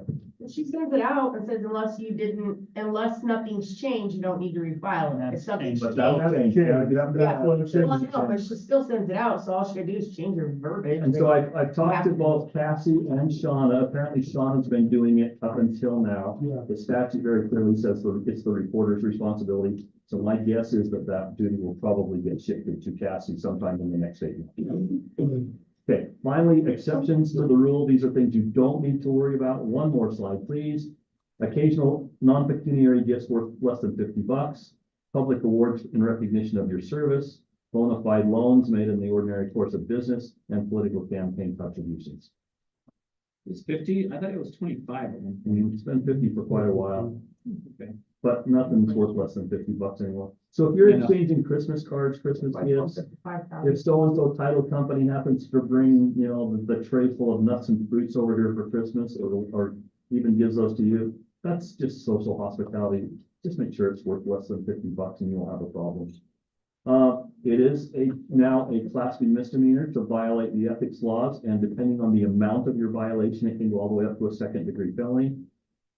She sends it out and says unless nothing's changed, you don't need to refile it. If something's
But
changed.
that'll change.
Yeah.
Yeah,
That's what I'm saying.
well, I know, but she still sends it out, so all she gotta do is change her verbiage.
And so I've talked to both Cassie and Shauna. Apparently Shauna's been doing it up until now.
Yeah.
The statute very clearly says that it's the reporter's responsibility. So my guess is that that duty will probably get shifted to Cassie sometime in the next 8 months. Okay, finally, exceptions to the rule. These are things you don't need to worry about. One more slide, please. Occasional non-pecuniary gifts worth less than $50, public awards in recognition of your service, bona fide loans made in the ordinary course of business, and political campaign contributions.
It's 50, I thought it was 25 of them.
It's been 50 for quite a while,
Okay.
but nothing's worth less than $50 anymore. So if you're
Yeah.
exchanging Christmas cards, Christmas gifts,
5,000.
if so-and-so title company happens to bring, the tray full of nuts and fruits over here for Christmas, or even gives those to you, that's just social hospitality. Just make sure it's worth less than $50 and you won't have a problem. It is now a Class B misdemeanor to violate the ethics laws, and depending on the amount of your violation, it can go all the way up to a second-degree felony.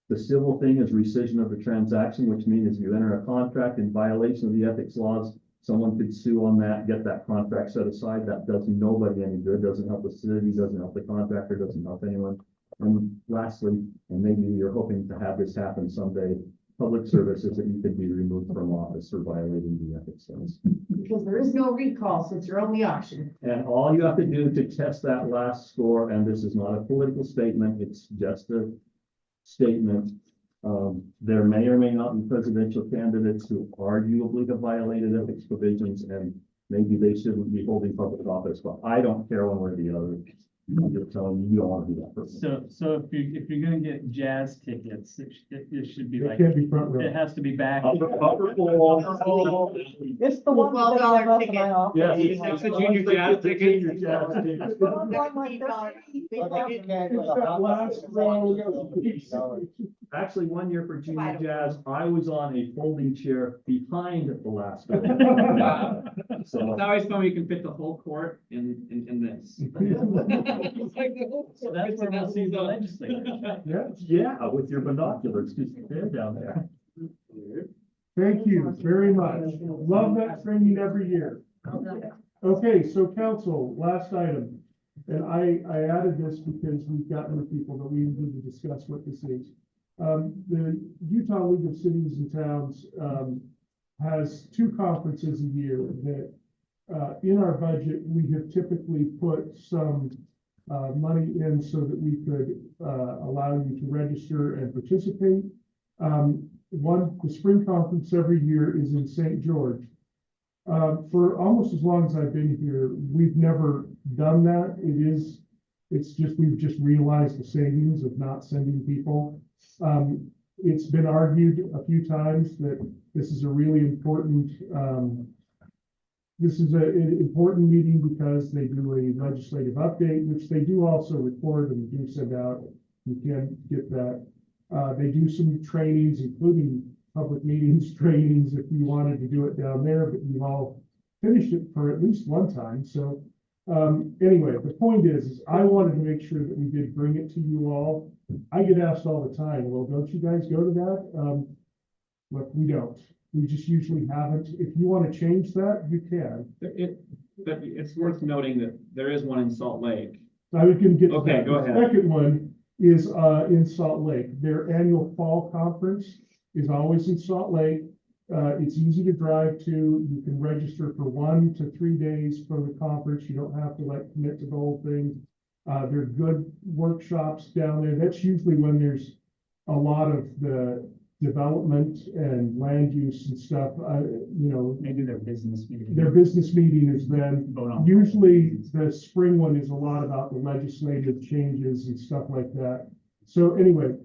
The civil thing is rescission of the transaction, which means if you enter a contract in violation of the ethics laws, someone could sue on that, get that contract set aside. That does nobody any good, doesn't help the city, doesn't help the contractor, doesn't help anyone. And lastly, and maybe you're hoping to have this happen someday, public services that you could be removed from office for violating the ethics laws.
Because there is no recall, so it's your only option.
And all you have to do to test that last score, and this is not a political statement, it's just a statement. There may or may not be presidential candidates who arguably have violated ethics provisions, and maybe they shouldn't be holding public office, but I don't care one way or the other. I'm just telling you, you don't want to be that person.
So if you're gonna get jazz tickets, it should be
They
like,
can't be front row.
it has to be back.
Upper floor.
It's the one that they
$12
give us in
ticket.
my office.
Yes.
It's a junior jazz ticket.
Junior jazz ticket.
Well, I'm like, they're free.
It's that last row.
Actually, one year for junior
Quite a-
jazz, I was on a folding chair behind the last one.
It's
So,
always fun when you can fit the whole court in this.
so that's where we'll see the legislature. Yeah, with your binoculars, just there down there.
Thank you very much. Love that training every year. Okay, so council, last item. And I added this because we've got new people that we need to discuss what this is. The Utah League of Cities and Towns, has two conferences a year that, in our budget, we have typically put some, money in so that we could, allow you to register and participate. The spring conference every year is in St. George. For almost as long as I've been here, we've never done that. We've just realized the savings of not sending people. It's been argued a few times that this is a really important, an important meeting because they do a legislative update, which they do also record and do send out. You can get that. They do some trainings, including public meetings trainings, if you wanted to do it down there, but you've all finished it for at least one time. So anyway, the point is I wanted to make sure that we did bring it to you all. I get asked all the time, well, don't you guys go to that? Look, we don't. We just usually haven't. If you want to change that, you can.
But it's worth noting that there is one in Salt Lake.
I was going to get to
Okay,
that.
go ahead.
The second one is in Salt Lake. Their annual fall conference is always in Salt Lake. It's easy to drive to. You can register for 1 to 3 days for the conference. You don't have to commit to the whole thing. There are good workshops down there. That's usually when there's a lot of the development and land use and stuff.
Maybe their business meeting.
Their business meeting is then.
Vote on-
Usually the spring one is a lot about the legislative changes and stuff like that. So anyway,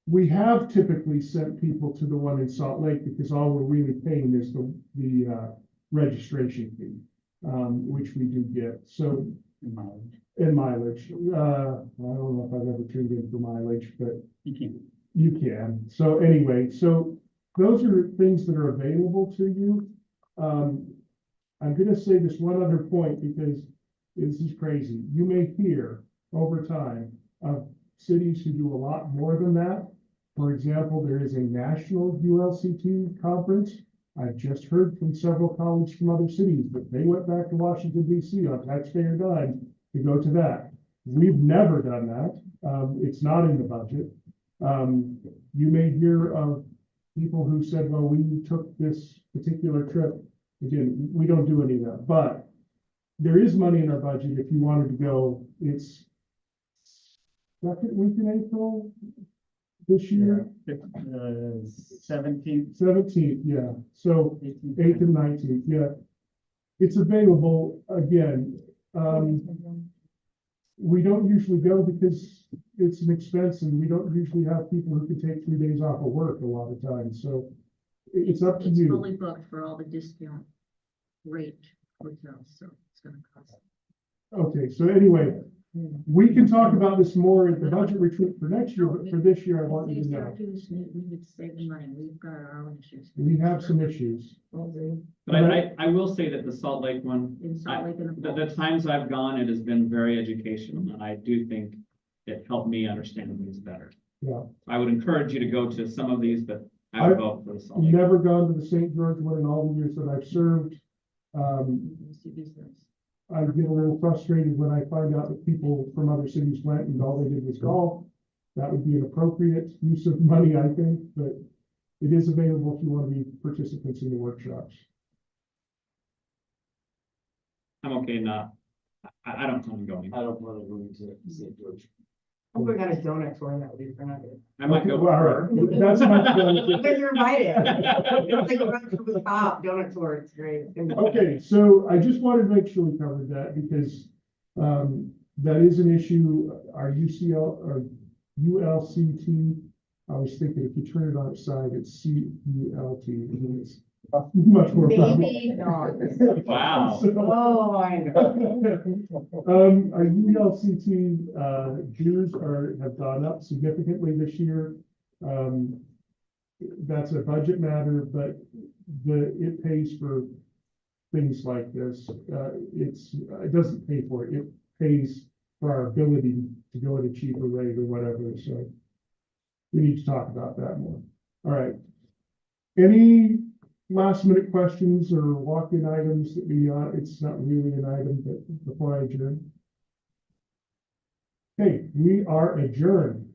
we have typically sent people to the one in Salt Lake because all we're really paying is the registration fee, which we do get. So and mileage. I don't know if I've ever tuned in for mileage, but
You can.
you can. So anyway, so those are things that are available to you. I'm going to say this one other point because this is crazy. You may hear over time of cities who do a lot more than that. For example, there is a national ULCT conference. I've just heard from several colleagues from other cities that they went back to Washington, D.C. on taxpayer dime to go to that. We've never done that. It's not in the budget. You may hear of people who said, well, we took this particular trip. Again, we don't do any of that, but there is money in our budget if you wanted to go. It's second week in April this year.
17th.
17th, yeah. So 8th and 19th, yeah. It's available again. We don't usually go because it's an expense and we don't usually have people who can take 3 days off of work a lot of times. So it's up to
It's
you.
fully booked for all the discount rate hotels, so it's gonna cost.
Okay, so anyway, we can talk about this more at the budget retreat for next year, but for this year, I want you to know,
Syracuse, we need to save the money, we've got our own issues.
we have some issues.
But I will say that the Salt Lake one,
In Salt Lake and
the times I've gone, it has been very educational, and I do think it helped me understand things better.
Yeah.
I would encourage you to go to some of these, but I would vote for the Salt Lake.
Never gone to the St. George one in all the years that I've served. I get a little frustrated when I find out that people from other cities went and all they did was golf. That would be an appropriate use of money, I think, but it is available if you want to be participants in the workshops.
I'm okay not, I don't plan on going.
I don't want to go into St. George.
I'm going on a donut tour that week for nothing.
I might
Okay,
go.
well, all right. That's much better.
Because you're invited. It's like a run from the top donut tour. It's great.
Okay, so I just wanted to make sure we covered that because that is an issue. Our UCL or ULCT, I was thinking if you turn it on its side, it's CULT. It's much more.
Maybe not.
Wow.
Oh, I know.
Our ULCT dues have gone up significantly this year. That's a budget matter, but it pays for things like this. It doesn't pay for it. It pays for our ability to go at a cheaper rate or whatever, so we need to talk about that more. All right. Any last minute questions or walk-in items that it's not really an item, but before I adjourn? Okay, we are adjourned.